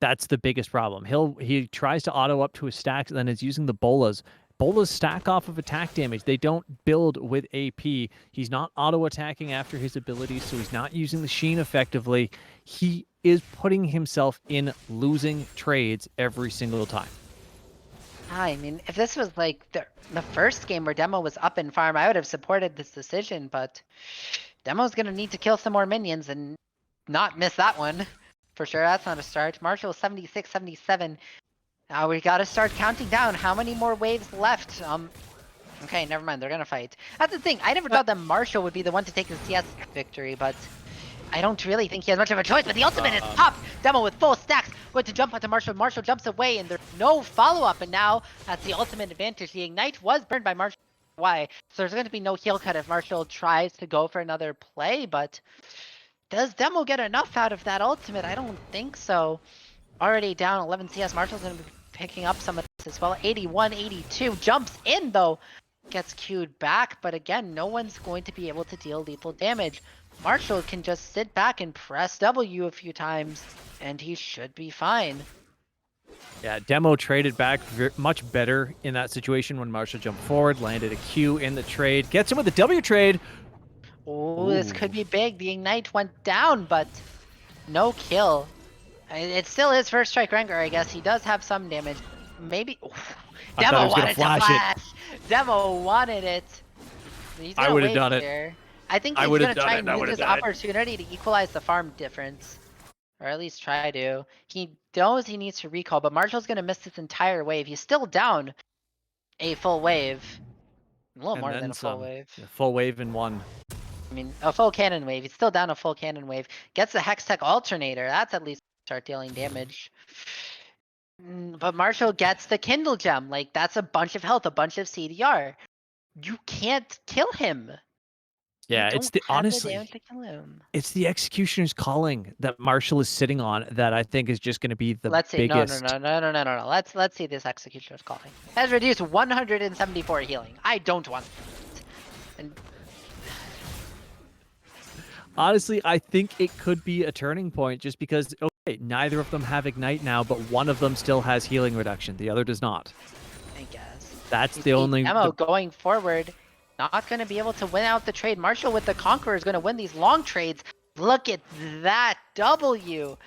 That's the biggest problem. He tries to auto up to his stacks and then is using the bolas. Bolas stack off of attack damage. They don't build with AP. He's not auto attacking after his abilities, so he's not using the Sheen effectively. He is putting himself in losing trades every single time. I mean, if this was like the first game where Demo was up in farm, I would have supported this decision, but Demo's gonna need to kill some more minions and not miss that one. For sure, that's not a start. Marshall 76, 77. Now we gotta start counting down. How many more waves left? Okay, never mind, they're gonna fight. That's the thing, I never thought that Marshall would be the one to take the CS victory, but I don't really think he has much of a choice, but the ultimate is popped! Demo with full stacks, going to jump onto Marshall. Marshall jumps away, and there's no follow-up, and now that's the ultimate advantage. The Ignite was burned by Marshall. Why? So there's going to be no heal cut if Marshall tries to go for another play, but does Demo get enough out of that ultimate? I don't think so. Already down 11 CS, Marshall's going to be picking up some of this as well. 81, 82, jumps in though. Gets queued back, but again, no one's going to be able to deal lethal damage. Marshall can just sit back and press W a few times, and he should be fine. Yeah, Demo traded back much better in that situation when Marshall jumped forward, landed a Q in the trade, gets him with the W trade. Oh, this could be big. The Ignite went down, but no kill. It's still his first strike Rengar, I guess. He does have some damage. Maybe... Demo wanted to flash! Demo wanted it. I would have done it. I think he's going to try and use this opportunity to equalize the farm difference. Or at least try to. He knows he needs to recall, but Marshall's going to miss this entire wave. He's still down a full wave. A little more than a full wave. A full wave in one. I mean, a full cannon wave. He's still down a full cannon wave. Gets the Hextech Alternator. That's at least start dealing damage. But Marshall gets the Kindle Gem. Like, that's a bunch of health, a bunch of CDR. You can't kill him. Yeah, it's honestly, it's the Executioner's calling that Marshall is sitting on that I think is just going to be the biggest. No. Let's see this Executioner's calling. Has reduced 174 healing. I don't want it. And honestly, I think it could be a turning point just because, okay, neither of them have Ignite now, but one of them still has healing reduction. The other does not. I guess. That's the only... Demo going forward, not going to be able to win out the trade. Marshall with the Conqueror is going to win these long trades. Look at that W.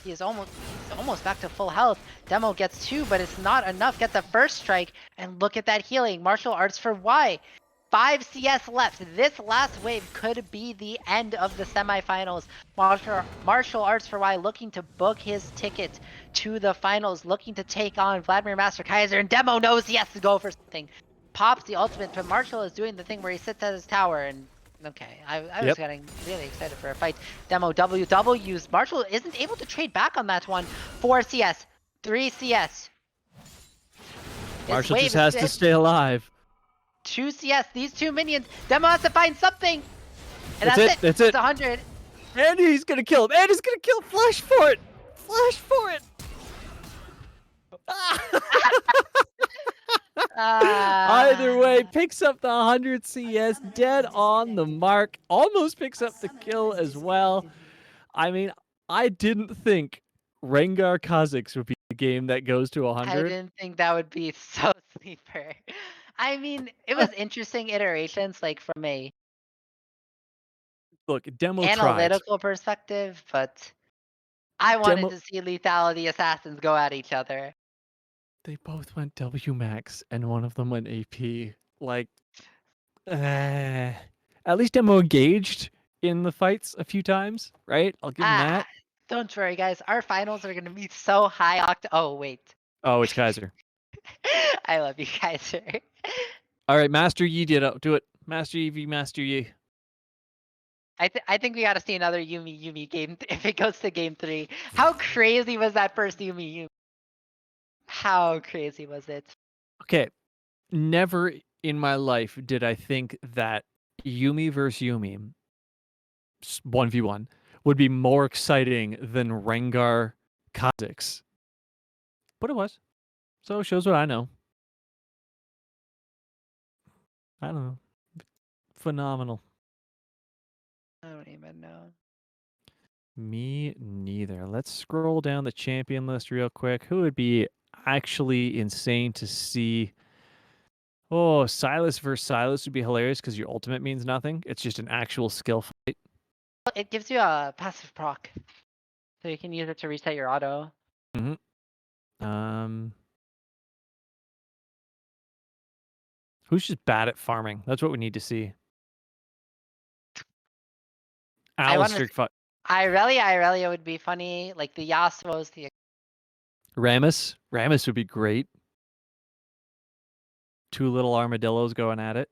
He's almost back to full health. Demo gets 2, but it's not enough. Get the first strike, and look at that healing. Martial arts for Y. 5 CS left. This last wave could be the end of the semifinals. Martial arts for Y looking to book his ticket to the finals, looking to take on Vladimir Master Kaiser, and Demo knows he has to go for something. Pops the ultimate, but Marshall is doing the thing where he sits at his tower and okay, I was getting really excited for a fight. Demo WW's Marshall isn't able to trade back on that one. 4 CS, 3 CS. Marshall just has to stay alive. 2 CS, these 2 minions. Demo has to find something. And that's it. That's it. It's 100. And he's gonna kill him. And he's gonna kill him. Flash for it. Flash for it. Either way, picks up the 100 CS, dead on the mark. Almost picks up the kill as well. I mean, I didn't think Rengar Kha'Zix would be the game that goes to 100. I didn't think that would be so sleeper. I mean, it was interesting iterations, like from a Demo analytical perspective, but I wanted to see lethality assassins go at each other. They both went W max, and one of them went AP. Like, at least Demo engaged in the fights a few times, right? I'll give him that. Don't worry, guys. Our finals are gonna be so high Oh, wait. Oh, it's Kaiser. I love you, Kaiser. All right, Master Yi did it. Do it. Master Yi v Master Yi. I think we got to see another Yumi game if it goes to game 3. How crazy was that first Yumi? How crazy was it? Okay, never in my life did I think that Yumi versus Yumi 1v1 would be more exciting than Rengar Kha'Zix. But it was. So it shows what I know. I don't know. Phenomenal. I don't even know. Me neither. Let's scroll down the champion list real quick. Who would be actually insane to see? Oh, Silas versus Silas would be hilarious because your ultimate means nothing. It's just an actual skill fight. It gives you a passive proc, so you can use it to reset your auto. Who's just bad at farming? That's what we need to see. Irelia would be funny. Like the Yasuo's, the Rammus would be great. 2 little armadillos going at it.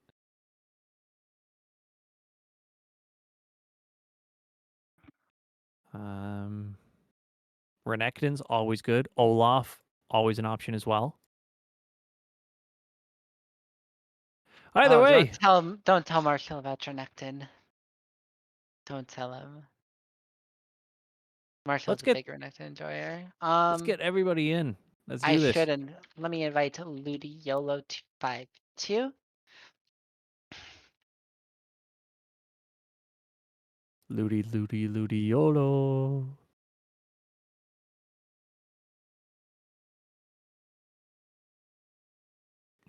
Renekton's always good. Olaf, always an option as well. Either way. Don't tell Marshall about Renekton. Don't tell him. Marshall's a big Renekton enjoyer. Let's get everybody in. Let's do this. I shouldn't. Let me invite Ludi YOLO 252. Ludi YOLO.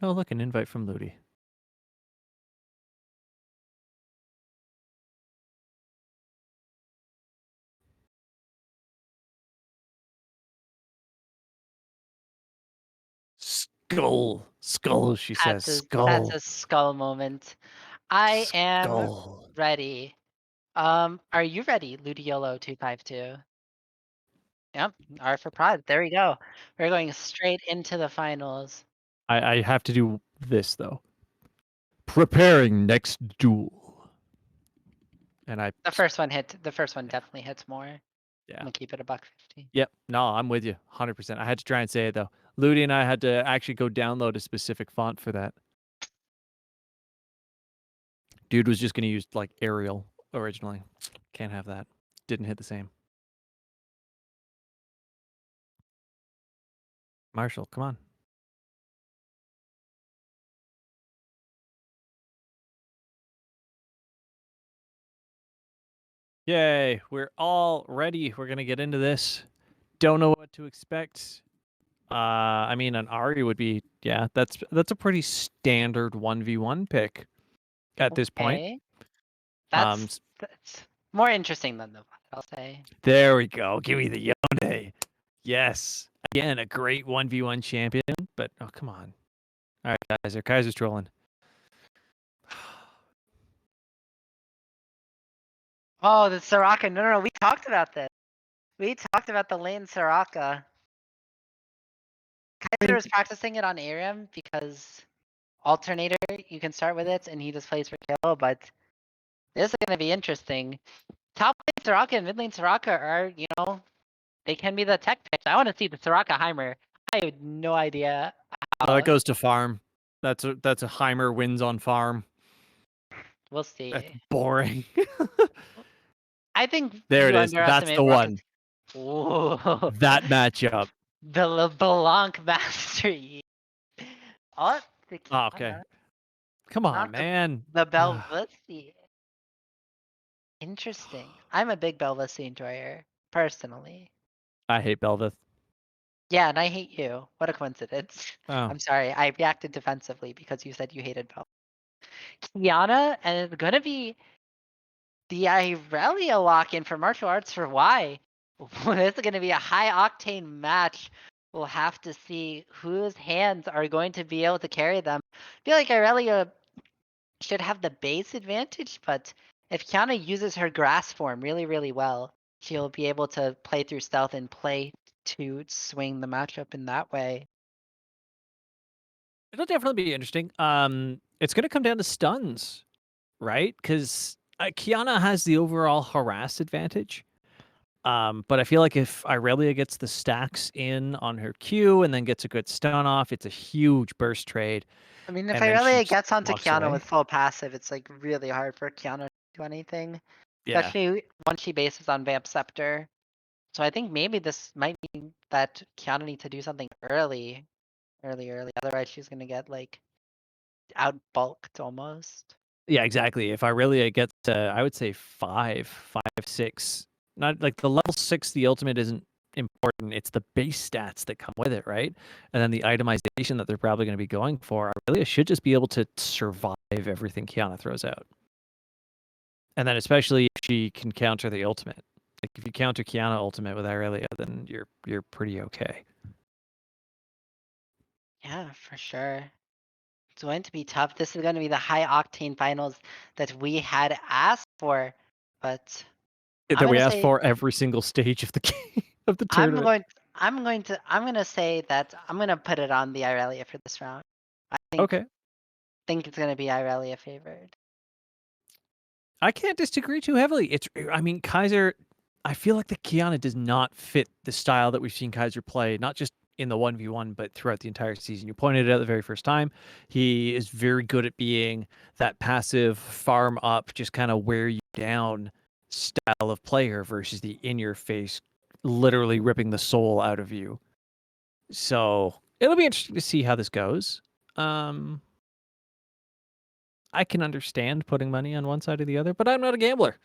Oh, look, an invite from Ludi. Skull, she says. Skull. That's a skull moment. I am ready. Are you ready, Ludiolo 252? Yep, R for prod. There we go. We're going straight into the finals. I have to do this though. Preparing next duel. And the first one definitely hits more. Yeah. I'm gonna keep it $1.50. Yep. No, I'm with you 100%. I had to try and say it though. Ludi and I had to actually go download a specific font for that. Dude was just gonna use like Arial originally. Can't have that. Didn't hit the same. Marshall, come on. Yay, we're all ready. We're gonna get into this. Don't know what to expect. I mean, an Ari would be, yeah, that's a pretty standard 1v1 pick at this point. That's More interesting than the Vlad, I'll say. There we go. Give me the Yone. Yes. Again, a great 1v1 champion, but oh, come on. All right, Kaiser's trolling. Oh, the Soraka. No, we talked about this. We talked about the lane Soraka. Kaiser is practicing it on Aram because alternator, you can start with it and he just plays for kill, but this is going to be interesting. Top lane Soraka and mid lane Soraka are, they can be the tech picks. I want to see the Soraka Heimer. I have no idea Oh, how. it goes to farm. That's a Heimer wins on farm. We'll That's see. boring. I think There it you is. That's underestimate the Rocket's. one. Whoa. That matchup. The LeBlanc Master Yi. Oh, the Oh, okay. Kiana. Come on, Not man. the Belvisi. Interesting. I'm a big Belvisi enjoyer, personally. I hate Belvith. Yeah, and I hate you. What a coincidence. Oh. I'm sorry, I reacted defensively because you said you hated Bel. Kiana, and it's gonna be the Irelia lock-in for martial arts for Y. This is gonna be a high octane match. We'll have to see whose hands are going to be able to carry them. I feel like Irelia should have the base advantage, but if Kiana uses her grass form really, really well, she'll be able to play through stealth and play to swing the matchup in that way. It'll definitely be interesting. It's going to come down to stuns, right? Because Kiana has the overall harass advantage. But I feel like if Irelia gets the stacks in on her Q and then gets a good stun off, it's a huge burst trade. I mean, if And then she Irelia just gets onto walks Kiana away. with full passive, it's like really hard for Kiana to do anything. Yeah. Especially once she bases on Vamp Scepter. So I think maybe this might mean that Kiana needs to do something early. Otherwise she's gonna get like out bulked almost. Yeah, exactly. If Irelia gets, I would say 5, 6. Not like the level 6, the ultimate isn't important. It's the base stats that come with it, right? And then the itemization that they're probably going to be going for. Irelia should just be able to survive everything Kiana throws out. And then especially if she can counter the ultimate. Like if you counter Kiana ultimate with Irelia, then you're pretty okay. Yeah, for sure. It's going to be tough. This is going to be the high octane finals that we had asked for, but That we asked for every single stage of the game of the tournament. I'm gonna say that I'm gonna put it on the Irelia for this round. I think it's gonna be Irelia favored. I can't disagree too heavily. I mean, Kaiser, I feel like the Kiana does not fit the style that we've seen Kaiser play, not just in the 1v1, but throughout the entire season. You pointed it out the very first time. He is very good at being that passive farm up, just kind of wear you down style of player versus the in your face, literally ripping the soul out of you. So it'll be interesting to see how this goes. I can understand putting money on one side or the other, but I'm not a gambler.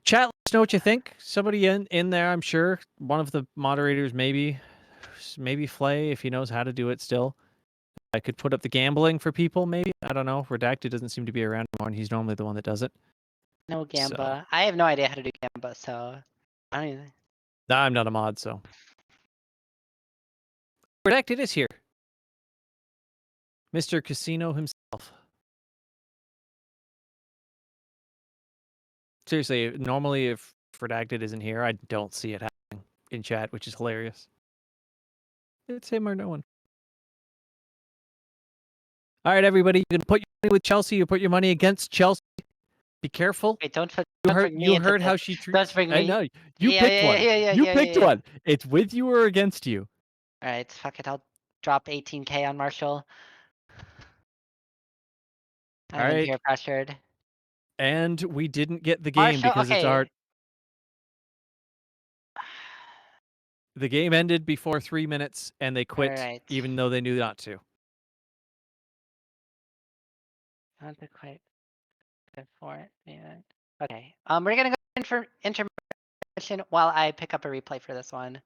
Chat, let us know what you think. Somebody in there, I'm sure. One of the moderators, maybe Flay, if he knows how to do it still. I could put up the gambling for people, maybe. I don't know. Redacted doesn't seem to be around anymore, and he's normally the one that does it. No Gamba. So. I have no idea how to do Gamba, so I don't even. Nah, I'm not a mod, so. Redacted is here. Mr. Casino himself. Seriously, normally if Redacted isn't here, I don't see it happening in chat, which is hilarious. It's him or no one. All right, everybody, you can put your money with Chelsea. You put your money against Chelsea. Be careful. Wait, don't You heard how she treats. Don't bring me. I know. You picked one. You picked one. It's with you or against you. All right, fuck it. I'll drop 18K on Marshall. I'm in peer pressured. And we didn't get the game because it's our. The game ended before 3 minutes, and they quit, even though they knew not to. Not quite good for it, man. Okay. We're gonna go in for intermission while I pick up a replay for this one.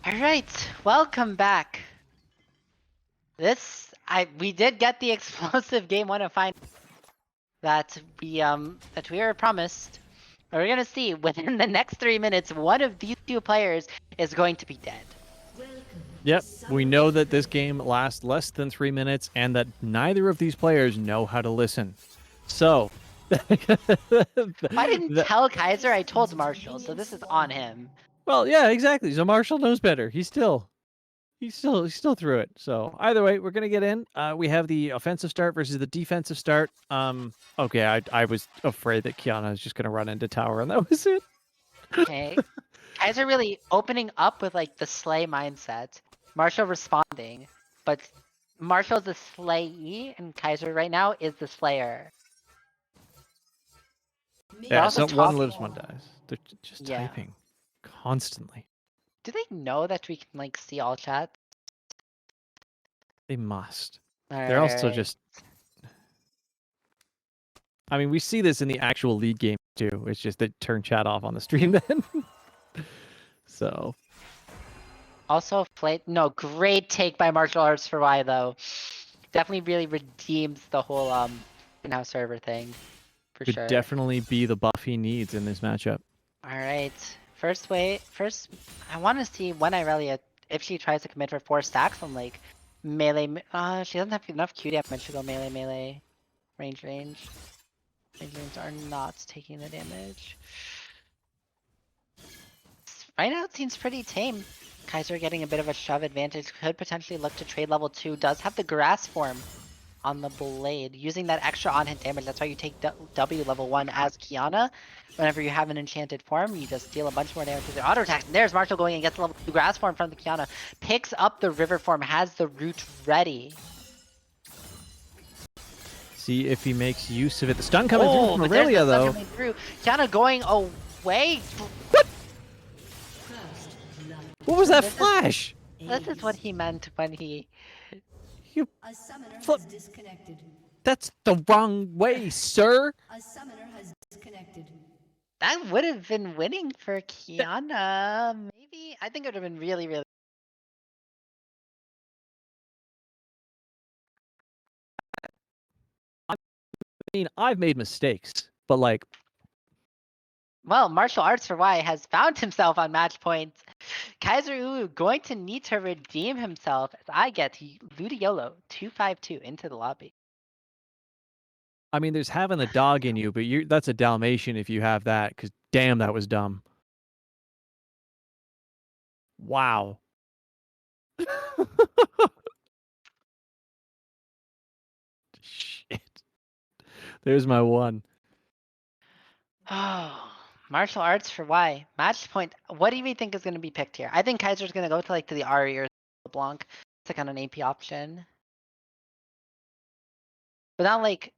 All right, welcome back. We did get the explosive game 1 of final that we were promised. We're gonna see within the next 3 minutes, one of these two players is going to be dead. Yep, we know that this game lasts less than 3 minutes and that neither of these players know how to listen. So, If I didn't tell Kaiser, I told Marshall, so this is on him. Well, yeah, exactly. So Marshall knows better. He's still through it. So either way, we're gonna get in. We have the offensive start versus the defensive start. Okay, I was afraid that Kiana was just gonna run into tower, and that was it. Okay. Kaiser really opening up with like the slay mindset. Marshall responding, but Marshall's the slayee, and Kaiser right now is the slayer. Yeah, also so one talking- lives, one dies. They're just Yeah. typing constantly. Do they know that we can like see all chat? They must. All They're also right. just. I mean, we see this in the actual league game too. It's just they turn chat off on the stream then. So. Also, great take by Martial Arts for Y though. Definitely really redeems the whole in-house server thing, for Could sure. definitely be the buff he needs in this matchup. All right, first, I want to see when Irelia, if she tries to commit for 4 stacks on like melee. She doesn't have enough Q damage to go melee. Range. Range are not taking the damage. Right now it seems pretty tame. Kaiser getting a bit of a shove advantage, could potentially look to trade level 2, does have the grass form on the blade, using that extra on-hit damage. That's why you take W level 1 as Kiana. Whenever you have an enchanted form, you just deal a bunch more damage with your auto attacks. And there's Marshall going and gets level 2 grass form from the Kiana. Picks up the river form, has the root ready. See if he makes use of it. The stun coming through from but there's Aurelia, the stun though. coming through. Kiana going away. What was that This is- flash? This is what he meant when he... A summoner Flip. has disconnected. That's the wrong way, sir. A summoner has disconnected. That would have been winning for Kiana. Maybe. I think it would have been really, really. I mean, I've made mistakes, but like, Well, martial arts for Y has found himself on match point. Kaiser Ulu going to need to redeem himself as I get Ludiolo 252 into the lobby. I mean, there's having the dog in you, but that's a Dalmatian if you have that, because damn, that was dumb. Wow. Shit. There's my one. Oh, martial arts for Y. Match point. What do you think is going to be picked here? I think Kaiser's going to go to the Ari or Blanc to kind of an AP option. But not like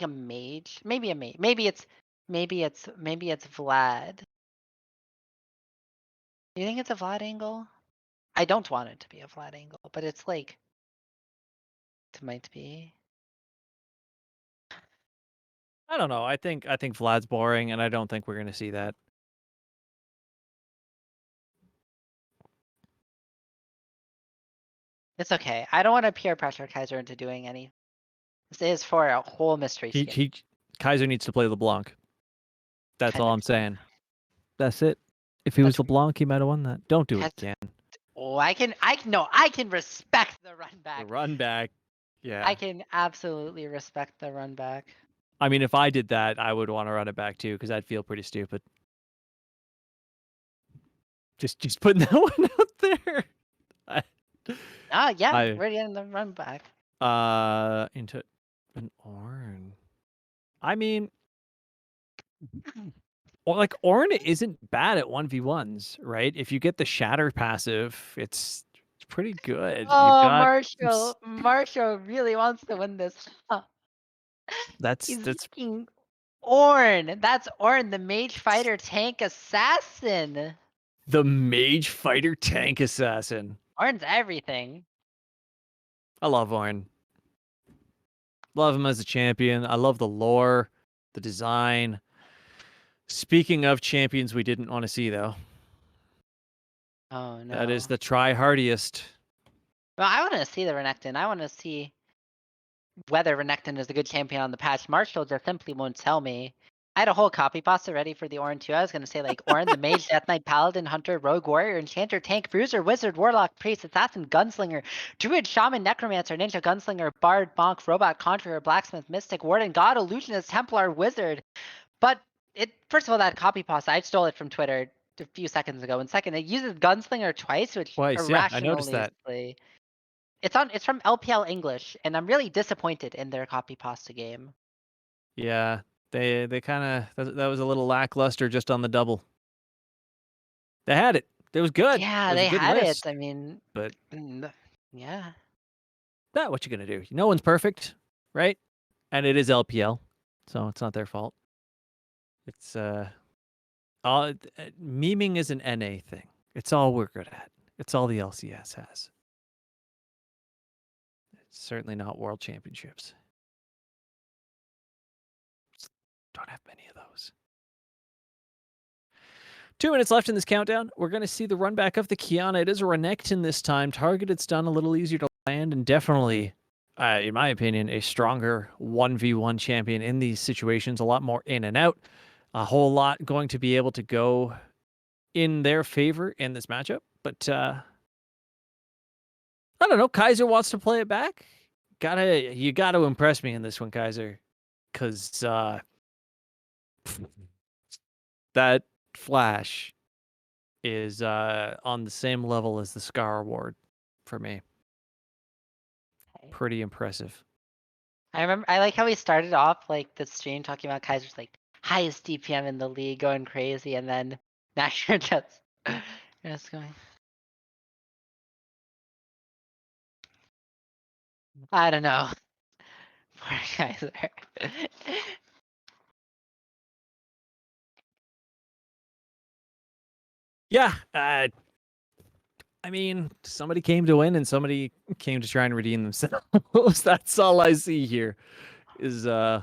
a mage. Maybe a mage. Maybe it's Vlad. Do you think it's a Vlad angle? I don't want it to be a Vlad angle, but it's like it might be. I don't know. I think Vlad's boring, and I don't think we're gonna see that. It's okay. I don't want to peer pressure Kaiser into doing any. This is for a whole mystery skin. Kaiser needs to play LeBlanc. That's all Kaiser- I'm saying. That's it. If he was That's- LeBlanc, he might have won that. Don't do it Has- again. Oh, I can respect run The back. run back. Yeah. I can absolutely respect the run back. I mean, if I did that, I would want to run it back too, because I'd feel pretty stupid. Just putting that one out there. Yeah, I we're getting the run back. into an Ornn. I mean, well, like Ornn isn't bad at 1v1s, right? If you get the shatter passive, it's pretty good. You've Oh, got Marshall really wants to win this. that's He's picking Ornn. That's Ornn, the mage fighter tank assassin. the mage fighter tank assassin. Ornn's everything. I love Ornn. Love him as a champion. I love the lore, the design. Speaking of champions we didn't want to see, though, Oh no. that is the try-hardiest. Well, I want to see the Renekton. I want to see whether Renekton is a good champion on the patch. Marshall just simply won't tell me. I had a whole copy pasta ready for the Ornn too. I was gonna say like Ornn, the Mage, Death Knight, Paladin, Hunter, Rogue, Warrior, Enchanter, Tank, Bruiser, Wizard, Warlock, Priest, Assassin, Gunslinger, Druid, Shaman, Necromancer, Ninja, Gunslinger, Bard, Monk, Robot, Conjurer, Blacksmith, Mystic, Warden, God, Illusionist, Templar, Wizard. But first of all, that copy pasta, I stole it from Twitter a few seconds ago. And second, it uses Gunslinger twice, which Twice, yeah, I noticed that. irrationally. It's from LPL English, and I'm really disappointed in their copy pasta game. Yeah, they kind of that was a little lackluster just on the double. They had it. It was good. Yeah, It was a they good had it. list. I mean, But yeah. that what you gonna do? No one's perfect, right? And it is LPL, so it's not their fault. It's all memeing is an NA thing. It's all we're good at. It's all the LCS has. It's certainly not World Championships. Don't have many of those. 2 minutes left in this countdown. We're going to see the run back of the Kiana. It is a Renekton this time. Targeted stun, a little easier to land, and definitely, in my opinion, a stronger 1v1 champion in these situations. A lot more in and out. A whole lot going to be able to go in their favor in this matchup. But I don't know. Kaiser wants to play it back. You gotta impress me in this one, Kaiser, because that flash is on the same level as the Scar Award for me. Pretty impressive. I like how we started off like the stream talking about Kaiser's like highest DPM in the league, going crazy, and then now you're just going. I don't know. Poor Kaiser. Yeah, I mean, somebody came to win and somebody came to try and redeem themselves. That's all I see here. Is Yeah,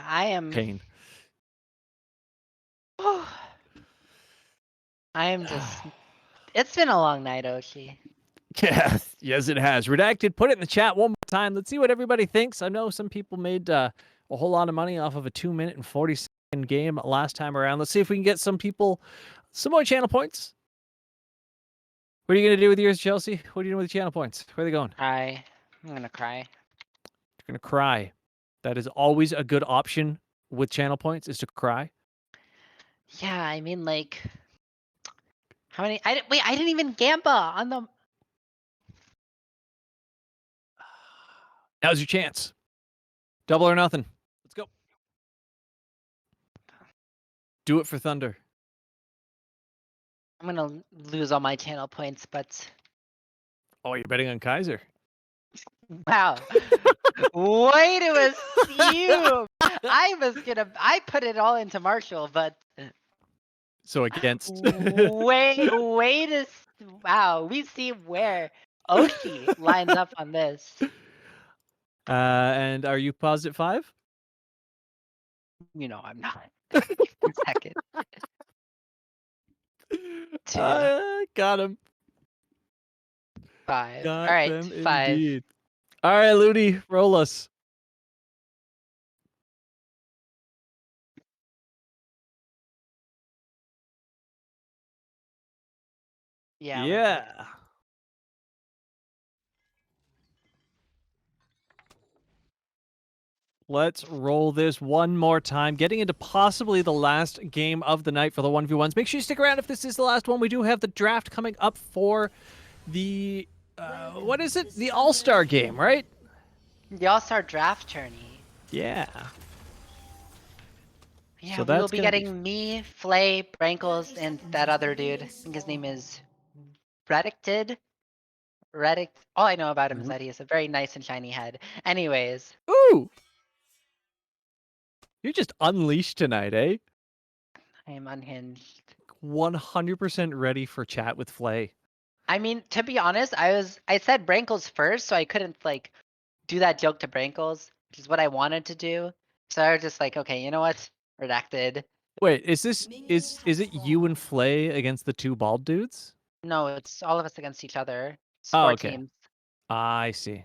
I am. pain. I am just. It's been a long night, Oshi. Yeah, yes, it has. Redacted, put it in the chat one more time. Let's see what everybody thinks. I know some people made a whole lot of money off of a 2-minute and 40-second game last time around. Let's see if we can get some people some more channel points. What are you going to do with yours, Chelsea? What are you doing with the channel points? Where are they going? Cry. I'm gonna cry. You're going to cry. That is always a good option with channel points, is to cry. Yeah, I mean like. How many? Wait, I didn't even gamba on the. Now's your chance. Double or nothing. Let's go. Do it for Thunder. I'm gonna lose all my channel points, but Oh, you're betting on Kaiser. wow. Way to assume. I put it all into Marshall, but So against. way to wow. We see where Oshi lines up on this. And are you paused at 5? You know I'm not. Second. 2, Got him. 5. Got All right, them 5. indeed. All right, Ludi, roll us. Yeah, we're good. Yeah. Let's roll this one more time, getting into possibly the last game of the night for the 1v1s. Make sure you stick around if this is the last one. We do have the draft coming up for the, what is it? The All-Star game, right? The All-Star draft tourney. Yeah. Yeah, So we will that's be gonna be getting me, Flay, Brankles, and that other dude. I think his name is Reddick. Reddick. All I know about him is that he has a very nice and shiny head. Anyways, Ooh! You're just unleashed tonight, eh? I am unhinged. 100% ready for chat with Flay. I mean, to be honest, I said Brankles first, so I couldn't like do that joke to Brankles, which is what I wanted to do. So I was just like, okay, you know what? Redacted. Wait, is it you and Flay against the two bald dudes? No, it's all of us against each other. It's Oh, 4 okay. teams. I see.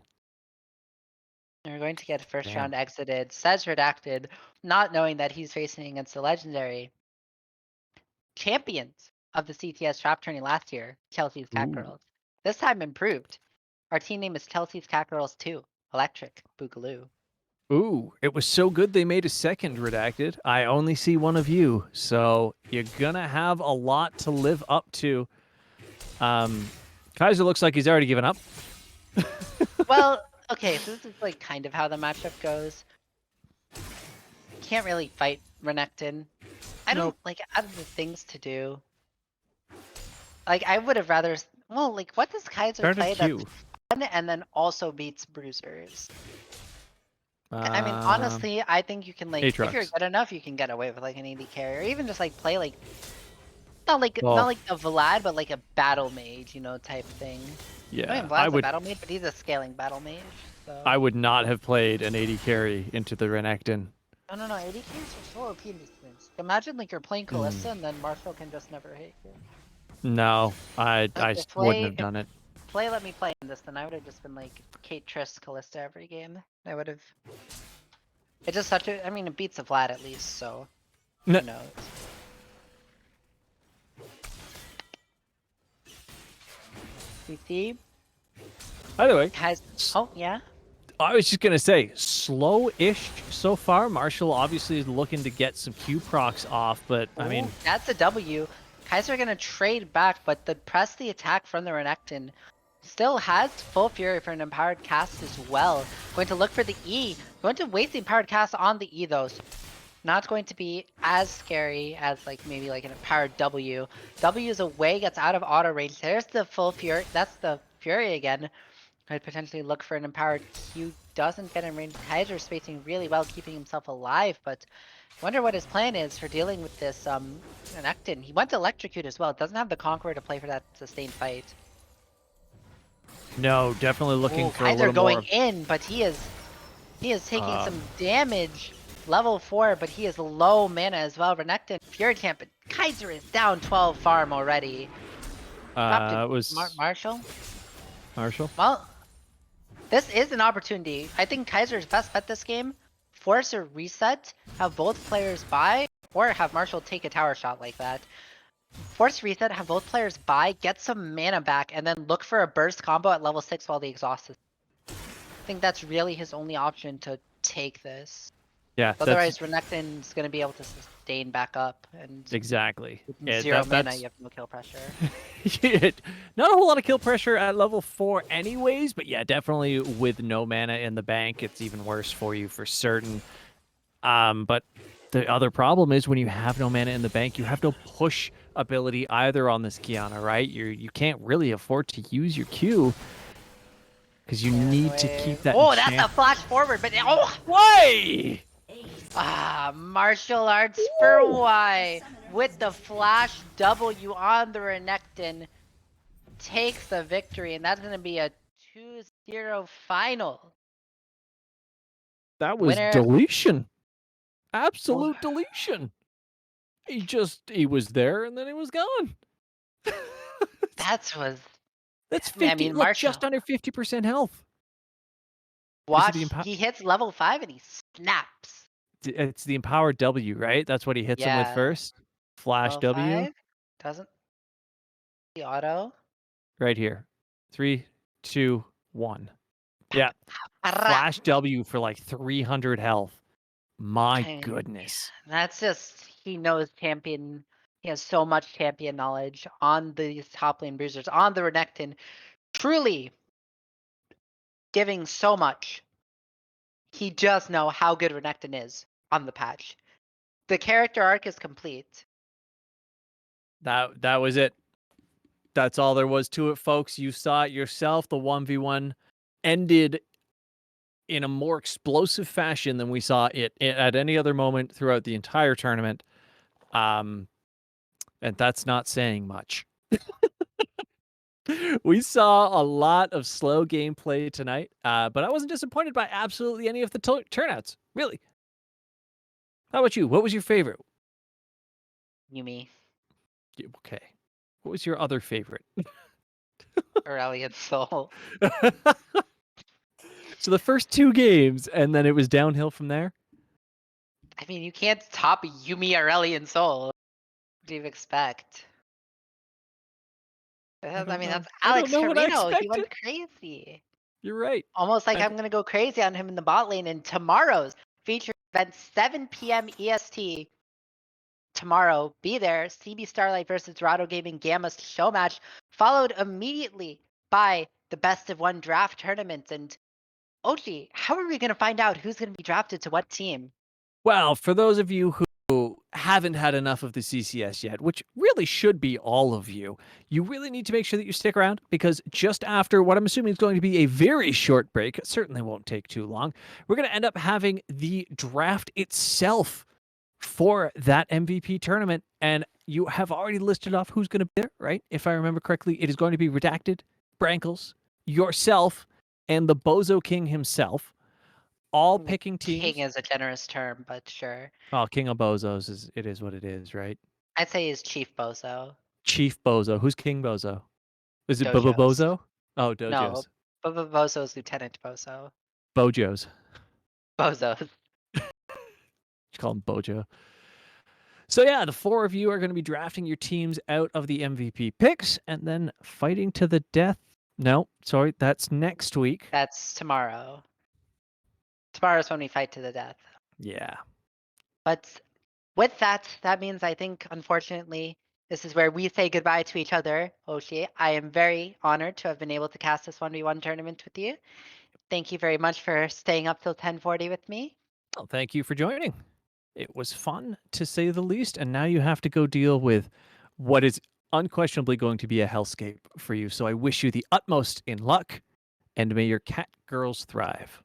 We're going to get first Damn. round exited. Says redacted, not knowing that he's facing against the legendary champions of the CTS Trap Tourney last year, Chelsea's Cat Ooh. Girls. This time improved. Our team name is Chelsea's Cat Girls 2. Electric Boogaloo. Ooh, it was so good they made a second redacted. I only see one of you, so you're gonna have a lot to live up to. Kaiser looks like he's already given up. Well, okay, so this is like kind of how the matchup goes. Can't really fight Renekton. I don't Nope. like out of the things to do. Like I would have rather well, like what does Kaiser Turn to play that's Q. fun and then also beats bruisers? I mean, honestly, I think you can like if you're Aatrox. good enough, you can get away with like an AD carry, or even just like play like Well, not like a Vlad, but like a battle mage, you know, type thing. I yeah, mean, Vlad's a battle mage, but he's a scaling battle mage. So I would not have played an 80 carry into the Renekton. no, AD carries are so OP in these games. Imagine like you're playing Kalista and then Marshall can just never hit you. No, I If wouldn't have if done it. Play let me play in this, then I would have just been like Kate Triss Callista every game. I would have. It's just such a. I mean, it beats a Vlad at least, so No. who knows? CC Either way, has. Oh yeah. I was just gonna say, slow-ish so far. Marshall obviously is looking to get some Q procs off, but I mean, Ooh, that's a W. Kaiser gonna trade back, but press the attack from the Renekton still has full fury for an empowered cast as well. Going to look for the E. Going to waste the empowered cast on the E though. So not going to be as scary as like maybe like an empowered W. W is away, gets out of auto range. There's the full fury. That's the fury again. Could potentially look for an empowered Q. Doesn't get in range. Kaiser's spacing really well, keeping himself alive, but wonder what his plan is for dealing with this Renekton. He went to electrocute as well. Doesn't have the Conqueror to play for that sustained fight. no, definitely looking for a Kaiser little going more. in, but he is taking some damage. Level 4, but he is low mana as well. Renekton Fury Camp, but Kaiser is down 12 farm already. It was Marshall. Marshall. Well, this is an opportunity. I think Kaiser's best bet this game. Force a reset, have both players buy, or have Marshall take a tower shot like that. Force reset, have both players buy, get some mana back, and then look for a burst combo at level 6 while the exhaust is. I think that's really his only option to take this. Yeah, Otherwise, Renekton's going to be able to sustain back up. And exactly. with Yeah, zero mana, that's you have no kill pressure. not a whole lot of kill pressure at level 4 anyways, but yeah, definitely with no mana in the bank, it's even worse for you for certain. But the other problem is when you have no mana in the bank, you have no push ability either on this Kiana, right? You can't really afford to use your Q because you need to keep that. Oh, that's a flash forward, but oh! Why? Martial arts for Y with the flash W on the Renekton takes the victory, and that's going to be a 2-0 final. That was Winner. deletion. Absolute deletion. He was there and then he was gone. That's 50. I mean, Look, Marshall. just under 50% health. Watch, he hits level 5 and he snaps. It's the empowered W, right? That's what he hits him with first. Flash Level W. 5 doesn't the auto. right here. 3, 2, 1. Yeah. Flash W for like 300 health. My Okay. goodness. That's just, he knows champion. He has so much champion knowledge on these top lane bruisers, on the Renekton. Truly giving so much. He does know how good Renekton is on the patch. The character arc is complete. That was it. That's all there was to it, folks. You saw it yourself. The 1v1 ended in a more explosive fashion than we saw it at any other moment throughout the entire tournament. And that's not saying much. We saw a lot of slow gameplay tonight, but I wasn't disappointed by absolutely any of the turnouts. Really. How about you? What was your favorite? Yumi, Okay. What was your other favorite? Aurelion Soul. So the first 2 games, and then it was downhill from there? I mean, you can't top Yumi Aurelion Soul. What do you expect? I mean, that's I don't Alex know what I Carino. He went expected. crazy. You're right. Almost like I I'm going to go crazy on him in the bot lane. And tomorrow's feature event, 7 p.m. EST. Tomorrow, be there. CB Starlight versus Dorado Gaming Gamma show match, followed immediately by the best of 1 draft tournament. And Ochi, how are we going to find out who's going to be drafted to what team? Well, for those of you who haven't had enough of the CCS yet, which really should be all of you, you really need to make sure that you stick around, because just after what I'm assuming is going to be a very short break, it certainly won't take too long, we're going to end up having the draft itself for that MVP tournament. And you have already listed off who's going to be there, right? If I remember correctly, it is going to be Redacted, Brankles, yourself, and the Bozo King himself, all picking teams. King is a generous term, but sure. Oh, King of Bozos is what it is, right? I'd say he's Chief Bozo. Chief Bozo. Who's King Bozo? Is it Bubba Dojos. Bozo? Oh, No, Dojos. Bozo's Lieutenant Bozo. Bojos. Bozos. You call him Bojo. So yeah, the 4 of you are going to be drafting your teams out of the MVP picks and then fighting to the death. No, sorry, that's next week. That's tomorrow. Tomorrow's when we fight to the death. Yeah. But with that, that means I think, unfortunately, this is where we say goodbye to each other, Oshi. I am very honored to have been able to cast this 1v1 tournament with you. Thank you very much for staying up till 10:40 with me. Well, thank you for joining. It was fun, to say the least, and now you have to go deal with what is unquestionably going to be a hellscape for you. So I wish you the utmost in luck, and may your cat girls thrive.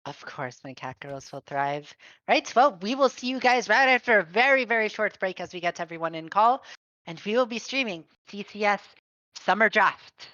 Of course, my cat girls will thrive. Right, well, we will see you guys right after a very, very short break as we get everyone in call. And we will be streaming CCS Summer Draft.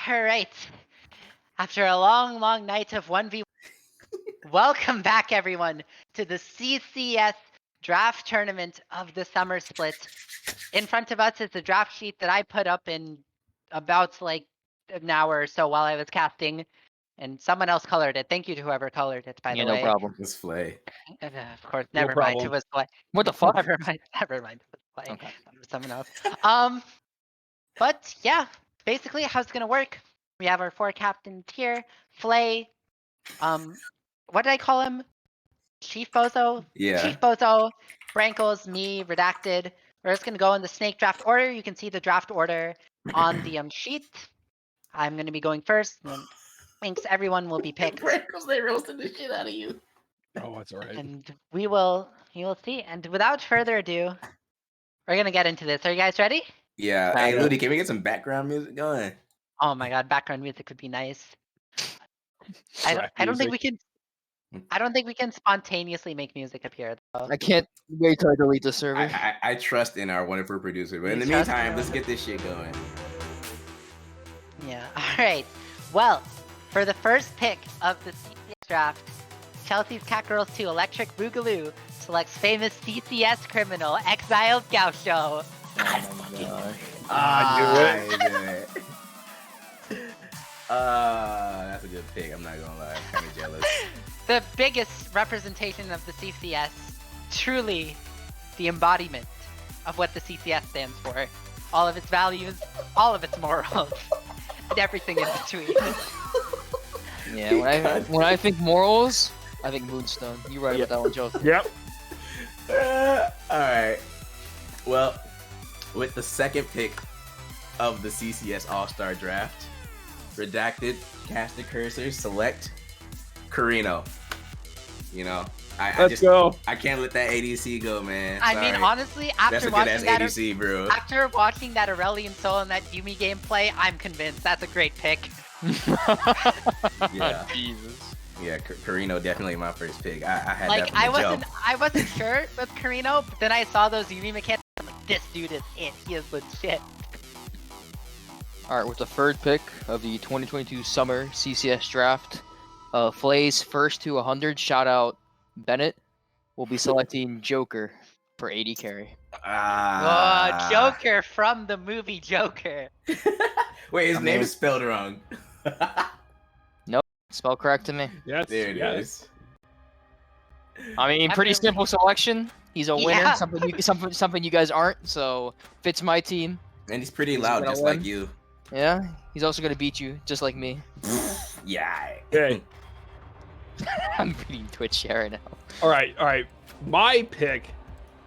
All right. After a long, long night of 1v, welcome back, everyone, to the CCS draft tournament of the summer split. In front of us is the draft sheet that I put up in about like an hour or so while I was casting, and someone else colored it. Thank you to whoever colored it, by the no way. problem. It's Flay. Of course, No never mind. It problem. was Play. What the fuck? Never mind. Never mind. It was Play. Okay. It was someone else. But yeah, basically how it's gonna work. We have our 4 captains here. Flay. What did I call him? Chief Bozo? Yeah. Chief Bozo, Brankles, me, Redacted. We're just gonna go in the snake draft order. You can see the draft order on the sheet. I'm gonna be going first, and then thanks everyone will be picked. Brankles, they roasted the shit out of you. Oh, that's all right. And you will see. And without further ado, we're gonna get into this. Are you guys ready? Yeah. Hey, Ludi, can we get some background music going? Oh my god, background music would be nice. I don't think we can. I don't think we can spontaneously make music appear though. I can't wait till I delete the server. I trust in our wonderful producer, but in the You trust in meantime, our let's get this shit going. Yeah. All right. Well, for the first pick of the CCS draft, Chelsea's Cat Girls 2 Electric Boogaloo selects famous CCS criminal Exiled Gaucho. Oh my gosh. I knew it. That's a good pick. I'm not gonna lie. I'm kind of jealous. The biggest representation of the CCS, truly the embodiment of what the CCS stands for. All of its values, all of its morals, and everything in between. Yeah, when I think morals, I think Moonstone. You're right about that one, Joe. Yep. All right. Well, with the second pick of the CCS All-Star Draft, Redacted, Cast the Cursor, select Carino. You know, Let's go. I can't let that ADC go, man. I mean, Sorry. honestly, That's after a good ass watching that, ADC, bro. after watching that Aurelion Soul and that Yumi gameplay, I'm convinced that's a great pick. Yeah, Jesus. yeah. Carino definitely my first pick. I had Like that from the jump. I wasn't sure with Carino, but then I saw those Yumi mechanics. I'm like, this dude is it. He is legit. All right, with the third pick of the 2022 Summer CCS Draft, Flay's first to 100, shout out Bennett, will be selecting Joker for 80 carry. Ah. Joker from the movie Joker. Wait, his name is spelled wrong. Spell correct to me. Yes. There it yes. is. I mean, pretty Definitely. simple selection. He's a winner. Yeah. Something you guys aren't. So fits my team. And he's pretty He's loud, gonna just win. like you. Yeah. He's also gonna beat you, just like me. Yeah. Okay. I'm beating Twitch share right now. All right. All right. My pick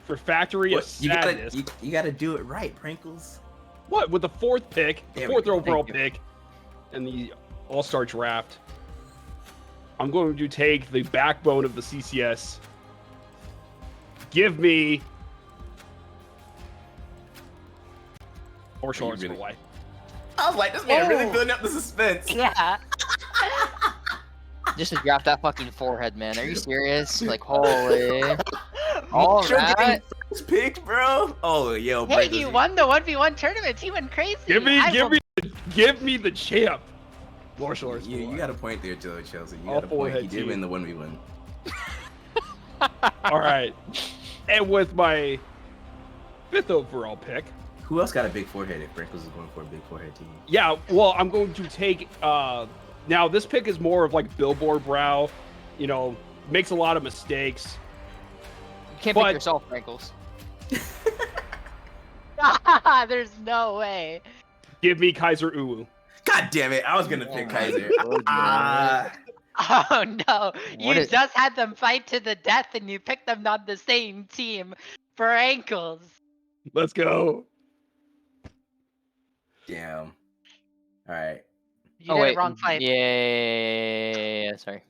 for Factory of You Sadness. you gotta do it right, Prankles. What with the fourth pick, There we fourth go. overall Thank you. pick, in the All-Star Draft? I'm going to take the backbone of the CCS. Give me Ohshidash really- away. I was like, this man really Oh. building up the suspense. Yeah. Just to drop that fucking forehead, man. Are you serious? Like, holy. All Sure, that? getting first picks, bro. Oh, yo, Hey, Prankles, he won the 1v1 tournament. He went crazy. Give I me the champ. Ohshidash You got a point there, Joe Chelsea. You All got a point. He forehead did team. win the 1v1. All right. And with my fifth overall pick, Who else got a big forehead if Prankles is going for a big forehead team? yeah, well, I'm going to take now this pick is more of like billboard brow, you know, makes a lot of mistakes. You can't But- pick yourself, Frankles. There's no way. Give me Kaiser Uwu. God damn it! I was gonna pick Oh my Kaiser. goodness. Ah. Oh no. You What is- just had them fight to the death and you picked them on the same team for ankles. Let's go. Damn. All right. You did it wrong fight. Yeah, sorry.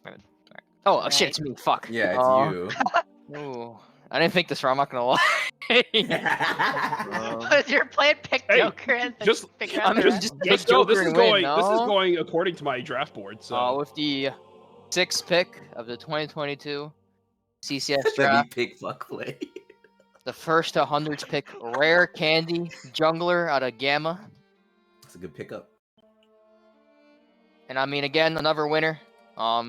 Alright. Oh, shit, it's me. Fuck. Yeah, it's Aw. you. Ooh. I didn't think this far, I'm not gonna lie. Was your plan pick Hey, Joker and then just- figure out I'm the just- rest? just- Let's Pick go. This Joker is and win, going. This is no? going according to my draft board. So With the 6th pick of the 2022 CCS Let me draft, pick fuck play. the first to 100s pick, Rare Candy Jungler out of Gamma. That's a good pickup. And I mean, again, another winner.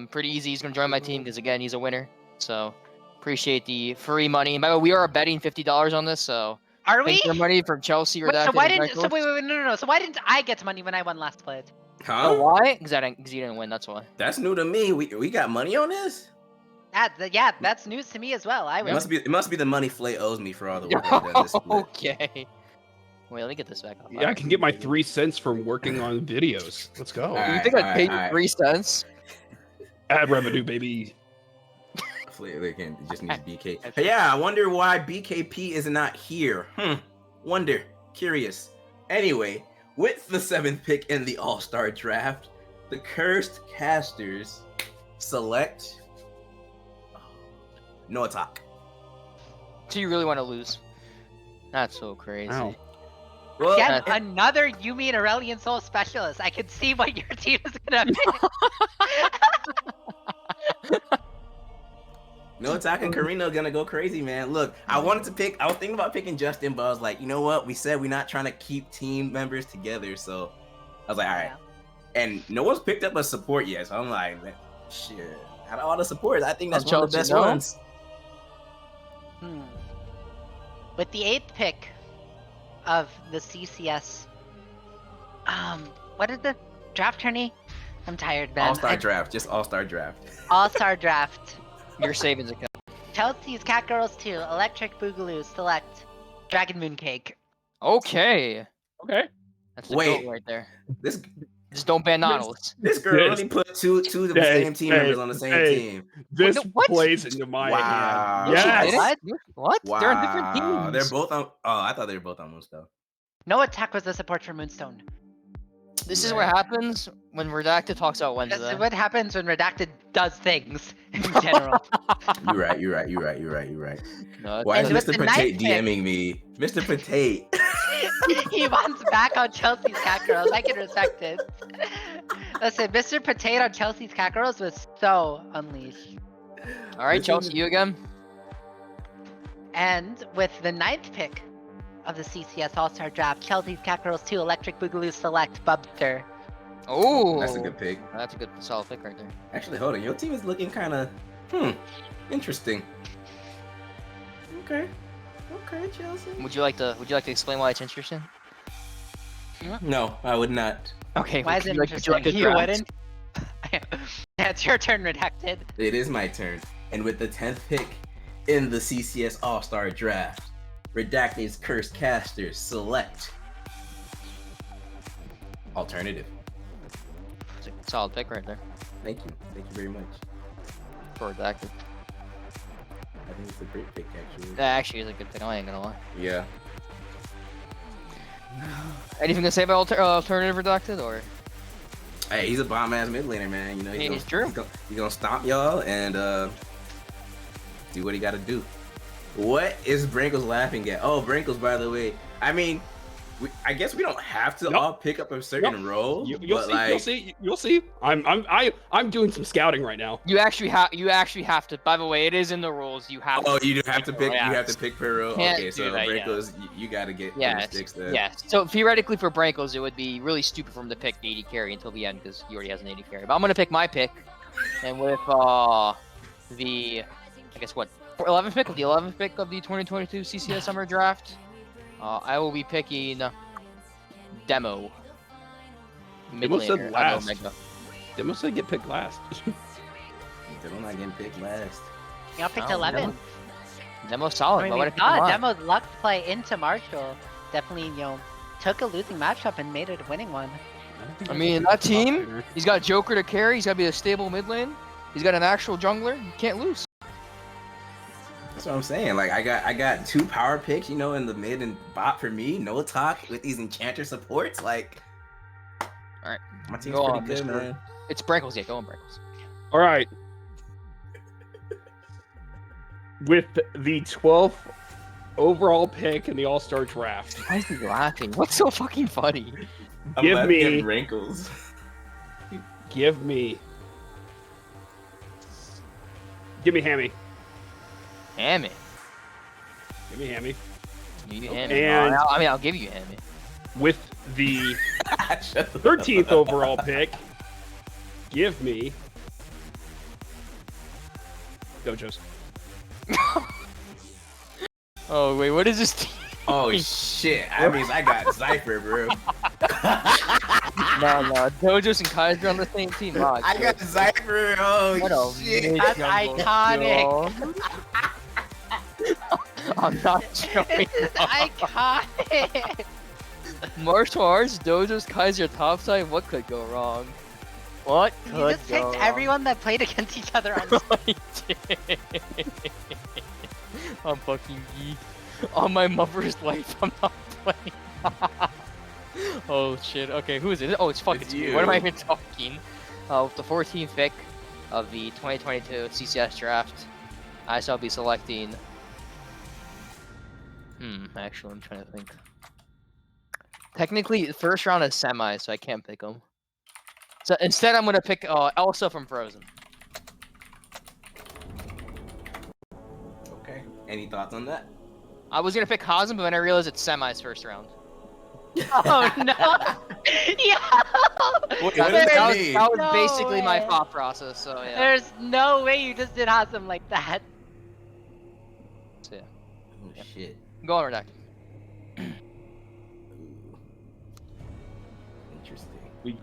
Pretty easy. He's gonna join my team because again, he's a winner. So appreciate the free money. By the way, we are betting $50 on this. So Are we? thanks for money from Chelsea. Wait, so Redacted why and didn't? So Breakfast. wait, no. So why didn't I get money when I won last play? Huh? Oh, why? Because you didn't win. That's why. That's new to me. We got money on this? Yeah, that's news to me as well. I It was. must be the money Flay owes me for all the work I've done this split. Okay. Wait, let me get this back up. Yeah, I can get my 3 cents from working on videos. Let's go. Alright. You think I'd pay you 3 cents? Ad revenue, baby. Flay can just needs BK. Hey, yeah, I wonder why BKP is not here. Wonder. Curious. Anyway, with the 7th pick in the All-Star Draft, the Cursed Casters select No Attack. So you really want to lose? That's so crazy. Wow. Well, Again, another Yumi and Aurelian Soul specialist. I can see what your team is gonna pick. No Attack and Karina are gonna go crazy, man. Look, I was thinking about picking Justin, but I was like, you know what? We said we're not trying to keep team members together, so I was like, all right. And no one's picked up a support yet, so I'm like, man, shit. Out of all the supports, I think that's one of the best ones. With the 8th pick of the CCS, what is the draft tourney? I'm tired, Ben. All-Star Draft, just All-Star Draft. All-Star Draft. Your savings account. Chelsea's Cat Girls 2, Electric Boogaloo, select Dragon Moon Cake. Okay. Okay. That's the Wait. goat right there. This Just don't ban Nautilus. this girl Yes. only put two of the Hey, same team hey, members on the same hey. team. This What? plays into my Wow. hand. Yes. What? What? Wow. They're on different teams. They're both on. Oh, I thought they were both on Moonstone. No Attack was the support for Moonstone. This is what happens when Redacted talks about This Wednesday. is what happens when Redacted does things in general. You're right. No, Why is And with Mr. the Potate 9th pick- DMing me? Mr. Potate. He wants back on Chelsea's Cat Girls. I can respect it. Listen, Mr. Potato on Chelsea's Cat Girls was so unleashed. All right, This Chelsea, is- you again. And with the 9th pick of the CCS All-Star Draft, Chelsea's Cat Girls 2, Electric Boogaloo, select Bubster. Oh, That's a good pick. That's a good solid pick right there. Actually, hold on. Your team is looking kind of, interesting. Okay, Chelsea. Would you like to explain why it's interesting? No, I would not. Okay. Why is it interesting? You wouldn't? Yeah, it's your turn, Redacted. It is my turn. And with the 10th pick in the CCS All-Star Draft, Redacted's Cursed Casters select Alternative. It's a solid pick right there Thank you very much. for Redacted. I think it's a great pick, actually. That actually is a good pick. I ain't gonna lie. Yeah. Anything to say about Alternative Redacted or? Hey, he's a bomb-ass mid laner, man. You know, It's true. He's gonna stomp y'all and do what he gotta do. What is Brinkles laughing at? Oh, Brinkles, by the way. I mean, I guess we don't have to Nope. all pick up a certain role, You'll but see. like, You'll see. I'm doing some scouting right now. You actually have to. By the way, it is in the rules. You have. oh, to you do have to pick. Yeah. You have to pick per role. Can't Okay, do so that, yeah. Brinkles, you gotta get Yes. sticks then. Yes. So theoretically for Brankos, it would be really stupid for him to pick the 80 carry until the end because he already has an 80 carry. But I'm gonna pick my pick, and with the I guess what 11th pick of the 11th pick of the 2022 CCS Summer Draft, I will be picking Demo. Mid Demo said laner, last. Omega. Demo said get picked last. They're not getting picked last. Y'all picked Oh, 11. Demo's solid. I mean, but we what if saw Demo's luck play into Marshall. Definitely, took a losing matchup and made it a winning one. I mean, that team, he's got Joker to carry. He's got to be a stable mid lane. He's got an actual jungler. You can't lose. That's what I'm saying. Like, I got 2 power picks, in the mid and bot for me. No talk with these enchanter supports. Like, All right, my team's Go pretty on, good, Mr. man. it's Brankles. Yeah, go on, Brankles. All right. With the 12th overall pick in the All-Star Draft, Why is he laughing? What's so fucking funny? Give laughing me- at wrinkles. give me Hammy. Hammy. Give me Hammy. You Hammy. And- I'll give you Hammy. With the Shut the 13th fuck up. overall pick. Give me Dojos. Oh wait, what is this team? Oh shit! That means I got Cypher, bro. No, Dojos and Kaiser on the same team. Oh, I got Cypher. Oh what a shit! mid That's jungle iconic. skill. I'm not showing. This is iconic. Martial arts, Dojos, Kaiser, topside. What could go wrong? What You could just go picked wrong? everyone that played against each other on I did. I'm fucking geek. On my mother's life, I'm not playing. Oh shit. Okay, who is it? Oh, it's fucking It's you. What am I you. even talking? With the 14th pick of the 2022 CCS draft, I shall be selecting. Actually, I'm trying to think. Technically, the first round is semi, so I can't pick them. So instead, I'm gonna pick Elsa from Frozen. Okay. Any thoughts on that? I was gonna pick Hazem, but then I realized it's semis first round. Oh no! Yeah. Wait, what does That that was, mean? that was No basically my way. thought process. So yeah. There's no way you just did awesome like that. So, yeah. Oh shit. Go on, Redact. Ooh. Interesting. We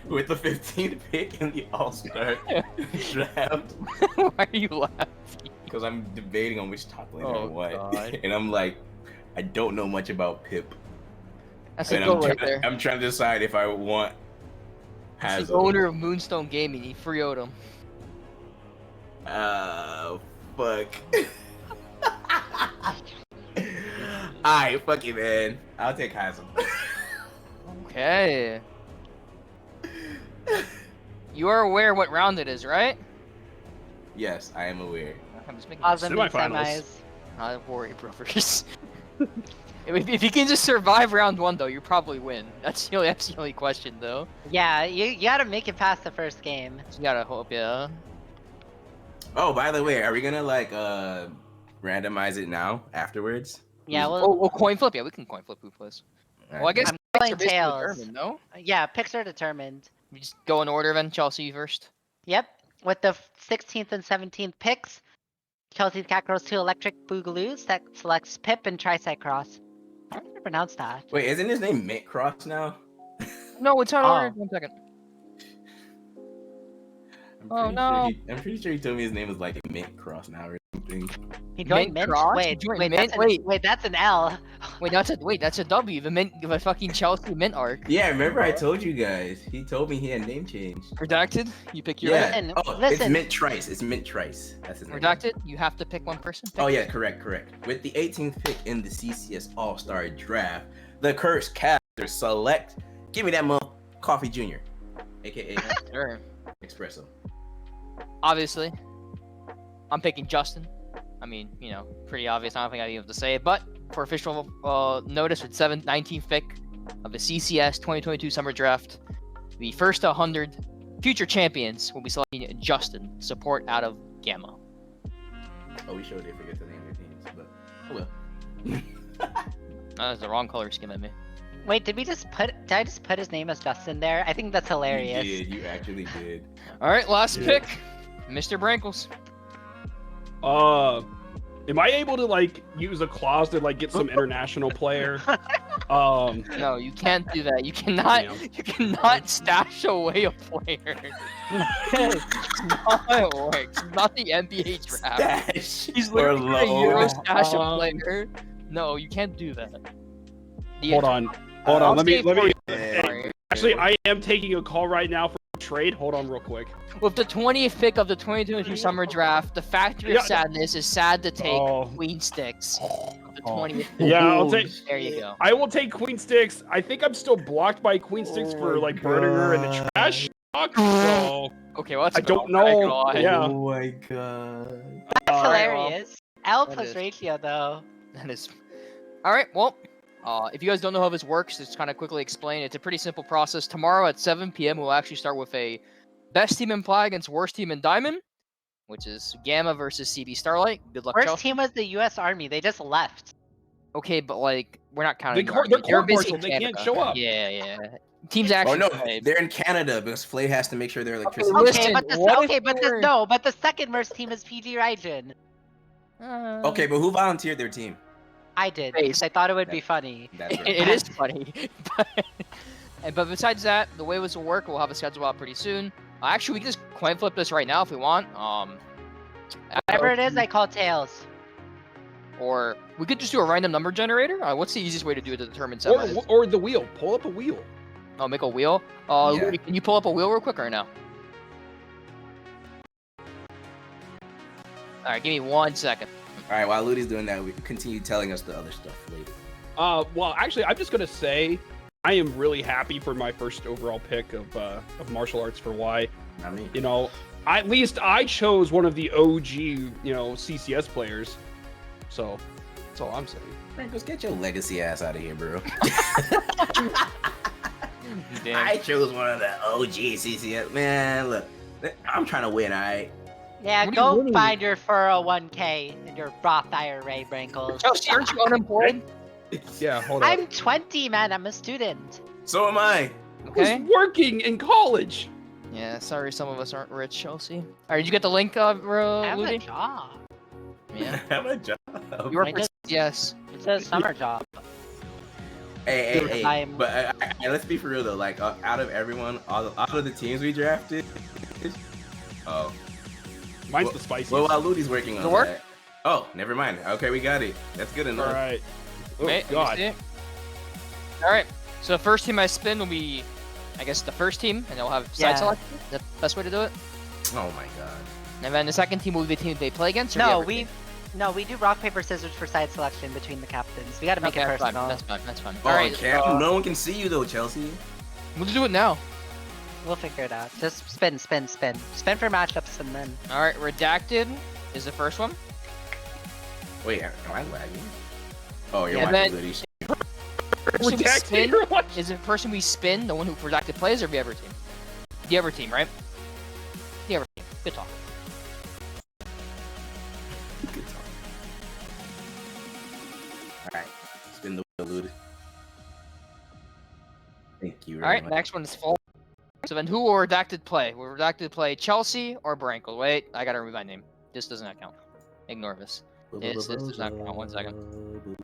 With the 15th pick in the All-Star draft, Why are you laughing? because I'm debating on which top laner I Oh, want, God. and I'm like, I don't know much about Pip, That's a and goal right there. I'm trying to decide if I want That's the Hazel. owner of Moonstone Gaming. He free-owed him. Fuck. Alright, fuck it, man. I'll take Hazel. Okay. You are aware what round it is, right? Yes, I am aware. I'm just making Awesome in Semifinals. semis. Not worry, brothers. if you can just survive round one, though, you probably win. That's the only question, though. Yeah, you gotta make it past the first game. So you gotta hope, yeah. Oh, by the way, are we gonna like randomize it now afterwards? Yeah, Who's- well, Oh, coin flip. Yeah, we can coin flip who plays. Well, I guess I'm picks playing are basically tails. determined, no? Yeah, picks are determined. We just go in order, then Chelsea first. Yep, with the 16th and 17th picks, Chelsea Cat goes to Electric Boogaloo that selects Pip and Tricycross. How do you pronounce that? Wait, isn't his name Mint Cross now? No, it's not Oh. ordered. 1 second. I'm no. I'm pretty sure he told me his name was like Mint Cross now or something. He joined Mint Mint? Cross? Wait, He joined wait, Mint? wait, that's an L. Wait, that's a W. The fucking Chelsea Mint arc. Yeah, remember I told you guys. He told me he had name change. Redacted. You pick your Yeah. Listen, Oh, it's listen. Mint Trice. It's Mint Trice. That's his name. Redacted. You have to pick one person. Pick Oh yeah, correct. With the 18th pick in the CCS All-Star Draft, the Cursed Caster select. Give me that Coffee Jr., aka Sure. Espresso. Obviously, I'm picking Justin. I mean, you know, pretty obvious. I don't think I even have to say it. But for official notice, with 19th pick of the CCS 2022 Summer Draft, the first to 100 future champions will be selecting Justin, support out of Gamma. Oh, we sure did forget to name their teams, but oh well. That's the wrong color scheme at me. Wait, did I just put his name as Justin there? I think that's hilarious. You did. You actually did. All right, last Yeah. pick, Mr. Brankles. Am I able to like use a clause to like get some international player? No, you can't do that. You cannot. Damn. You cannot stash away a player. It's not how it works. It's not the NBA draft. Stash He's or literally a Euro low. stash a player. No, you can't do that. Hold on. I'll Let me. say for- Yeah. Actually, I am taking a call right now for a trade. Hold on, real quick. With the 20th pick of the 2022 Summer Draft, the Factory Yeah. of Sadness is sad to take Oh. Queen Sticks. Of the Oh. 20th. Yeah, I'll take. There you go. I will take Queen Sticks. I think I'm still blocked by Queen Sticks for my like burning her in the God. trash. So Okay, well that's I a don't good one. I ain't know. gonna lie. Yeah. Oh my god. That's Alright, well, hilarious. L that plus is- ratio though. That is. All right. Well, if you guys don't know how this works, just kind of quickly explain. It's a pretty simple process. Tomorrow at 7 p.m., we'll actually start with a best team in Ply against worst team in Diamond, which is Gamma versus CB Starlight. Good luck, Worst Chelsea. team was the U.S. Army. They just left. Okay, but like we're not counting. They're your army. You're court-martialed, basically they can't Canada. show up. Yeah. Teams Oh actually no, play. they're in Canada because Flay has to make sure their electricity. listen, Okay, but what if they're- but the second worst team is PG Raijin. Okay, but who volunteered their team? I did Face. because I thought it would be funny. That's right. It is funny. but besides that, the way this will work, we'll have a schedule out pretty soon. Actually, we can just coin flip this right now if we want. Whatever it is, I call tails. Or we could just do a random number generator. What's the easiest way to do it to determine 7? Or the wheel. Pull up a wheel. Oh, make a wheel. Yeah. Ludi, can you pull up a wheel real quick or no? All right, give me 1 second. All right, while Ludi's doing that, we can continue telling us the other stuff later. Well, actually, I'm just gonna say I am really happy for my first overall pick of martial arts for Y. Not me. You know, at least I chose one of the OG, CCS players. So that's all I'm saying. Frankos, get your legacy ass out of here, bro. Damn. I chose one of the OG CCS. Man, look, I'm trying to win, alright? Yeah, What are you go winning? find your 401k and your Roth IRA, Brankles. Chelsea, aren't you unemployed? Yeah, hold on. I'm 20, man. I'm a student. So am I. Okay. Who's working in college? Yeah, sorry, some of us aren't rich, Chelsea. All right, did you get the link, I have a Ludi? job. Yeah. have a job. You work I for just- CCS. It's a summer job. Hey. I'm- But let's be for real though. Like, out of everyone, out of the teams we drafted, oh, Mine's well, the spicy. well, while Ludi's working on Does it work? that. Oh, never mind. Okay, we got it. That's good enough. all right. Oh Wait, let me God. see. All right, so the first team I spin will be, I guess, the first team, and they'll have side Yeah. selection. Is that the best way to do it? Oh my god. And then the second team will be the team they play against. Or We do rock paper scissors for side selection between the captains. We got to make Okay, it that's fine. personal. That's fine. Oh, All right, no one can see you though, Chelsea. we'll just do it now. We'll figure it out. Just spin for matchups and then. All right, redacted is the first one. Wait, am I lagging? Oh, you're Yeah, watching then- Ludi. Person we Redacted, spin you're watching- is the person we spin the one who redacted plays or the other team? The other team, right? The other team. Good talk. Good talk. Alright, spin the wheel, Ludi. Thank you very All right, much. next one is full. So then who will redacted play? Will redacted play Chelsea or Brankle? Wait, I gotta remove my name. This does not count. Ignore this. This does not count. 1 second.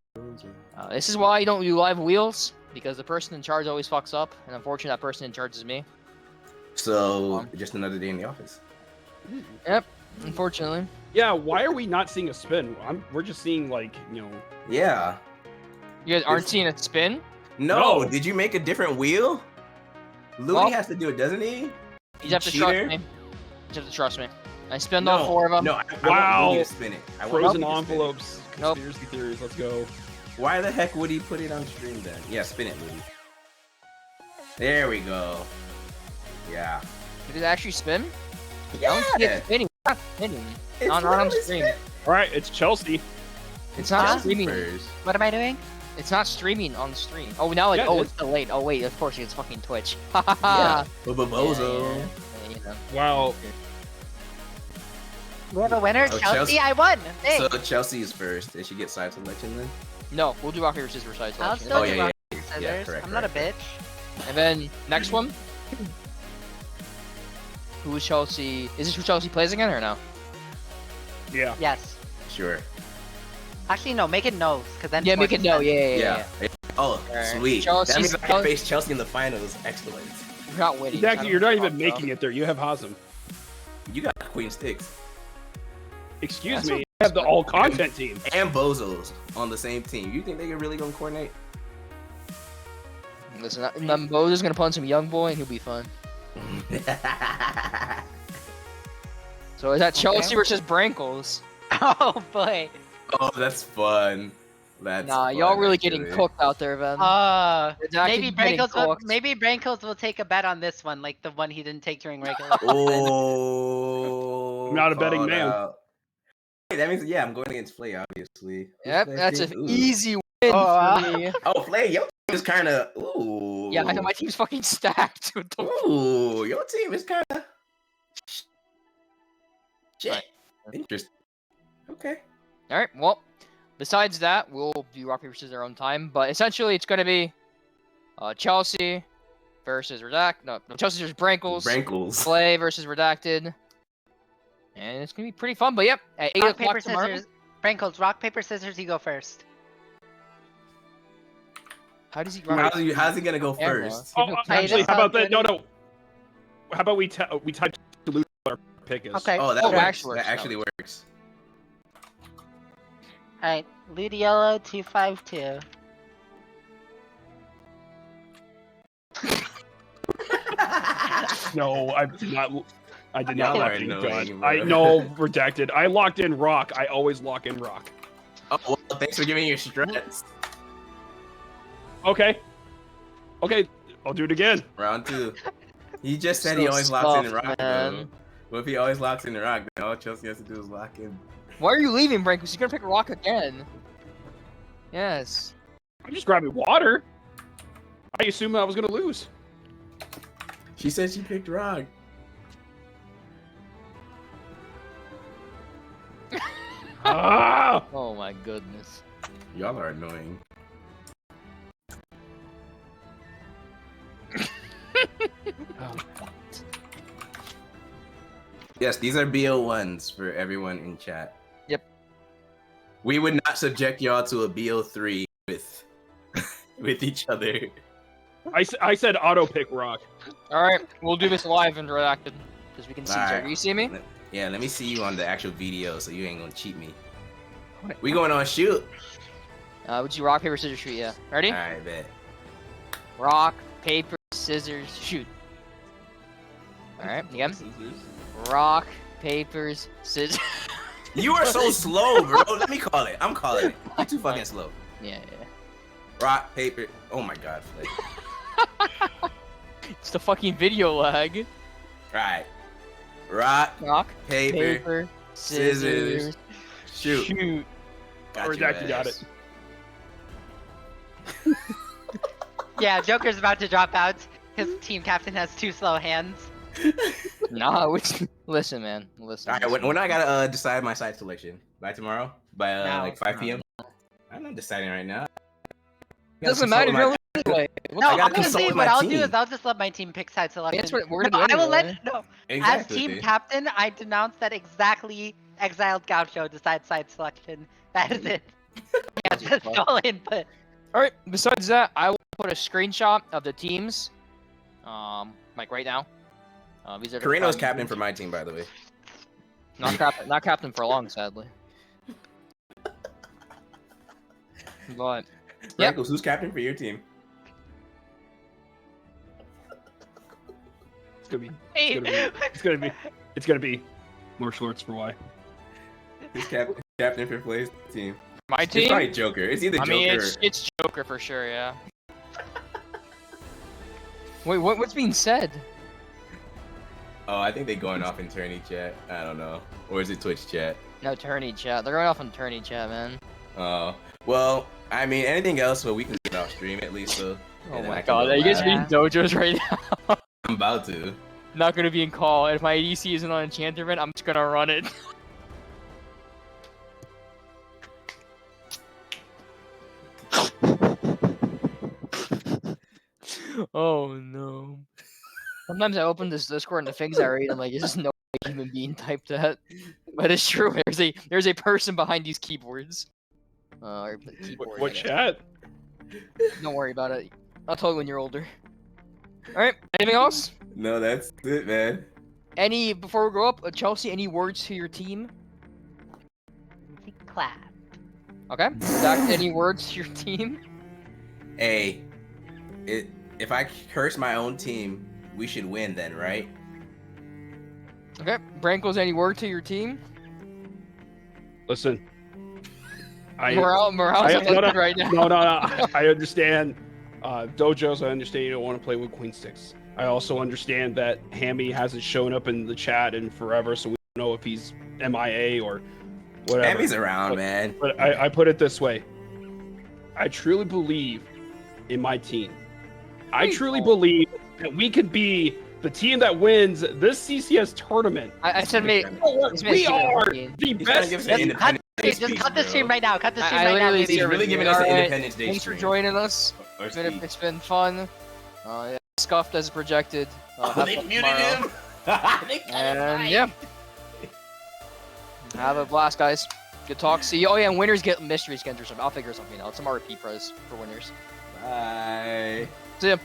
This is why you don't do live wheels, because the person in charge always fucks up, and unfortunately that person in charge is me. So, just another day in the office. Yep, unfortunately. Yeah, why are we not seeing a spin? We're just seeing Yeah. You guys aren't It's- seeing it spin? No, No. did you make a different wheel? Ludi Well- has to do it, doesn't he? You have to cheater. trust me. You have to trust me. I spent all No, 4 of them. No, I Wow. want Ludi to spin it. I want frozen Ludi to spin it. envelopes, Nope. conspiracy theories. Let's go. Why the heck would he put it on stream then? Yeah, spin it, Ludi. There we go. Yeah. Did it actually spin? I Yeah. don't see it spinning. It's not spinning. It's Not on literally stream. spin- All right, it's Chelsea. It's not Huh? streaming. First. What am I doing? It's not streaming on stream. Oh, now Yeah, oh, it it's delayed. Oh wait, of course it's fucking Twitch. Yeah. Bozo. Yeah, you know. Wow. We have a winner, Oh, Chelsea. Chelsea. I won. Hey, So Chelsea is first. Did she get side selection then? No, we'll do rock paper scissors side I'll selection. still Oh, do yeah, rock yeah, paper yeah, scissors. correct, I'm not a bitch. And then next one. Who is Chelsea? Is this who Chelsea plays again or no? Yeah. Yes. Sure. Actually, no. Make it no, because then. Yeah, it's make more it no. suspense. Yeah. Oh, Alright. sweet. Chelsea's- That means I can face Chelsea in the finals. Excellent. You're not winning. Exactly. You're not even making it there. You have Hazem. You got Queen Sticks Excuse That's me. You have the all content team. and Bozos on the same team. You think they can really gonna coordinate? Listen, Bozo's gonna punch some young boy and he'll be fun. So is that Chelsea versus Brankles? Oh boy. Oh, that's fun. That's Nah, fun, y'all really actually. getting cooked out there, man. It's Maybe actually getting Brankles will take a bet on this one, like the one he didn't take during regular. Oh, I'm not a betting called man. out. Wait, that means I'm going against Flay, obviously. Yep, Who's that's Flay's an team? Ooh. easy win Oh, for me. Oh, Flay, your team is kind of. Ooh. Yeah, I know my team's fucking stacked with the Ooh, your team is kind of. Shit. Right. Interesting. Okay. Alright, well, Besides that, we'll do rock paper scissors our own time. But essentially, it's gonna be Chelsea versus no, Chelsea versus Brankles. Brankles. Flay versus Redacted. And it's gonna be pretty fun. But yep, at 8 Rock, o'clock paper, tomorrow. scissors. Brankles, rock, paper, scissors, you go first. How's he gonna go Camera. first? Oh, actually, how about that? good. No. How about we type to lose what our pick is? Okay. Oh, that Oh, works. actually works. That actually works. Alright, lead yellow 252. No, I did not. I did Y'all not are lock in annoying, God. bro. I know, redacted. I locked in rock. I always lock in rock. Oh, well, thanks for giving me your strats. Okay. Okay, I'll do it again. Round 2. He just said he So always locks in stuffed, rock, man. bro. Well, if he always locks in rock, then all Chelsea has to do is lock in. Why are you leaving, Brankles? You're gonna pick rock again. Yes. I'm just grabbing water. I assumed I was gonna lose. She said she picked rock. Ah! Oh my goodness. Y'all are annoying. Yes, these are BO1s for everyone in chat. Yep. We would not subject y'all to a BO3 with with each other. I said auto pick rock. All right, we'll do this live and Redacted because we can see each other. Alright. You see me? Yeah, let me see you on the actual video so you ain't gonna cheat me. We going on shoot. Would you rock, paper, scissors, shoot? Yeah. Ready? Alright, bet. Rock, paper, scissors, shoot. Alright, again. Rock, papers, scissors. You are so slow, bro. Let me call it. I'm calling it. You're too fucking slow. Yeah. Rock, paper. Oh my god, Flay. It's the fucking video lag. Alright. Rock, Rock, paper, paper, scissors, shoot. shoot. Got Redacted your got ass. it. Yeah, Joker's about to drop out. His team captain has 2 slow hands. Nah, listen, man. Listen. Alright, when I gotta decide my side selection? By tomorrow? By No, like 5 p.m.? I'm not deciding right now. Doesn't matter. You're anyway. No, I gotta honestly, consult with what my I'll do team. is I'll just let my team pick side selection. That's what we're No, gonna do I will anyway. let Exactly, as team dude. captain, I denounce that exactly Exiled Gaucho decides side selection. That is it. Yeah, just all input. All right. Besides that, I will put a screenshot of the teams. Like right now. These are the Carino's front captain teams. for my team, by the way. Not captain for long, sadly. But Yep. Brankles, who's captain for your team? It's gonna be. Hey, It's gonna be. Martial arts for why? Who's captain for Flay's team? my It's team. probably Joker. It's either I Joker mean, or... it's Joker for sure. Yeah. Wait, what's being said? Oh, I think they're going off in tourney chat. I don't know. Or is it Twitch chat? No, tourney chat. They're going off on tourney chat, man. Oh. Well, I mean, anything else, but we can get off stream at least, so... Oh and then I my can god, go are you guys live. reading dojos right now? I'm about to. Not gonna be in call. If my ADC isn't on Enchanterman, I'm just gonna run it. Oh no. Sometimes I open this Discord and the things I read, I'm like, is this no human being typed that? But it's true. There's a person behind these keyboards. Or keyboard, What I guess. chat? Don't worry about it. I'll tell you when you're older. All right. Anything else? No, that's it, man. Any before we go up, Chelsea? Any words to your team? clap. Okay. Zach, any words to your team? Hey, if I curse my own team, we should win then, right? Okay. Brankles, any word to your team? Listen. Morale's no, uplifted right now. No. I understand. Dojos, I understand you don't want to play with Queen Sticks. I also understand that Hammy hasn't shown up in the chat in forever, so we don't know if he's MIA or whatever. Hammy's around, man. But I put it this way. I truly believe in my team. I truly believe that we could be the team that wins this CCS tournament. I said, mate. We are the He's trying to best give us an independent Okay, just cut the stream right now. Cut the stream I right now, literally baby. He's really giving us an Alright, Independence Day Thanks for stream. joining us. Or It's been fun. Yeah, scuffed as projected. Oh, have they fun muted tomorrow. him. They cut his And mic. yeah. Have a blast, guys. Good talk. See you. Oh yeah, and winners get mystery skins or something. I'll figure something out. Some RP prize for winners. Bye. See ya.